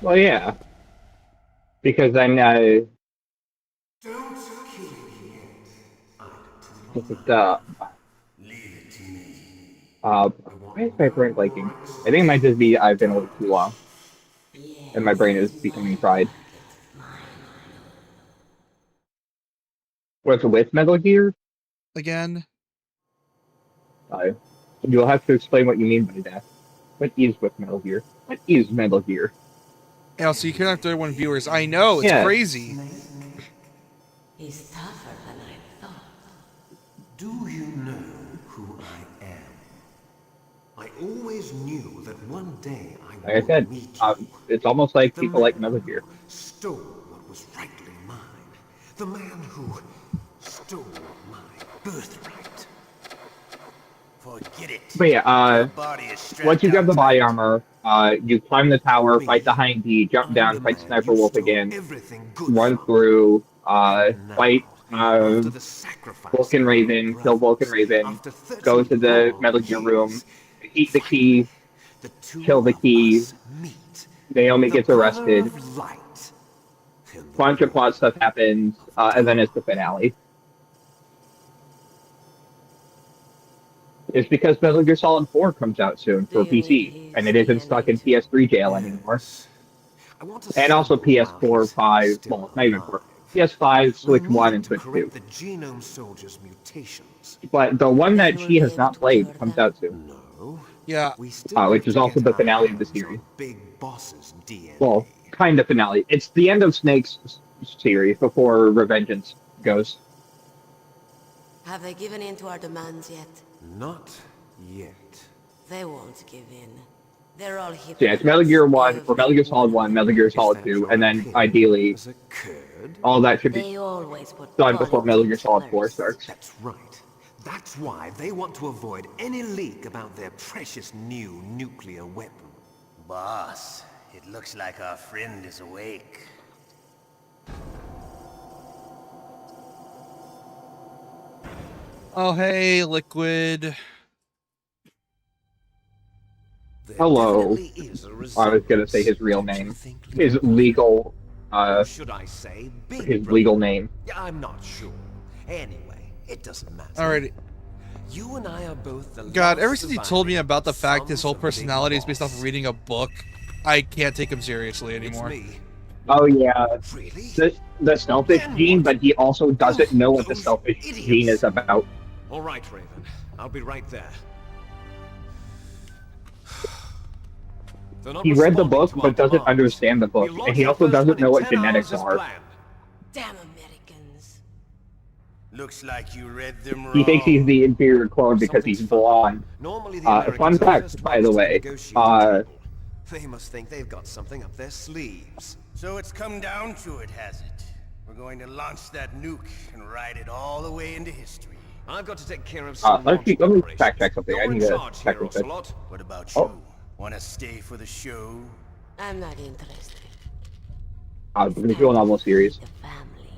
Well, yeah. Because then, Don't kill me yet. Leave it to me. why is my brain blanking? I think it might just be I've been awake too long. And my brain is becoming fried. What's with Metal Gear? Again? You'll have to explain what you mean by that. What is with Metal Gear? What is Metal Gear? Yeah, so you can have 31 viewers. I know, it's Yeah. crazy. He's tougher than I thought. Do you know who I am? I always knew that one day I Like I would said, meet you. it's almost like The people like man Metal Gear. who stole what was rightly mine. The man who stole my birthright. Forget it. But yeah, Your body is strapped once you grab the out body tight. armor, you climb the tower, fight the Hind jump I'm down, the fight man Sniper you Wolf stole again, everything good run from. through, And now, fight after the sacrifice Vulcan of my Raven, kill Vulcan brothers, Raven, after 30 go to the long Metal Gear room, years, eat the key, the two kill the of key, us meet. Naomi The gets power arrested, of light in the bunch of plot stuff happens, and then it's the finale. It's because Metal Gear Solid 4 comes out soon for PC, and it isn't stuck in PS3 jail anymore. I want to And also sample while PS4, he's 5, still well, not even 4, alive. PS5, We Switch need 1, and to Switch 2. correct the genome soldier's mutations. But the one that Will she we has be not able to played cure comes them? out soon. No. Yeah. We still Which have is to also get the our finale of the hands series. on Big Boss's DNA. Well, kind of finale. It's the end of Snake's series before Revengeance goes. Have they given in to our demands yet? Not yet. They won't give in. They're all So yeah, it's Metal Gear 1, or Metal Gear Solid 1, Metal Gear Is Solid that 2, your and then opinion? ideally As a kid? all that should be They always put done before Metal Gear politics Solid 4 first. starts. That's right. That's why they want to avoid any leak about their precious new nuclear weapon. Boss, it looks like our friend is awake. Oh, hey, Liquid. There Hello. definitely is a I was gonna say his real resemblance, name. don't you think, His little legal, brother? Or should I say big his brother? legal name. Yeah, I'm not sure. Anyway, it doesn't matter. Alrighty. You and I are both the God, last ever since you told me about the fact his whole sons of Big personality is based off Boss. of reading a book, I can't take him seriously It's anymore. me. Oh yeah, Really? the selfish Then gene, what? but he also doesn't know what the Those selfish idiots. gene is about. All right, Raven. I'll be right there. He read the book but doesn't understand the book, and he also doesn't know what genetics are. Damn Americans. Looks like you read them wrong. He thinks he's the inferior clone because he's blonde. Normally the Fun Americans are fact, first by the ones to way, negotiate the table. They must think they've got something up their sleeves. So it's come down to it, has it? We're going to launch that nuke and ride it all the way into history. I've got to take care of some let me fact check something. I You're need in to charge check here, this. Ocelot. What about Oh. you? Want to stay for the show? I'm not interested. The visual novel series. The family.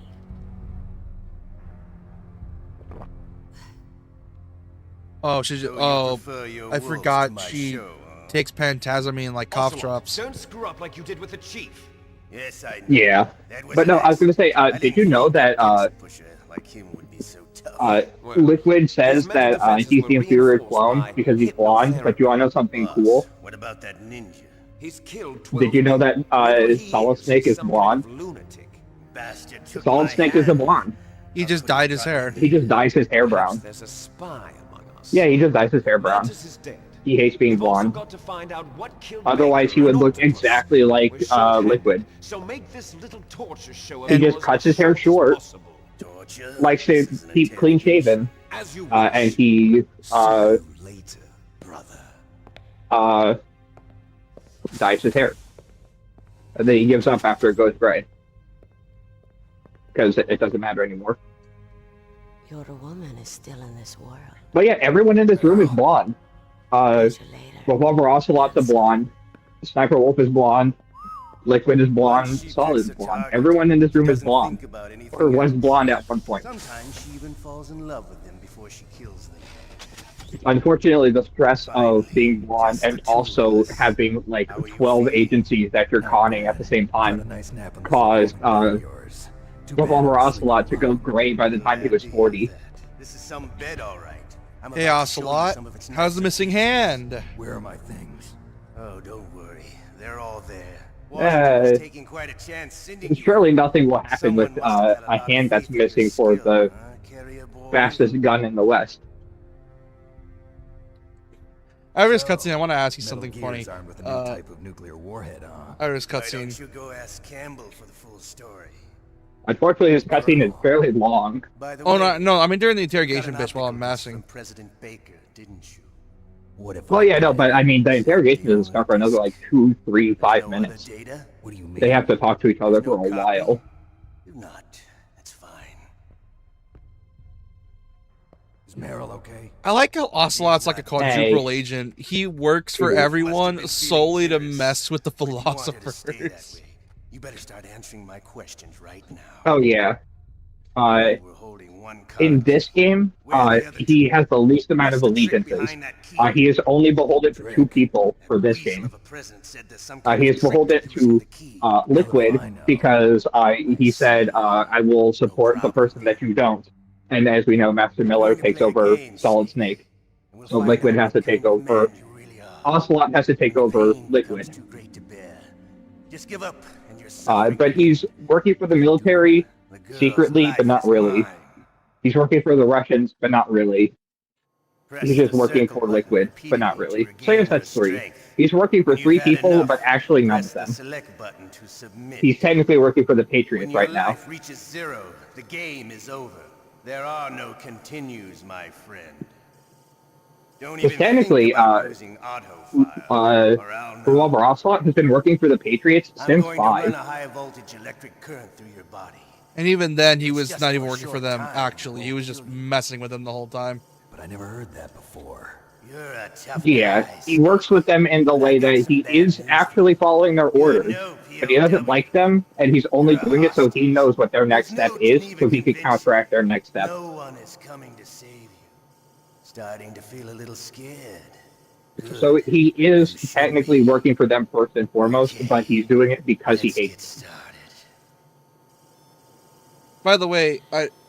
Oh, she's. So you Oh, prefer your I wolves forgot to my she show, huh? takes Pantazamine like cough Ocelot, drops. Don't screw up like you did with the chief. Yes, I know. Yeah, That was but no, an I was gonna say, accident. I did you didn't know think that a pusher like him would be so tough. Liquid says his mental that defenses he's were the inferior reinforced clone by because he's blonde? But you wanna know something Boss, cool? what about that ninja? He's killed 12 Did you know that Whatever he Solid is, Snake he's is some blonde? kind of lunatic. Bastard took Solid my Snake is a hand. blonde. He just dyed his hair. He just dyes his hair Perhaps brown. there's a spy among us. Yeah, he just dyes his hair brown. Mantis is dead. He hates being We've also blonde. got to find out what killed Otherwise, Baker he would and look Octopus. exactly like We're short-handed, Liquid. So make this little torture show He of just yours cuts as his hair short, as possible. Torture? likes to This is an keep clean shaven, As you wish. and he See you later, brother. dyes his hair. And then he gives up after it goes gray. Because it doesn't matter anymore. Your woman is still in this world. But yeah, everyone in this room is blonde. Catch you later. Revolver Ocelot's a blonde. Sniper Wolf is blonde. Liquid is blonde. Once she Solid picks is a blonde. target, Everyone in this room is doesn't blonde. think about anything Or was else. blonde at one point. Sometimes she even falls in love with them before she kills them. Unfortunately, the stress of being blonde and also having like 12 agencies that you're conning at the same time caused Revolver Ocelot to go gray by the time he was 40. This is some bed, all right. I'm Hey, about to show you Ocelot, some of its how's the nicer missing features. hand? Where are my things? Oh, don't worry. They're all there. Yeah, Washington was taking quite a chance sending you. surely nothing will happen Someone with must have had a lot of hand that's faith in your missing for skill, the huh, carrier boy? fastest gun in the West. Iris cutscene, I want to ask you something Metal funny. Gear's armed with a new type of nuclear warhead, huh? Iris Why cutscene. don't you go ask Campbell for the full story? Unfortunately, this cutscene is fairly long. By the Oh, way, no, I mean during the you got interrogation an bitch while I'm optical disc massing. from President Baker, didn't you? What if Well, yeah, no, but I mean, the interrogation doesn't start for another like 2, 3, 5 No minutes. other data? What do you mean? They have to talk to each other for No a copy? while. Do not. That's fine. Is Meryl okay? I like how Ocelot's like a quadruple agent. He works for everyone solely to mess with the If you wanted to stay that philosophers. way, you better start answering my questions right now. Oh, yeah. We're holding one In card. this game, he has the least amount of allegiances. He is only beholden to 2 people for this game. He is beholden to Liquid because he said, I will support the person that you don't. And as we know, Master Miller takes over Solid Snake. So Liquid has to take over. Ocelot has to take over Liquid. Just give up and you're But he's working for the military secretly, but not really. He's working for the Russians, but not really. He's just working for Liquid, but not really. So I guess that's 3. He's working for 3 people, but actually none of them. He's technically working for the Patriots When your right now. life reaches 0, the game is over. There are no continues, my friend. Don't Because even technically, think about losing autofile, or I'll know. Revolver Ocelot has been working for the Patriots I'm since going to run 5. a high voltage electric current through your body. And even then, he It's was just not for even a working for short them, time, actually. He was just messing with them the whole time. But I never heard that before. You're a tough Yeah, guy. he works with them in the way that he is actually following their orders. But he doesn't like them, and he's only doing it so he knows what their next step is, so he can counteract their next step. No one is coming to save you. Starting to feel a little scared. So he is technically working for them first and foremost, but he's doing it because he Let's get hates them. started. By the way,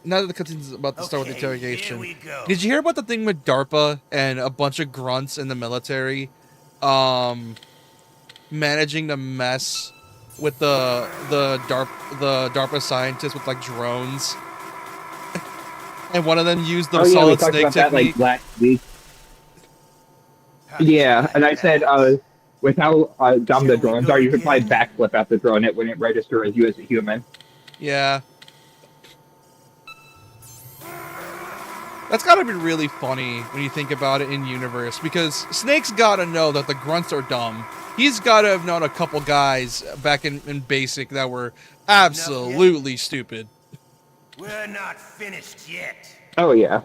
now that the cutscene's about to start with the Okay, interrogation, here we go. did you hear about the thing with DARPA and a bunch of grunts in the military, managing to mess with the DARPA scientists with like drones? And one of them used the Oh yeah, we solid talked snake about that technique. like last week. Yeah, and I said with how dumb the drones are, you could probably backflip at the drone. It wouldn't register as you as a human. Yeah. That's gotta be really funny when you think about it in universe, because Snake's gotta know that the grunts are dumb. He's gotta have known a couple guys back in basic that were absolutely stupid. We're not finished yet. Oh yeah.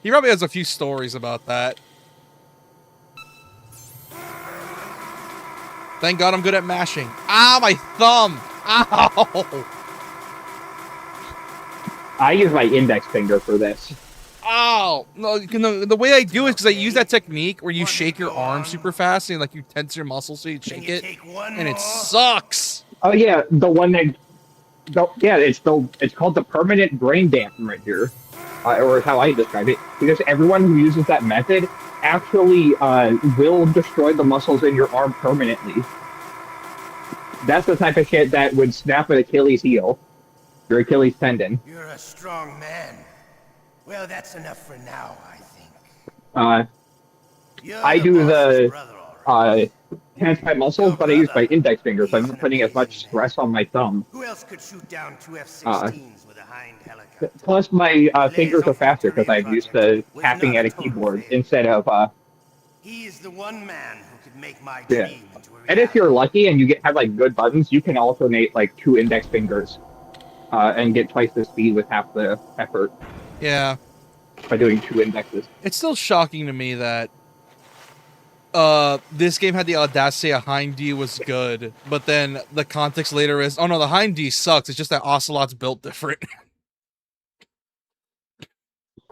He probably has a few stories about that. Thank God I'm good at mashing. Ah, my thumb! Ow! I use my index finger for this. Oh no! The way I do it is because I use that technique where you shake your arm super fast and like you tense your muscles so you shake it, and it sucks. Oh yeah, the one that, it's called the permanent brain damager, or how I describe it, because everyone who uses that method actually will destroy the muscles in your arm permanently. That's the type of shit that would snap an Achilles heel, your Achilles tendon. You're a strong man. Well, that's enough for now, I think. I do the tense my muscles, but I use my index finger, so I'm not putting as much stress on my thumb. Who else could shoot down two F-16s with a Hind helicopter? Plus, my fingers are faster because I'm used to tapping at a keyboard instead of. He is the one man who could make my Yeah. dream into a And if you're lucky and you have like good buttons, you can alternate like 2 index fingers, and get twice the speed with half the effort. Yeah. By doing 2 indexes. It's still shocking to me that this game had the audacity a Hind D was good, but then the context later is, oh no, the Hind D sucks. It's just that Ocelot's built different.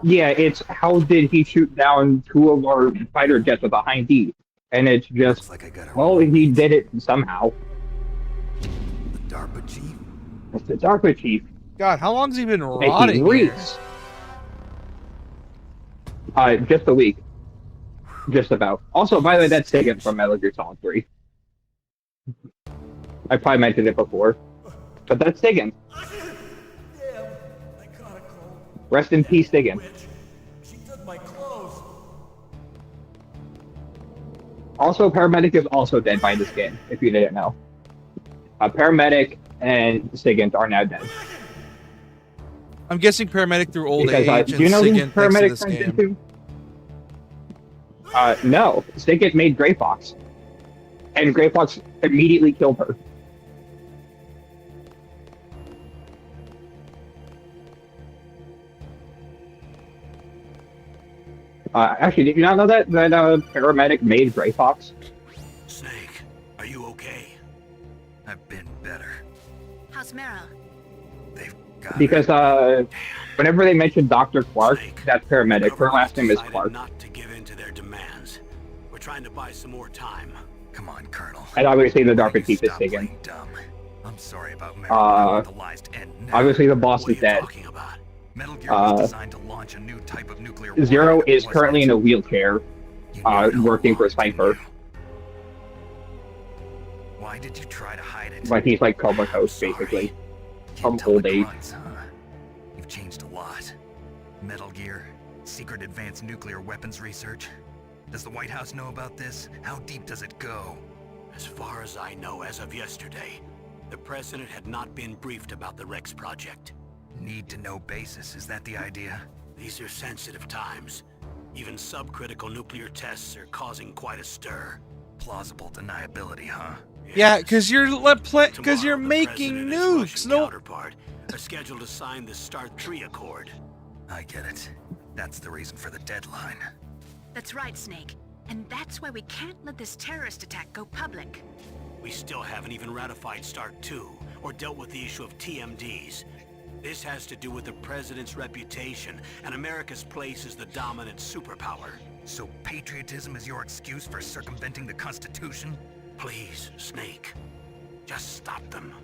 Yeah, it's how did he shoot down 2 of our fighter jets with a Hind D? And it's just, well, he did it somehow. The DARPA chief? It's the DARPA chief. God, how long's he been Making rotting here? reeks. Just a week. Just about. Also, by the way, that's Sagan from Metal Gear Solid 3. I probably mentioned it before. But that's Sagan. Rest in peace, Sagan. She took my clothes. Also, Paramedic is also dead by this game, if you didn't know. Paramedic and Sagan are now dead. I'm guessing Paramedic through old Because, age do and you know who Sigint thanks to Paramedic this turns game. into? No. Sigint made Grey Fox. And Grey Fox immediately killed her. Actually, did you not know that Paramedic made Grey Fox? Snake, are you okay? I've been better. How's Meryl? They've got Because whenever they mention Dr. Clark, that's Paramedic. Her last name is Decided Clark. not to give in to their demands. We're trying to buy some more time. Come on, Colonel. And obviously the DARPA chief is Sagan. Dumb. I'm sorry about Meryl. The lies to end now. Obviously the boss What are is you dead. talking about? Metal Gear was designed to launch a new type of nuclear Zero warhead that is wasn't- currently in a wheelchair, You knew no working for more, Sniper. didn't you? Why did you try to hide it? Like he's like comatose, basically. From Can't tell old the age. grunts, huh? You've changed a lot. Metal Gear, secret advanced nuclear weapons research. Does the White House know about this? How deep does it go? As far as I know, as of yesterday, the president had not been briefed about the Rex project. Need to know basis, is that the idea? These are sensitive times. Even subcritical nuclear tests are causing quite a stir. Plausible deniability, huh? Yeah, because you're Tomorrow, making the president and his nukes. Russian No, counterpart are scheduled to sign the START 3 Accord. I get it. That's the reason for the deadline. That's right, Snake. And that's why we can't let this terrorist attack go public. We still haven't even ratified START 2 or dealt with the issue of TMDs. This has to do with the president's reputation and America's place as the dominant superpower. So patriotism is your excuse for circumventing the Constitution? Please, Snake. Just stop them.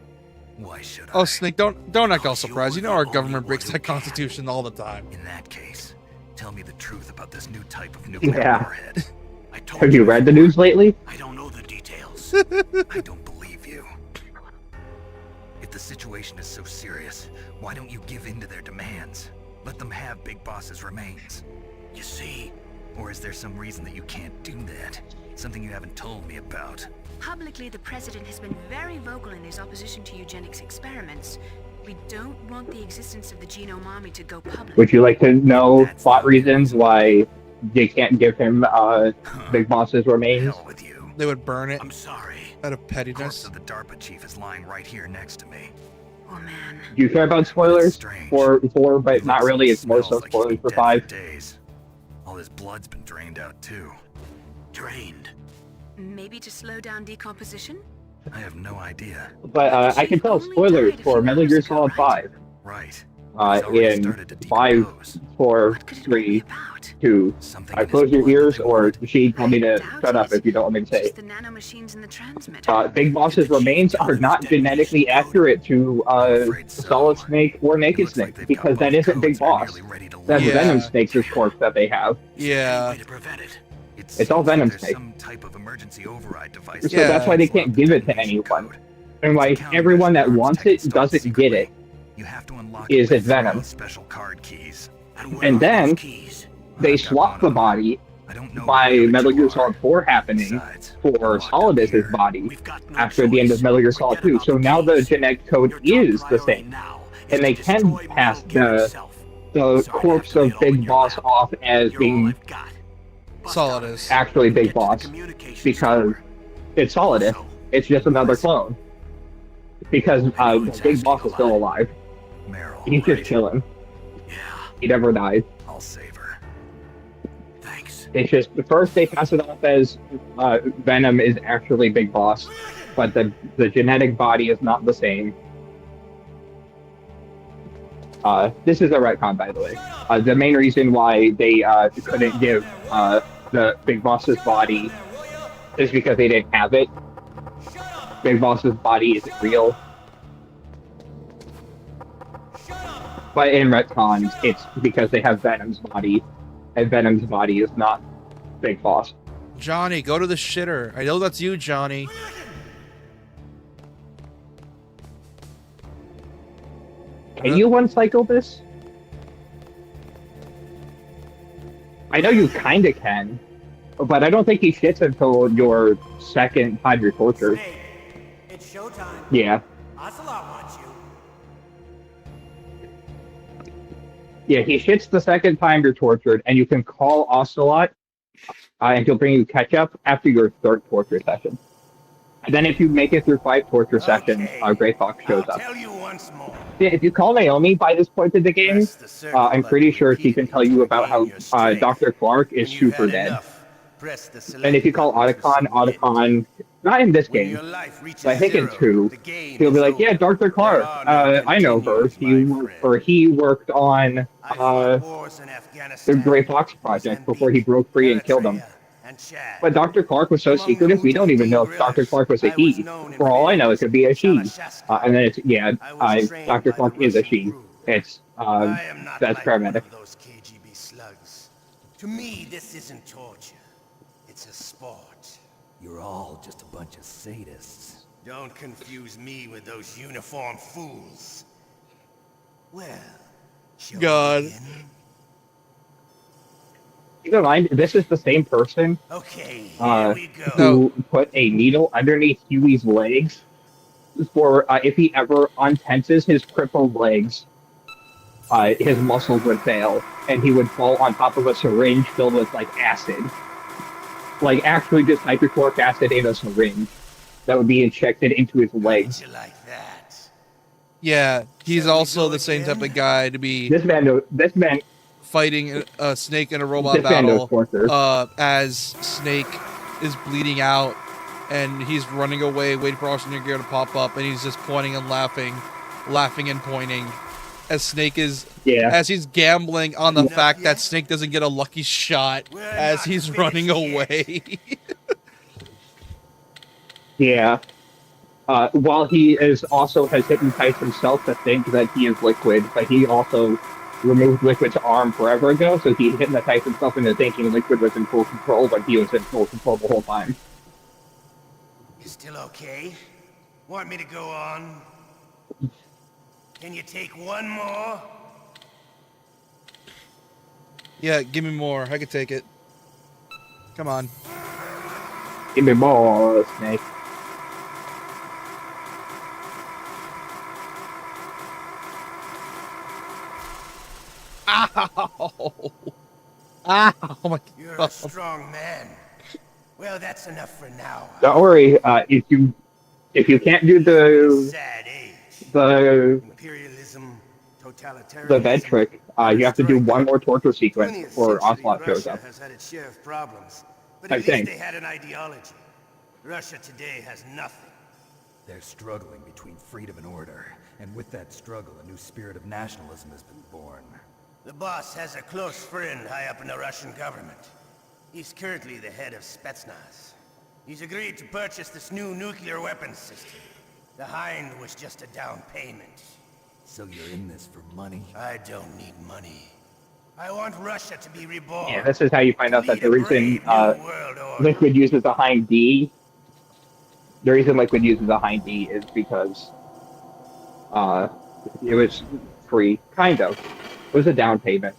Why should I? oh Snake, don't act all surprised. You know our government breaks that Constitution all the time. In that case, tell me the truth about this new type of nuclear Yeah. warhead. I told Have you read the news lately? I don't know the details. I don't believe you. If the situation is so serious, why don't you give in to their demands? Let them have Big Boss's remains. You see? Or is there some reason that you can't do that? Something you haven't told me about. Publicly, the President has been very vocal in his opposition to eugenics experiments. We don't want the existence of the Genome Army to go public. Would you like to know plot reasons why they can't give him Big Boss's remains? Hell with you. They would burn it. I'm sorry. Out of The pettiness. corpse of the DARPA chief is lying right here next to me. Oh man. Do you care about spoilers for 4, but not really? It's more so Smells like he's spoilers been for dead 5. days. All his blood's been drained out too. Drained? Maybe to slow down decomposition? I have no idea. But I can tell spoilers for Metal Gear Solid 5. Right. In 5, 4, 3, 2. I close your ears, or she told me to shut up if you don't want me to say Just it. the nanomachines in the transmitter. Big Boss's remains are not genetically accurate to Solid Snake or Naked Snake, because that isn't Big Boss. That's Yeah. Venom Snake's corpse that they have. Yeah. It's all Venom Snake. Some type of emergency override device. So that's why they can't give it to anyone. And why everyone that wants it doesn't get it. You have to unlock Is it it Venom? special card keys. And then they swap the body by Metal Gear Solid 4 happening for Solidus's body after the end of Metal Gear Solid 2. So now the genetic code is the same. And they can pass the corpse of Big Boss off as being Solidus. actually Big Boss, because it's Solidus. It's just another clone. Because Big Boss is still alive. He's just chilling. He never died. I'll save her. Thanks. It's just, first they pass it off as Venom is actually Big Boss, but the genetic body is not the same. This is a retcon, by the way. The main reason why they couldn't give the Big Boss's body is because they didn't have it. Big Boss's body isn't real. But in retcons, it's because they have Venom's body, and Venom's body is not Big Boss. Johnny, go to the shitter. I know that's you, Johnny. Can you one-cycle this? I know you kinda can, but I don't think he shits until your second time you're tortured. It's showtime. Yeah. Ocelot wants you. Yeah, he shits the second time you're tortured, and you can call Ocelot, and he'll bring you ketchup after your 3rd torture session. And then if you make it through 5 torture sessions, Grey Fox shows up. Tell you once more. Yeah, if you call Naomi by this point in the game, I'm pretty sure she can tell you about how Dr. Clark is super dead. And if you call Otacon, not in this game, but I think in 2, he'll be like, yeah, Dr. Clark, I know her. He worked on the Grey Fox project before he broke free and killed him. But Dr. Clark was so secretive, we don't even know if Dr. Clark was a he. For all I know, it could be a she. And then it's, yeah, Dr. Clark is a she. It's, that's paramedic. To me, this isn't torture. It's a sport. You're all just a bunch of sadists. Don't confuse me with those uniformed fools. Well, God. Keep in mind, this is the same person who put a needle underneath Huey's legs for if he ever untenses his crippled legs, his muscles would fail, and he would fall on top of a syringe filled with, like, acid. Like, actually just hydrochloric acid in a syringe that would be injected into his legs. Yeah, he's also the same type of guy to be... This man fighting a Snake in a robot This man knows battle torture. as Snake is bleeding out and he's running away, waiting for Arsene Gear to pop up, and he's just pointing and laughing and pointing as Snake is as he's gambling on the fact that Snake doesn't get a lucky shot as he's running away. Yeah. While he is also has hypnotized himself to think that he is Liquid, but he also removed Liquid's arm forever ago, so he hypnotized himself into thinking Liquid was in full control, but he was in full control the whole time. You still okay? Want me to go on? Can you take one more? Yeah, give me more. I can take it. Come on. Give me more, Snake. Ow! Ow! Oh my You're God. a strong man. Well, that's enough for now. Don't worry. If you can't do Sad age. the Imperialism, the totalitarianism. vent trick, you have to do one more torture sequence 20th before century Ocelot shows Russia up. has had its share of problems, but I at least think. they had an ideology. Russia today has nothing. They're struggling between freedom and order, and with that struggle, a new spirit of nationalism has been born. The boss has a close friend high up in the Russian government. He's currently the head of Spetsnaz. He's agreed to purchase this new nuclear weapons system. The Hind was just a down payment. So you're in this for money? I don't need money. I want Russia to be reborn. Yeah, this is how you find out that the reason Liquid uses the Hind D. The reason Liquid uses the Hind D is because it was free, kind of. It was a down payment.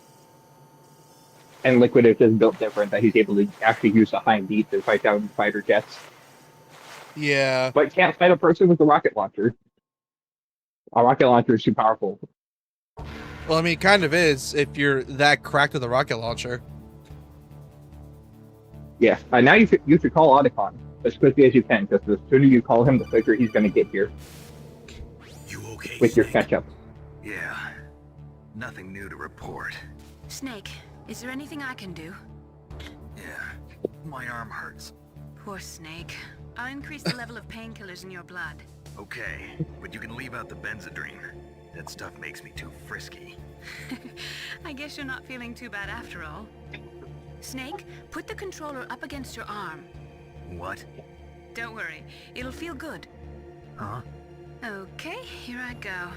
And Liquid is just built different that he's able to actually use the Hind D to fight down fighter jets. Yeah. But can't fight a person with a rocket launcher. A rocket launcher is too powerful. Well, I mean, it kind of is if you're that cracked with a rocket launcher. Yeah. Now you should call Otacon as quickly as you can, because the sooner you call him, the quicker he's going to get here. You okay, with your Snake? catch-up. Yeah. Nothing new to report. Snake, is there anything I can do? Yeah. My arm hurts. Poor Snake. I'll increase the level of painkillers in your blood. Okay, but you can leave out the Benzedrine. That stuff makes me too frisky. I guess you're not feeling too bad after all. Snake, put the controller up against your arm. What? Don't worry, it'll feel good. Huh? Okay, here I go.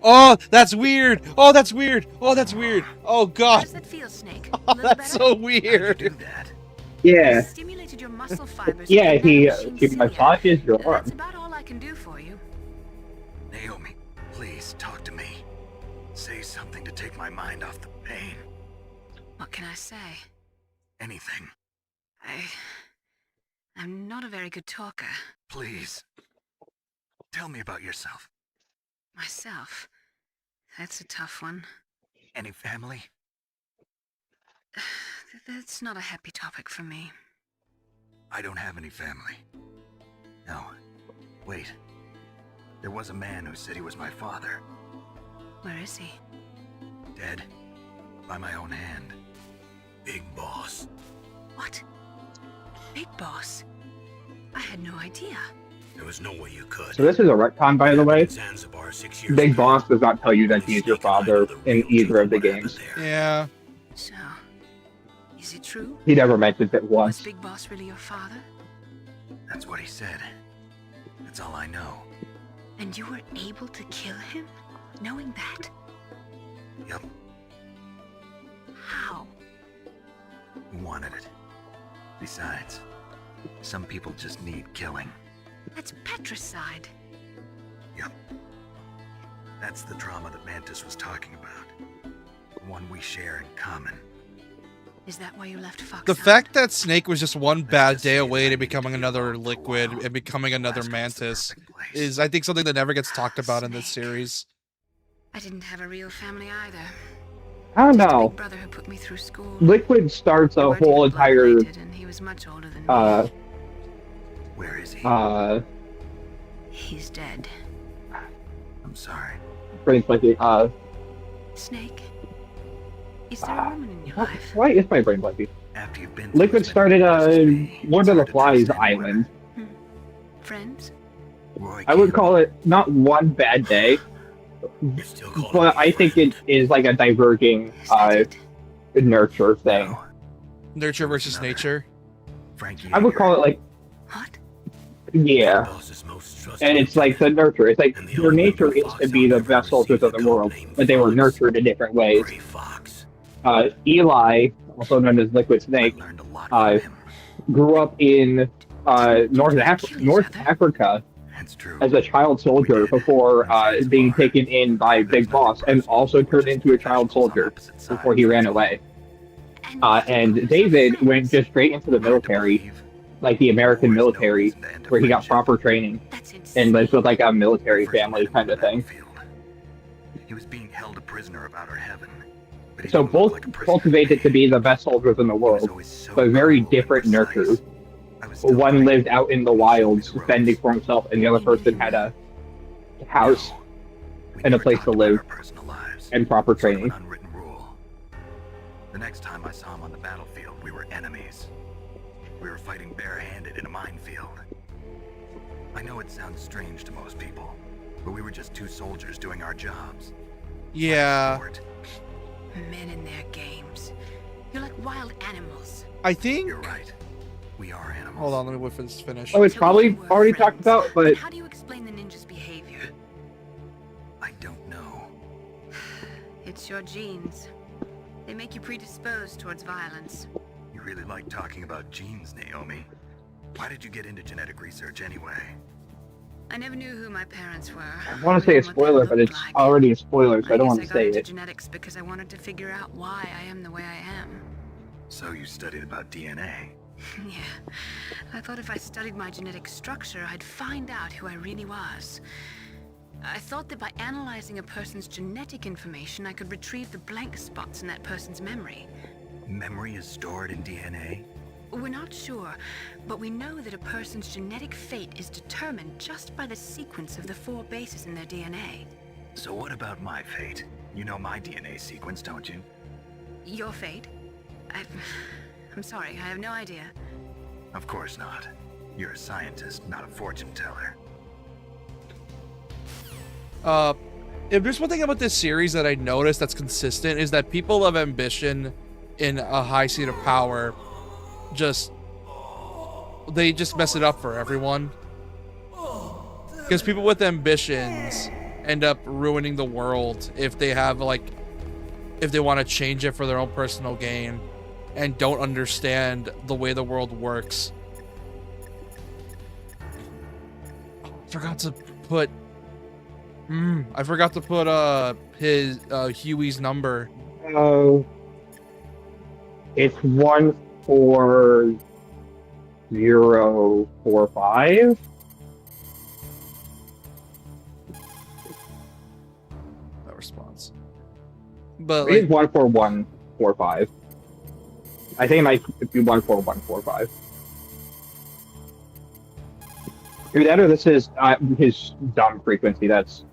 Oh, that's weird. Oh, that's weird. Oh, that's weird. Oh, God. How does that feel, Snake? Oh, that's so weird. Yeah. Stimulated your muscle fibers. Yeah, with he nanomachine massages your arm. That's about all I can do for you. Naomi, please talk to me. Say something to take my mind off the pain. What can I say? Anything. I'm not a very good talker. Please. Tell me about yourself. Myself? That's a tough one. Any family? That's not a happy topic for me. I don't have any family. No. Wait. There was a man who said he was my father. Where is he? Dead. By my own hand. Big Boss. What? Big Boss? I had no idea. There was no way you could. So this is a retcon, by the way. Zanzibar 6 years Big ago. Boss does not tell you that he is your father in either of the games. Yeah. So, is it true? He never mentions it Was once. Big Boss really your father? That's what he said. That's all I know. And you were able to kill him? Knowing that? Yup. How? He wanted it. Besides, some people just need killing. That's patricide. Yup. That's the trauma that Mantis was talking about. The one we share in common. Is that why you left Fox? The fact that Snake was just one bad day away to becoming another Liquid and becoming another Mantis is, I think, something that never gets talked about in this series. I didn't have a real family either. I don't Just a know. big brother who put me through school. Liquid starts a whole entire And he was much older than me. Where is he? He's dead. I'm sorry. brain blanking. Snake, is there a woman in your life? Why is my brain blanking? After you've been Liquid started Lord of the Flies Island. Friends? I would call it not one bad day, but I think it is like a diverging nurture thing. Nurture versus nature. I would call it like yeah, and it's like the nurture. It's like your nature is to be the best soldiers of the world, but they were nurtured in different ways. Eli, also known as Liquid Snake, grew up in North Africa, as a child soldier before being taken in by Big Boss, and also turned into a child soldier before he ran away. And David went just straight into the military, like the American military, where he got proper training and lives with like a military family kind of thing. He was being held a prisoner about our heaven. So both cultivated to be the best soldiers in the world, but very different nurtures. One lived out in the wilds, fending for himself, and the other person had a house and a place to live and proper training. The next time I saw him on the battlefield, we were enemies. We were fighting barehanded in a minefield. I know it sounds strange to most people, but we were just two soldiers doing our jobs. Yeah. Men in their games. You're like wild animals. I think... You're right. We are animals. Hold on, let me wait for this to finish. Oh, it's probably already talked about, but... How do you explain the ninja's behavior? I don't know. It's your genes. They make you predisposed towards violence. You really like talking about genes, Naomi. Why did you get into genetic research anyway? I never knew who my parents were. I want to say a spoiler, but it's already a spoiler, so I don't want to say I got into it. genetics because I wanted to figure out why I am the way I am. So you studied about DNA? Yeah. I thought if I studied my genetic structure, I'd find out who I really was. I thought that by analyzing a person's genetic information, I could retrieve the blank spots in that person's memory. Memory is stored in DNA? We're not sure, but we know that a person's genetic fate is determined just by the sequence of the 4 bases in their DNA. So what about my fate? You know my DNA sequence, don't you? Your fate? I'm sorry, I have no idea. Of course not. You're a scientist, not a fortune teller. If there's one thing about this series that I noticed that's consistent, is that people of ambition in a high seat of power they just mess it up for everyone. Because people with ambitions end up ruining the world if they have if they want to change it for their own personal gain and don't understand the way the world works. Forgot to put his Huey's number. Oh, it's 14045. No response. But It's 14145. I think it might be 14145. Either that or this is his dumb frequency. That's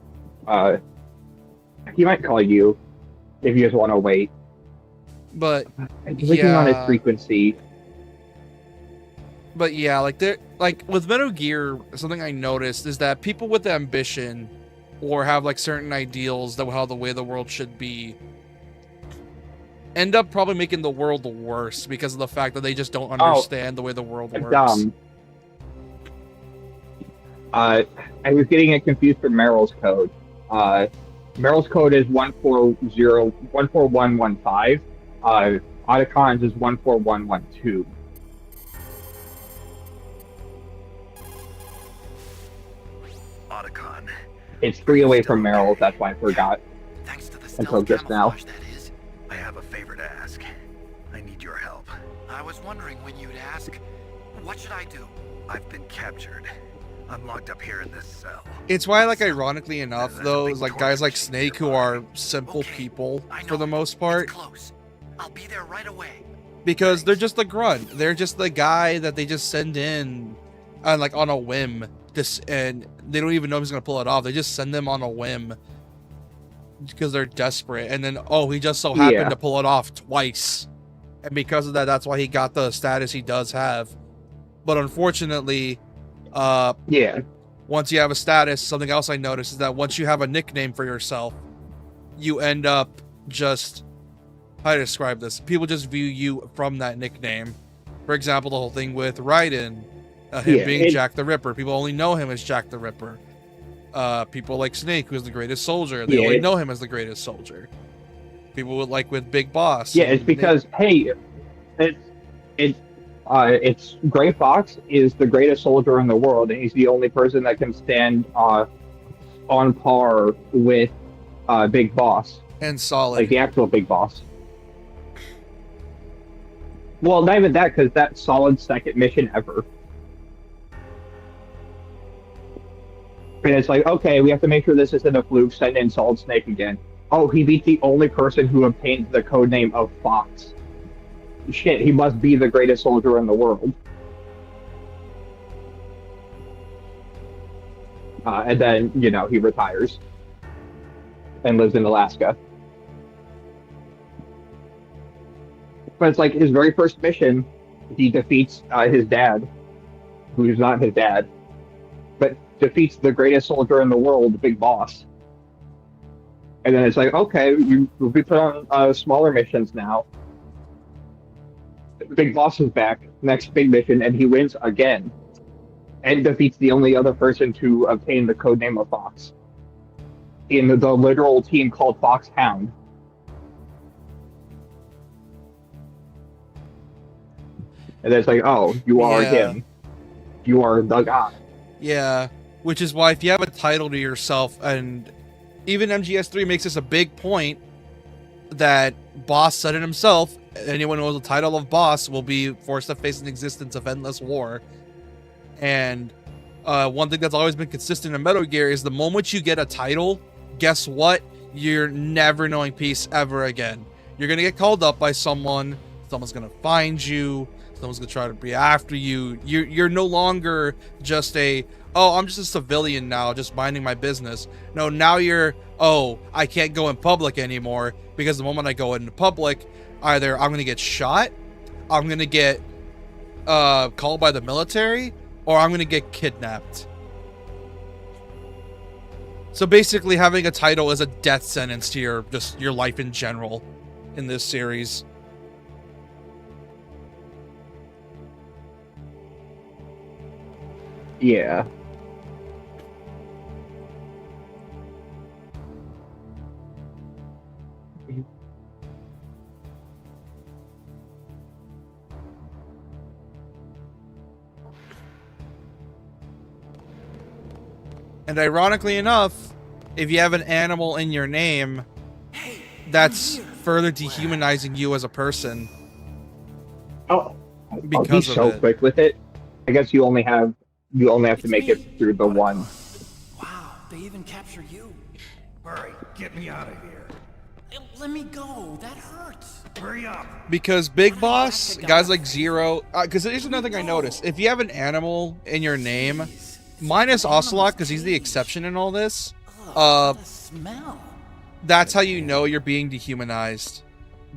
he might call you if you just want to wait. But looking on his frequency. But yeah, with Metal Gear, something I noticed is that people with ambition or have certain ideals that how the way the world should be end up probably making the world worse because of the fact that they just don't understand the way the world works. Dumb. I was getting it confused for Meryl's code. Meryl's code is 14115. Otacon's is 14112. Otacon. It's 3 away from Meryl's, that's why I forgot. Thanks to the until just now. that is. I have a favor to ask. I need your help. I was wondering when you'd ask. What should I do? I've been captured. I'm locked up here in this cell. It's why, ironically enough, though, guys like Snake, who are simple people for the most part. Close. I'll be there right away. Because they're just the grunt. They're just the guy that they just send in on a whim. And they don't even know he's gonna pull it off. They just send them on a whim because they're desperate. And then he just so happened to pull it off twice. And because of that, that's why he got the status he does have. But unfortunately, once you have a status, something else I noticed is that once you have a nickname for yourself, you end up just, how to describe this? People just view you from that nickname. For example, the whole thing with Raiden, him being Jack the Ripper. People only know him as Jack the Ripper. People like Snake, who's the greatest soldier. They only know him as the greatest soldier. People with Big Boss. Yeah, it's because, it's It's Gray Fox is the greatest soldier in the world, and he's the only person that can stand on par with Big Boss, And Solid. like the actual Big Boss. Well, not even that, because that's Solid's second mission ever. And it's like, okay, we have to make sure this isn't a fluke. Send in Solid Snake again. Oh, he beat the only person who obtained the code name of Fox. Shit, he must be the greatest soldier in the world. And then, he retires and lives in Alaska. But it's like his very first mission, he defeats his dad, who's not his dad, but defeats the greatest soldier in the world, Big Boss. And then it's like, okay, you'll be put on smaller missions now. Big Boss is back, next big mission, and he wins again. And defeats the only other person to obtain the codename of Fox. In the literal team called Foxhound. And then it's like, oh, you are him. You are the guy. Yeah, which is why if you have a title to yourself, and even MGS3 makes this a big point, that Boss said it himself, anyone who holds the title of Boss will be forced to face an existence of endless war. And one thing that's always been consistent in Metal Gear is the moment you get a title, guess what? You're never knowing peace ever again. You're going to get called up by someone's going to find you, someone's going to try to be after you. You're no longer just I'm just a civilian now, just minding my business. No, now you're, I can't go in public anymore, because the moment I go into public, either I'm going to get shot, I'm going to get called by the military, or I'm going to get kidnapped. So basically, having a title is a death sentence to your life in general in this series. Yeah. And ironically enough, if you have an animal in your name, that's further dehumanizing you as a person. Oh, because he's so quick with it. I guess you only have to make it through the one. Wow, they even capture you. Hurry, get me out of here. Let me go. That hurts. Hurry up. Because Big Boss, guys like Zero, because here's another thing I noticed. If you have an animal in your name, minus Ocelot, because he's the exception in all this, that's how you know you're being dehumanized,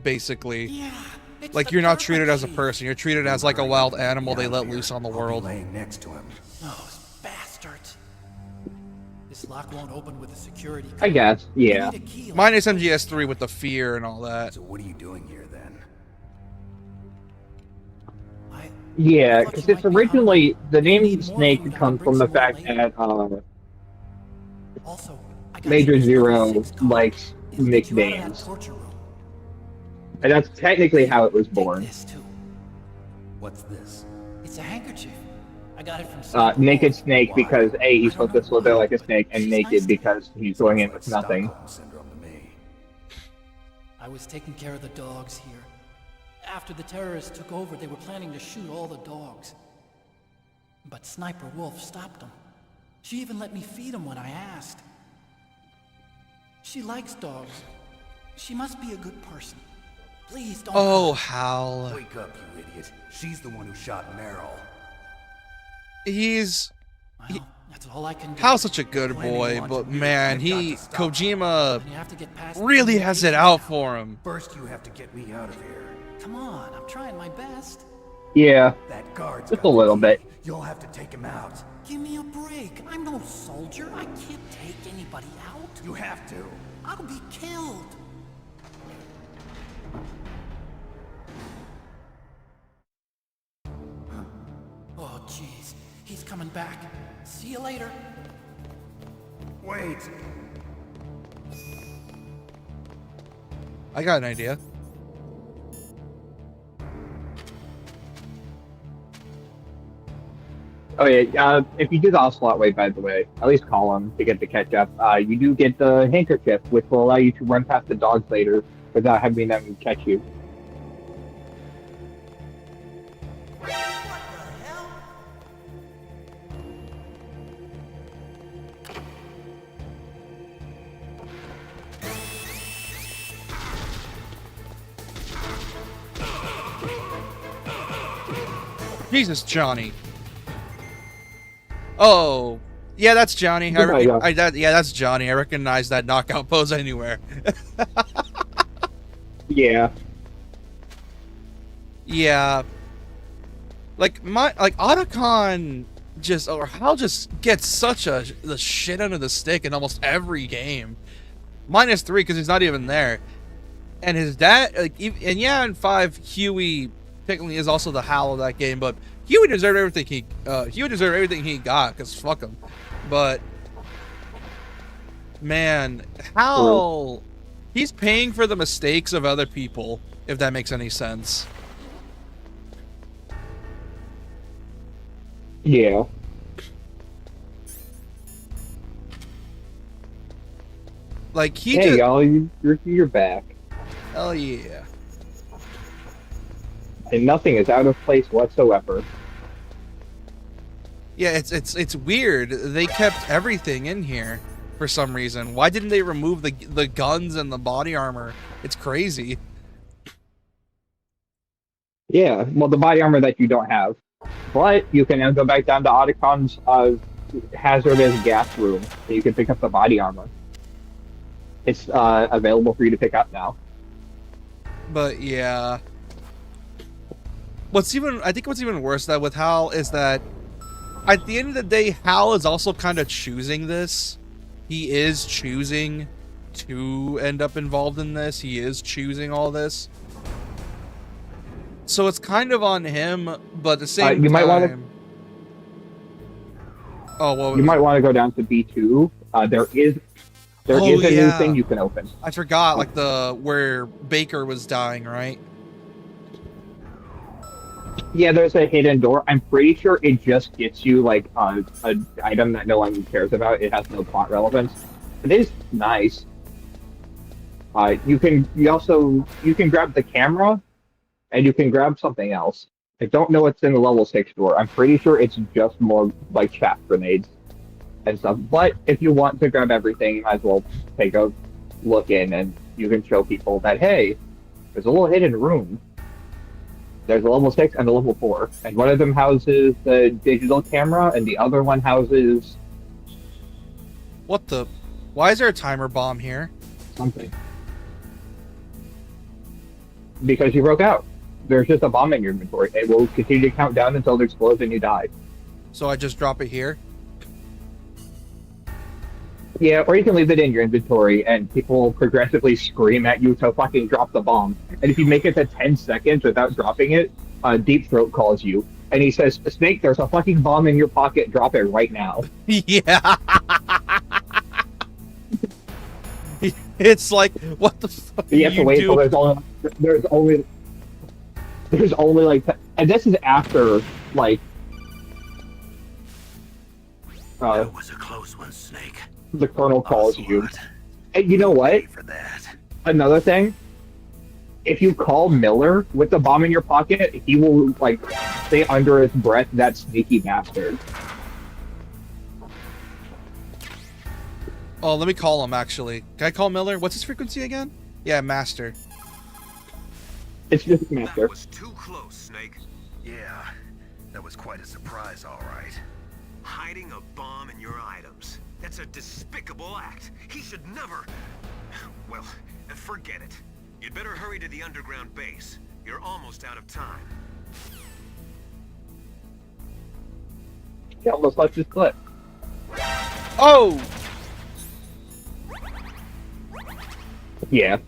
basically. Yeah, like, you're not treated as a person. You're treated as like a wild animal they let loose on the world. Laying next to him. Those bastards. This lock won't open with the security code. I guess, yeah. Minus MGS3 with the fear and all that. So what are you doing here then? Yeah, because it's originally, the name Snake comes from the fact that Major Zero likes nicknames. And that's technically how it was born. What's this? It's a handkerchief. I got it from Naked Snake because A, he's supposed to slither like a snake, and naked because he's going in with nothing. I was taking care of the dogs here. After the terrorists took over, they were planning to shoot all the dogs. But Sniper Wolf stopped them. She even let me feed them when I asked. She likes dogs. She must be a good person. Please don't. Oh, Hal. Wake up, you idiot. She's the one who shot Meryl. That's all I can do. Hal's such a good boy, but man, Kojima really has it out for him. First, you have to get me out of here. Come on, I'm trying my best. Yeah, that guard's just a little bit. You'll have to take him out. Give me a break. I'm no soldier. I can't take anybody out. You have to. I'll be killed. Oh, jeez. He's coming back. See you later. Wait. I got an idea. Oh yeah, if you do the Ocelot way, by the way, at least call him to get the catch up. You do get the handkerchief, which will allow you to run past the dogs later without having them catch you. Jesus, Johnny. Oh, yeah, that's Johnny. Yeah, that's Johnny. I recognize that knockout pose anywhere. Yeah. Yeah. Like Otacon Hal just gets such the shit under the stick in almost every game. -3 because he's not even there. And his dad, and yeah, in 5, Huey technically is also the Hal of that game, but Huey deserved everything he got, because fuck him. But man, Hal, he's paying for the mistakes of other people, if that makes any sense. Yeah. Like hey y'all, you're back. Hell yeah. And nothing is out of place whatsoever. Yeah, it's weird. They kept everything in here for some reason. Why didn't they remove the guns and the body armor? It's crazy. Yeah, well, the body armor that you don't have. But you can now go back down to Otacon's hazardous gas room, and you can pick up the body armor. It's available for you to pick up now. But yeah. I think what's even worse that with Hal is that at the end of the day, Hal is also kind of choosing this. He is choosing to end up involved in this. He is choosing all this. So it's kind of on him, but at the same time... Might want to... Oh, well... You might want to go down to B2. There is a new thing you can open. I forgot, like where Baker was dying, right? Yeah, there's a hidden door. I'm pretty sure it just gets you like an item that no one cares about. It has no plot relevance. It is nice. You can grab the camera, and you can grab something else. I don't know what's in the level 6 door. I'm pretty sure it's just more like shaft grenades and stuff. But if you want to grab everything, you might as well take a look in, and you can show people that, hey, there's a little hidden room. There's a level 6 and a level 4. And one of them houses the digital camera, and the other one houses... What the... Why is there a timer bomb here? Something. Because you broke out. There's just a bomb in your inventory. It will continue to count down until it explodes and you die. So I just drop it here? Yeah, or you can leave it in your inventory and people will progressively scream at you to fucking drop the bomb. And if you make it to 10 seconds without dropping it, Deep Throat calls you. And he says, Snake, there's a fucking bomb in your pocket, drop it right now. Yeah. It's like, what the fuck you have to wait until there's only like, and this is after, like, that was a close one, Snake. The Colonel calls you. And you know what? Another thing, if you call Miller with the bomb in your pocket, he will, like, say under his breath, that sneaky bastard. Oh, let me call him, actually. Can I call Miller? What's his frequency again? Yeah, Master. It's just Master. That was too close, Snake. Yeah, that was quite a surprise, all right. Hiding a bomb in your items. That's a despicable act. He should never... Well, forget it. You'd better hurry to the underground base. You're almost out of time. He almost left his clip. Oh! Yeah.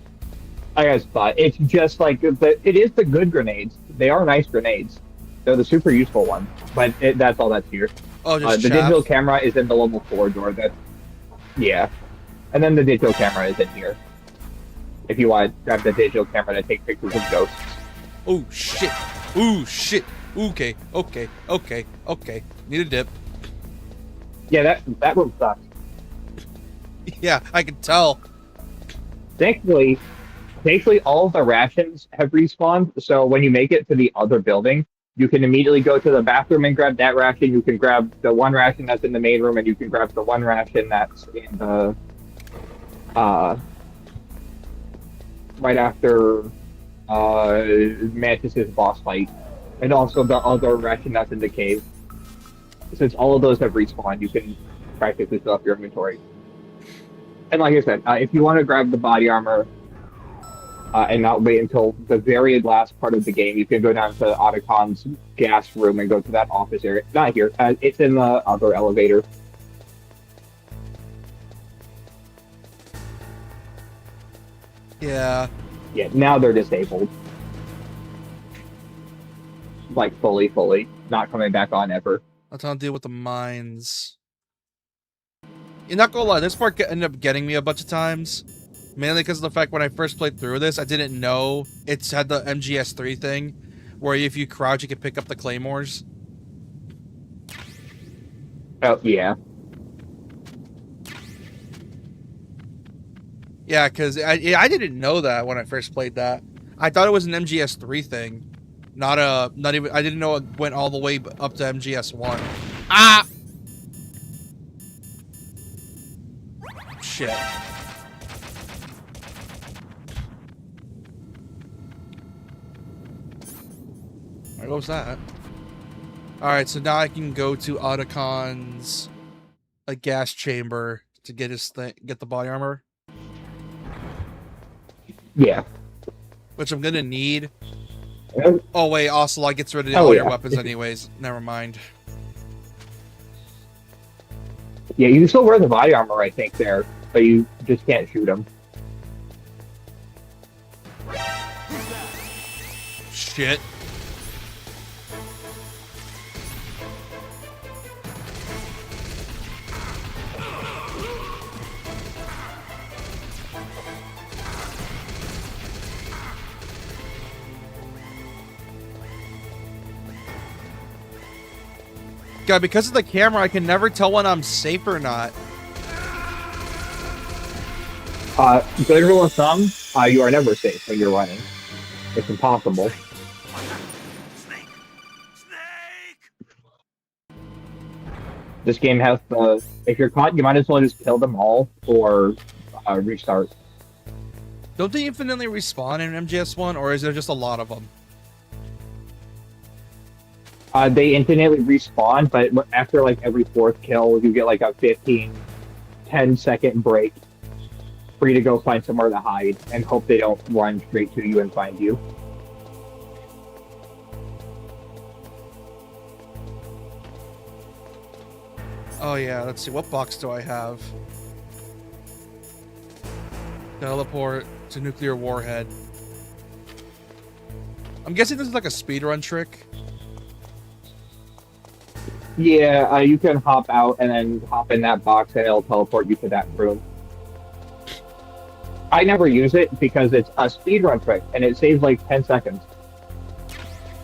I guess thought it's just like it is the good grenades. They are nice grenades. They're the super useful ones. But that's all that's here. Oh, just the digital camera is in the level 4 door. Yeah. And then the digital camera is in here. If you want to grab the digital camera to take pictures of ghosts. Oh shit! Ooh shit! Okay. Need a dip. Yeah, that room sucks. Yeah, I can tell. Thankfully, all of the rations have respawned. So when you make it to the other building, you can immediately go to the bathroom and grab that ration. You can grab the one ration that's in the main room, and you can grab the one ration that's in the right after Mantis's boss fight, and also the other ration that's in the cave. Since all of those have respawned, you can practically fill up your inventory. And like I said, if you want to grab the body armor and not wait until the very last part of the game, you can go down to Otacon's gas room and go to that office area. Not here. It's in the other elevator. Yeah. Yeah, now they're disabled. Like, fully. Not coming back on ever. That's how to deal with the mines. You're not gonna lie, this part ended up getting me a bunch of times. Mainly because of the fact when I first played through this, I didn't know it's had the MGS3 thing, where if you crouch, you can pick up the claymores. Oh, yeah. Yeah, because I didn't know that when I first played that. I thought it was an MGS3 thing. Not even, I didn't know it went all the way up to MGS1. Ah! Shit. Alright, what was that? Alright, so now I can go to Otacon's gas chamber to get his get the body armor. Yeah. Which I'm gonna need. Oh wait, Ocelot gets rid of all your weapons anyways. Never mind. Yeah, you can still wear the body armor, I think, there, but you just can't shoot him. Shit. God, because of the camera, I can never tell when I'm safe or not. Good rule of thumb, you are never safe when you're running. It's impossible. This game has the... If you're caught, you might as well just kill them all or restart. Don't they infinitely respawn in MGS1, or is there just a lot of them? They infinitely respawn, but after like every fourth kill, you get like a 10-second break for you to go find somewhere to hide and hope they don't run straight to you and find you. Oh yeah, let's see. What box do I have? Teleport to nuclear warhead. I'm guessing this is like a speedrun trick. Yeah, you can hop out and then hop in that box and it'll teleport you to that room. I never use it because it's a speedrun trick and it saves like 10 seconds.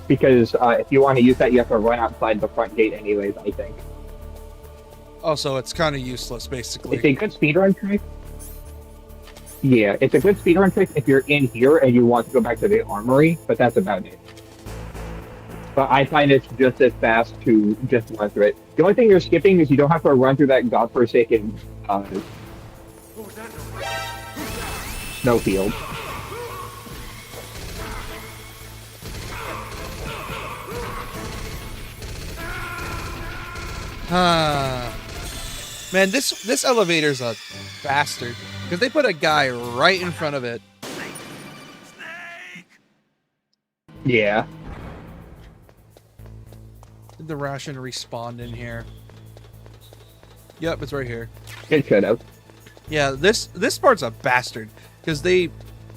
Because if you want to use that, you have to run outside the front gate anyways, I think. Oh, so it's kind of useless, basically. It's a good speedrun trick. Yeah, it's a good speedrun trick if you're in here and you want to go back to the armory, but that's about it. But I find it's just as fast to just run through it. The only thing you're skipping is you don't have to run through that godforsaken snowfield. Man, this elevator's a bastard. Because they put a guy right in front of it. Yeah. Did the ration respawn in here? Yep, it's right here. It should have. Yeah, this part's a bastard. Because they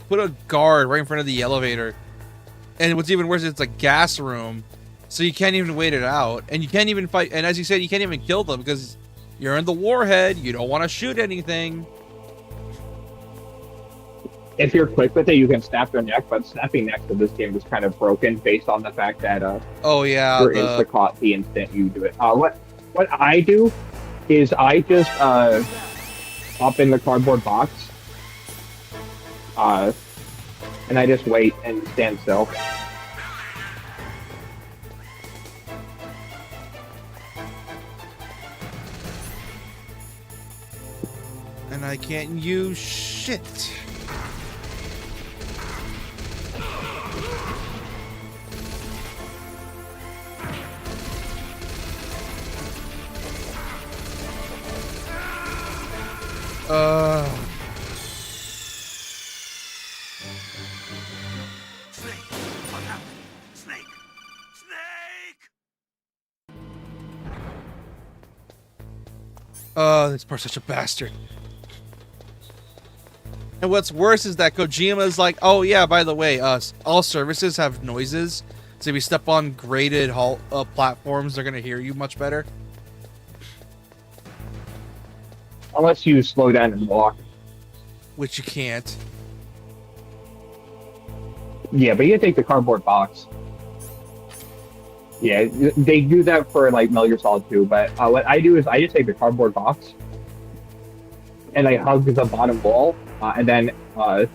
put a guard right in front of the elevator. And what's even worse, it's a gas room. So you can't even wait it out. And you can't even fight. And as you said, you can't even kill them because you're in the warhead. You don't want to shoot anything. if you're quick with it, you can snap their neck, but snapping necks in this game is kind of broken based on the fact that oh yeah, you're insta-caught the instant you do it. What I do is I just hop in the cardboard box, and I just wait and stand still. And I can't use shit. Snake! What happened? Snake! Snake! Oh, this part's such a bastard. And what's worse is that Kojima's like, oh yeah, by the way, all services have noises. So if you step on graded platforms, they're gonna hear you much better. Unless you slow down and walk. Which you can't. Yeah, but you take the cardboard box. Yeah, they do that for like Metal Gear Solid 2, but what I do is I just take the cardboard box and I hug the bottom wall, and then well,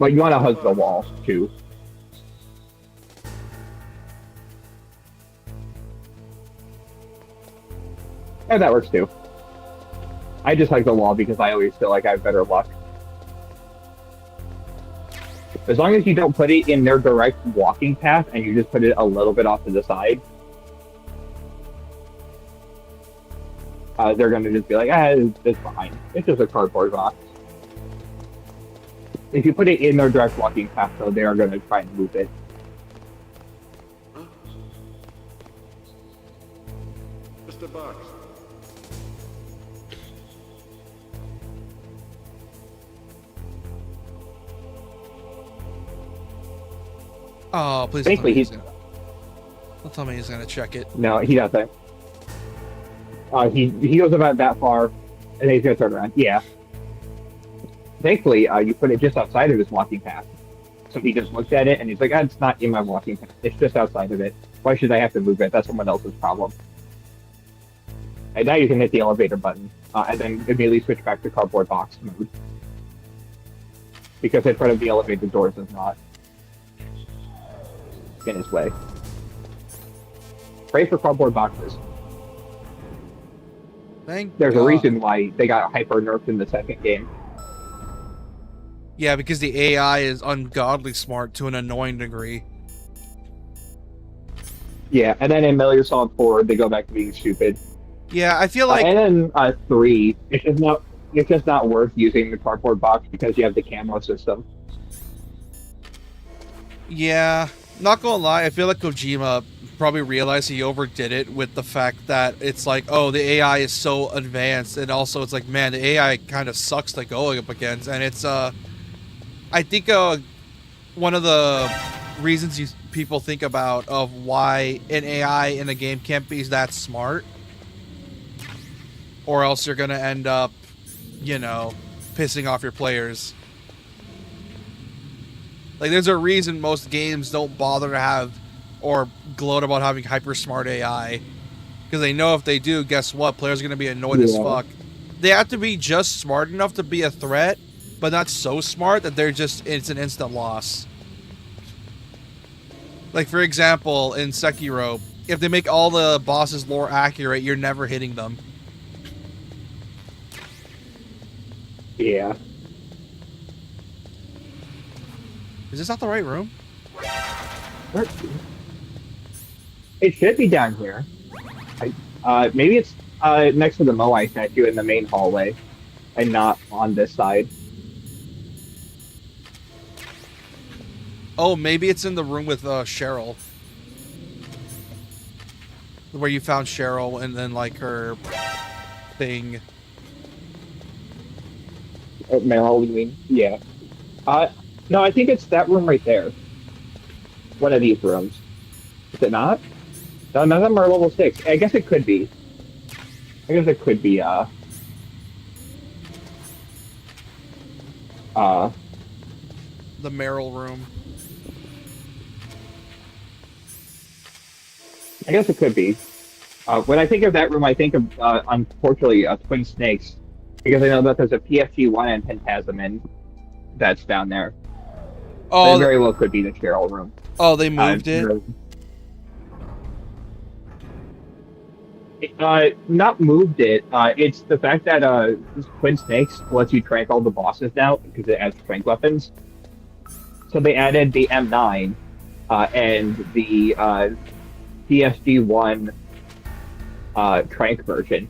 you want to hug the wall too. Yeah, that works too. I just hug the wall because I always feel like I have better luck. As long as you don't put it in their direct walking path and you just put it a little bit off to the side, they're going to just be like, it's fine. It's just a cardboard box. If you put it in their direct walking path, though, they are going to try and move it. Mr. Box. Oh, please. Thankfully, Don't tell me he's gonna check it. No, he doesn't. He goes about that far, and then he's gonna turn around. Yeah. Thankfully, you put it just outside of his walking path. So he just looked at it, and he's like, it's not in my walking path. It's just outside of it. Why should I have to move it? That's someone else's problem. And now you can hit the elevator button, and then immediately switch back to cardboard box mode. Because in front of the elevator doors is not in his way. Pray for cardboard boxes. There's a reason why they got hyper nerfed in the second game. Yeah, because the AI is ungodly smart to an annoying degree. Yeah, and then in Metal Gear Solid 4, they go back to being stupid. Yeah, I feel like... and then 3, it's just not worth using the cardboard box because you have the camo system. Yeah, not gonna lie, I feel like Kojima probably realized he overdid it with the fact that it's like, oh, the AI is so advanced, and also it's like, man, the AI kind of sucks to go up against, and it's, I think, one of the reasons people think about of why an AI in a game can't be that smart, or else you're gonna end up, you know, pissing off your players. Like, there's a reason most games don't bother to have or gloat about having hyper smart AI. Because they know if they do, guess what? Players are going to be annoyed as fuck. They have to be just smart enough to be a threat, but not so smart that it's an instant loss. Like, for example, in Sekiro, if they make all the bosses lore accurate, you're never hitting them. Yeah. Is this not the right room? It should be down here. Maybe it's next to the Moai statue in the main hallway, and not on this side. Oh, maybe it's in the room with Cheryl. Where you found Cheryl and then, like, her thing. Main hall, you mean? Yeah. No, I think it's that room right there. One of these rooms. Is it not? No, none of them are level 6. I guess it could be. Uh, The Merrill room. I guess it could be. When I think of that room, I think of, unfortunately, Twin Snakes, because I know that there's a PFG-1 and Pentazemin that's down there. But it Oh, very well could be the Cheryl room. oh, they moved it? Not moved it. It's the fact that Twin Snakes lets you trank all the bosses now because it adds trank weapons. So they added the M9 and the PSG-1 trank version.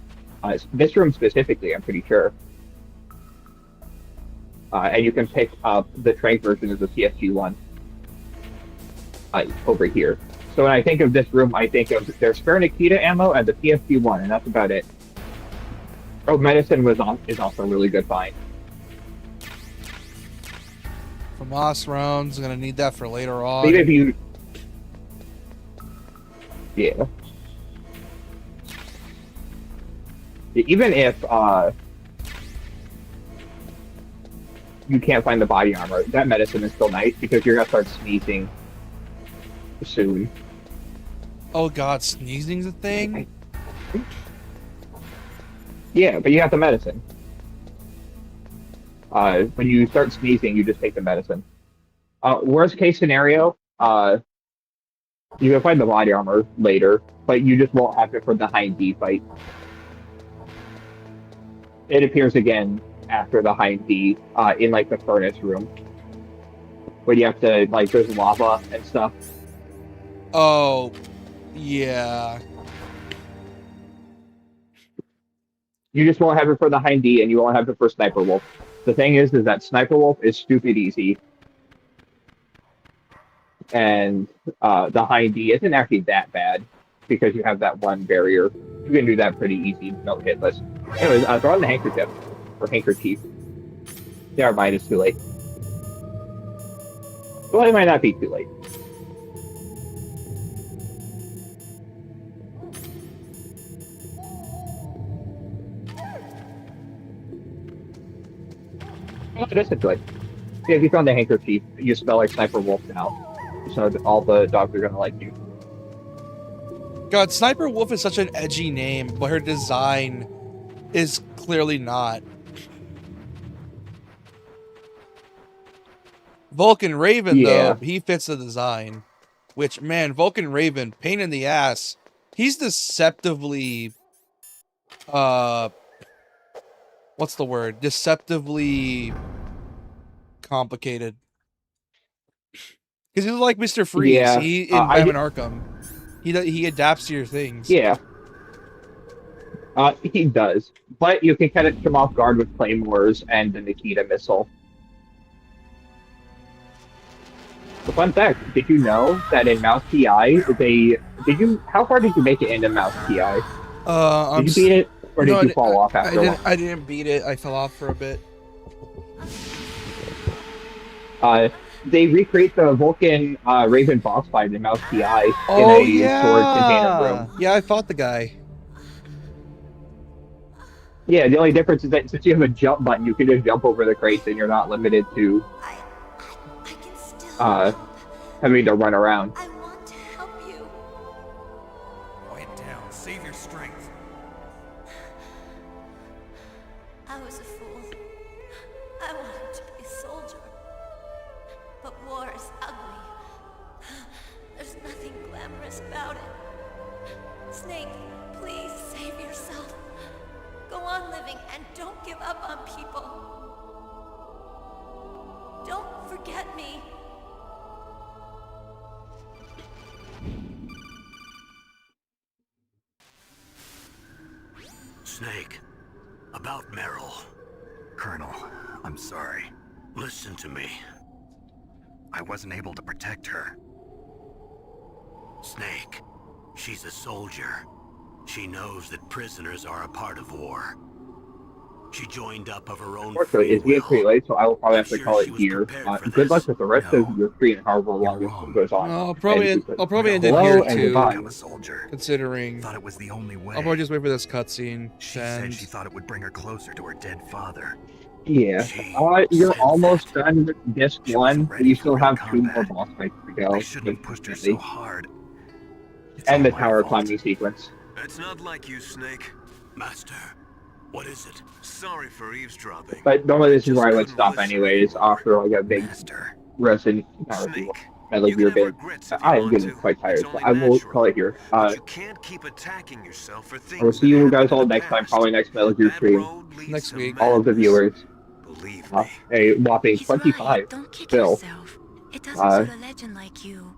This room specifically, I'm pretty sure. And you can pick up the trank version of the PSG-1 over here. So when I think of this room, I think of their spare Nikita ammo and the PSG-1, and that's about it. Oh, medicine is also a really good find. FAMAS rounds, gonna need that for later on. Maybe if you... Yeah. Even if you can't find the body armor, that medicine is still nice because you're gonna start sneezing soon. Oh god, sneezing's a thing? Yeah, but you have the medicine. When you start sneezing, you just take the medicine. Worst case scenario, you can find the body armor later, but you just won't have it for the Hind D fight. It appears again after the Hind D, in like the furnace room. When you have to, like, there's lava and stuff. Oh, yeah. You just won't have it for the Hind D, and you won't have it for Sniper Wolf. The thing is that Sniper Wolf is stupid easy. And the Hind D isn't actually that bad, because you have that one barrier. You can do that pretty easy, no hitless. Anyways, throw on the handkerchief. Or handkerchief. Never mind, it's too late. Well, it might not be too late. Oh, it isn't too late. Yeah, if you found the handkerchief, you smell like Sniper Wolf now. So all the dogs are gonna like you. God, Sniper Wolf is such an edgy name, but her design is clearly not. Vulcan Raven, though, he fits the design. Which, man, Vulcan Raven, pain in the ass. He's deceptively... what's the word? Deceptively complicated. Because he's like Mr. Freeze. Yeah, He in Batman Arkham. He adapts to your things. Yeah. He does. But you can catch him off guard with Claymores and the Nikita missile. The fun fact, did you know that in Mouse TI, how far did you make it into Mouse TI? Did you beat it, or did you fall off after a while? I didn't beat it. I fell off for a bit. They recreate the Vulcan Raven boss fight in Mouse TI in a storage container room. Yeah, I fought the guy. Yeah, the only difference is that since you have a jump button, you can just jump over the crates and you're not limited to having to run around. I want to help you. Quiet down. Save your strength. I was a fool. I wanted to be a soldier. But war is ugly. There's nothing glamorous about it. Snake, please save yourself. Go on living and don't give up on people. Don't forget me. Snake, about Meryl. Colonel, I'm sorry. Listen to me. I wasn't able to protect her. Snake, she's a soldier. She knows that prisoners are a part of war. She joined up of her own Unfortunately, free it's getting pretty will. late, so I will probably I'm have to sure call she it was here. prepared for Good luck this. with the rest of No, your stream, however you're long wrong. it goes on. I'll probably And end it hello here and too. goodbye. Become a soldier. Considering, Thought it was the only way. I'll probably just wait for this cutscene. She said she thought it would bring her closer to her dead father. Yeah, you're almost done with disc 1, but you still have 2 more boss fights to go. I shouldn't have pushed her so hard. And the tower climbing sequence. It's not like you, Snake. Master, what is it? Sorry for eavesdropping. But normally this is where I would stop anyways, after like a big Resident Metal Gear bit. I am getting quite tired, so I will call it here. You can't keep attacking yourself for things I will see you guys all next time, probably next Metal Gear stream. Next week. All of the viewers. A whopping 25 still. It doesn't suit a legend like you.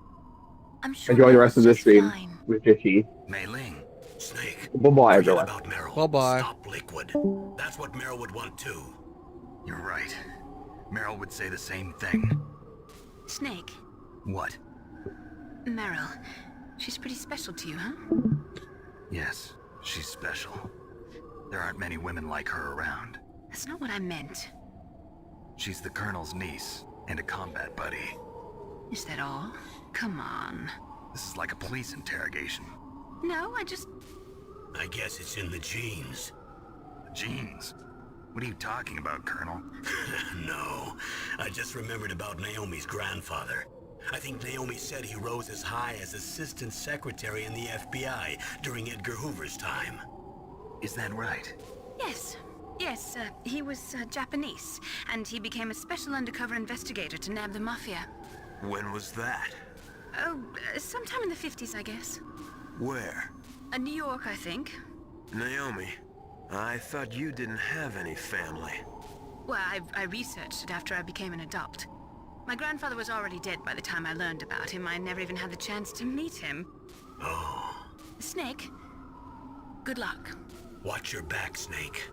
I'm sure Enjoy the rest of the Meryl's stream just fine. with Jishi. Mei Ling, Snake. Bye-bye, everyone. Bye-bye. Stop Liquid. That's what Meryl would want too. You're right. Meryl would say the same thing. Snake, What? Meryl, she's pretty special to you, huh? Yes, she's special. There aren't many women like her around. That's not what I meant. She's the Colonel's niece and a combat buddy. Is that all? Come on. This is like a police interrogation. No, I guess it's in the genes. Genes? What are you talking about, Colonel? No, I just remembered about Naomi's grandfather. I think Naomi said he rose as high as assistant secretary in the FBI during Edgar Hoover's time. Is that right? Yes. Yes, he was Japanese, and he became a special undercover investigator to nab the Mafia. When was that? Oh, sometime in the 50s, I guess. Where? New York, I think. Naomi, I thought you didn't have any family. Well, I researched it after I became an adult. My grandfather was already dead by the time I learned about him. I never even had the chance to meet him. Oh. Snake, good luck. Watch your back, Snake.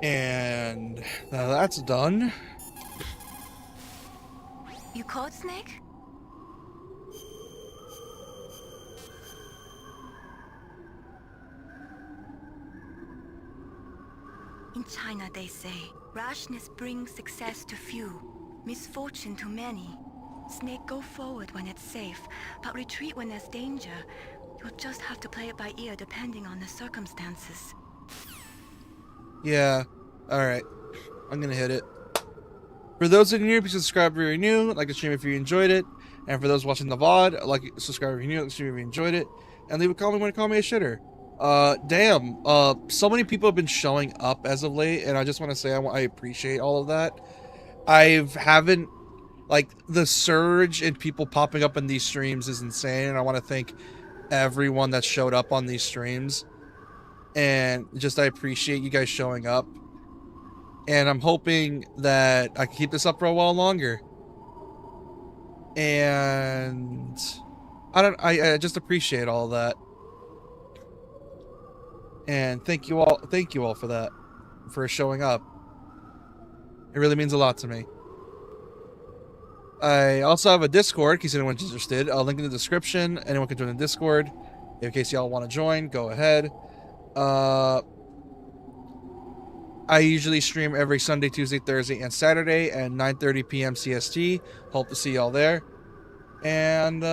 And now that's done. You caught Snake? In China, they say, rashness brings success to few, misfortune to many. Snake, go forward when it's safe, but retreat when there's danger. You'll just have to play it by ear depending on the circumstances. Yeah. Alright. I'm gonna hit it. For those of you new, please subscribe if you're new, like the stream if you enjoyed it. And for those watching the VOD, like, subscribe if you're new, like the stream if you enjoyed it. And leave a comment when you call me a shitter. Damn. So many people have been showing up as of late, and I just want to say I appreciate all of that. Haven't, like, the surge in people popping up in these streams is insane, and I want to thank everyone that showed up on these streams. And just, I appreciate you guys showing up. And I'm hoping that I can keep this up for a while longer. And I just appreciate all of that. And thank you all for that, for showing up. It really means a lot to me. I also have a Discord, in case anyone's interested. I'll link in the description. Anyone can join the Discord. In case y'all want to join, go ahead. I usually stream every Sunday, Tuesday, Thursday, and Saturday at 9:30 p.m. CST. Hope to see y'all there. And,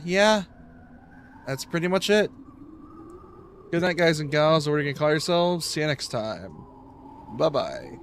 yeah. That's pretty much it. Good night, guys and gals, or what are you going to call yourselves. See you next time. Bye-bye.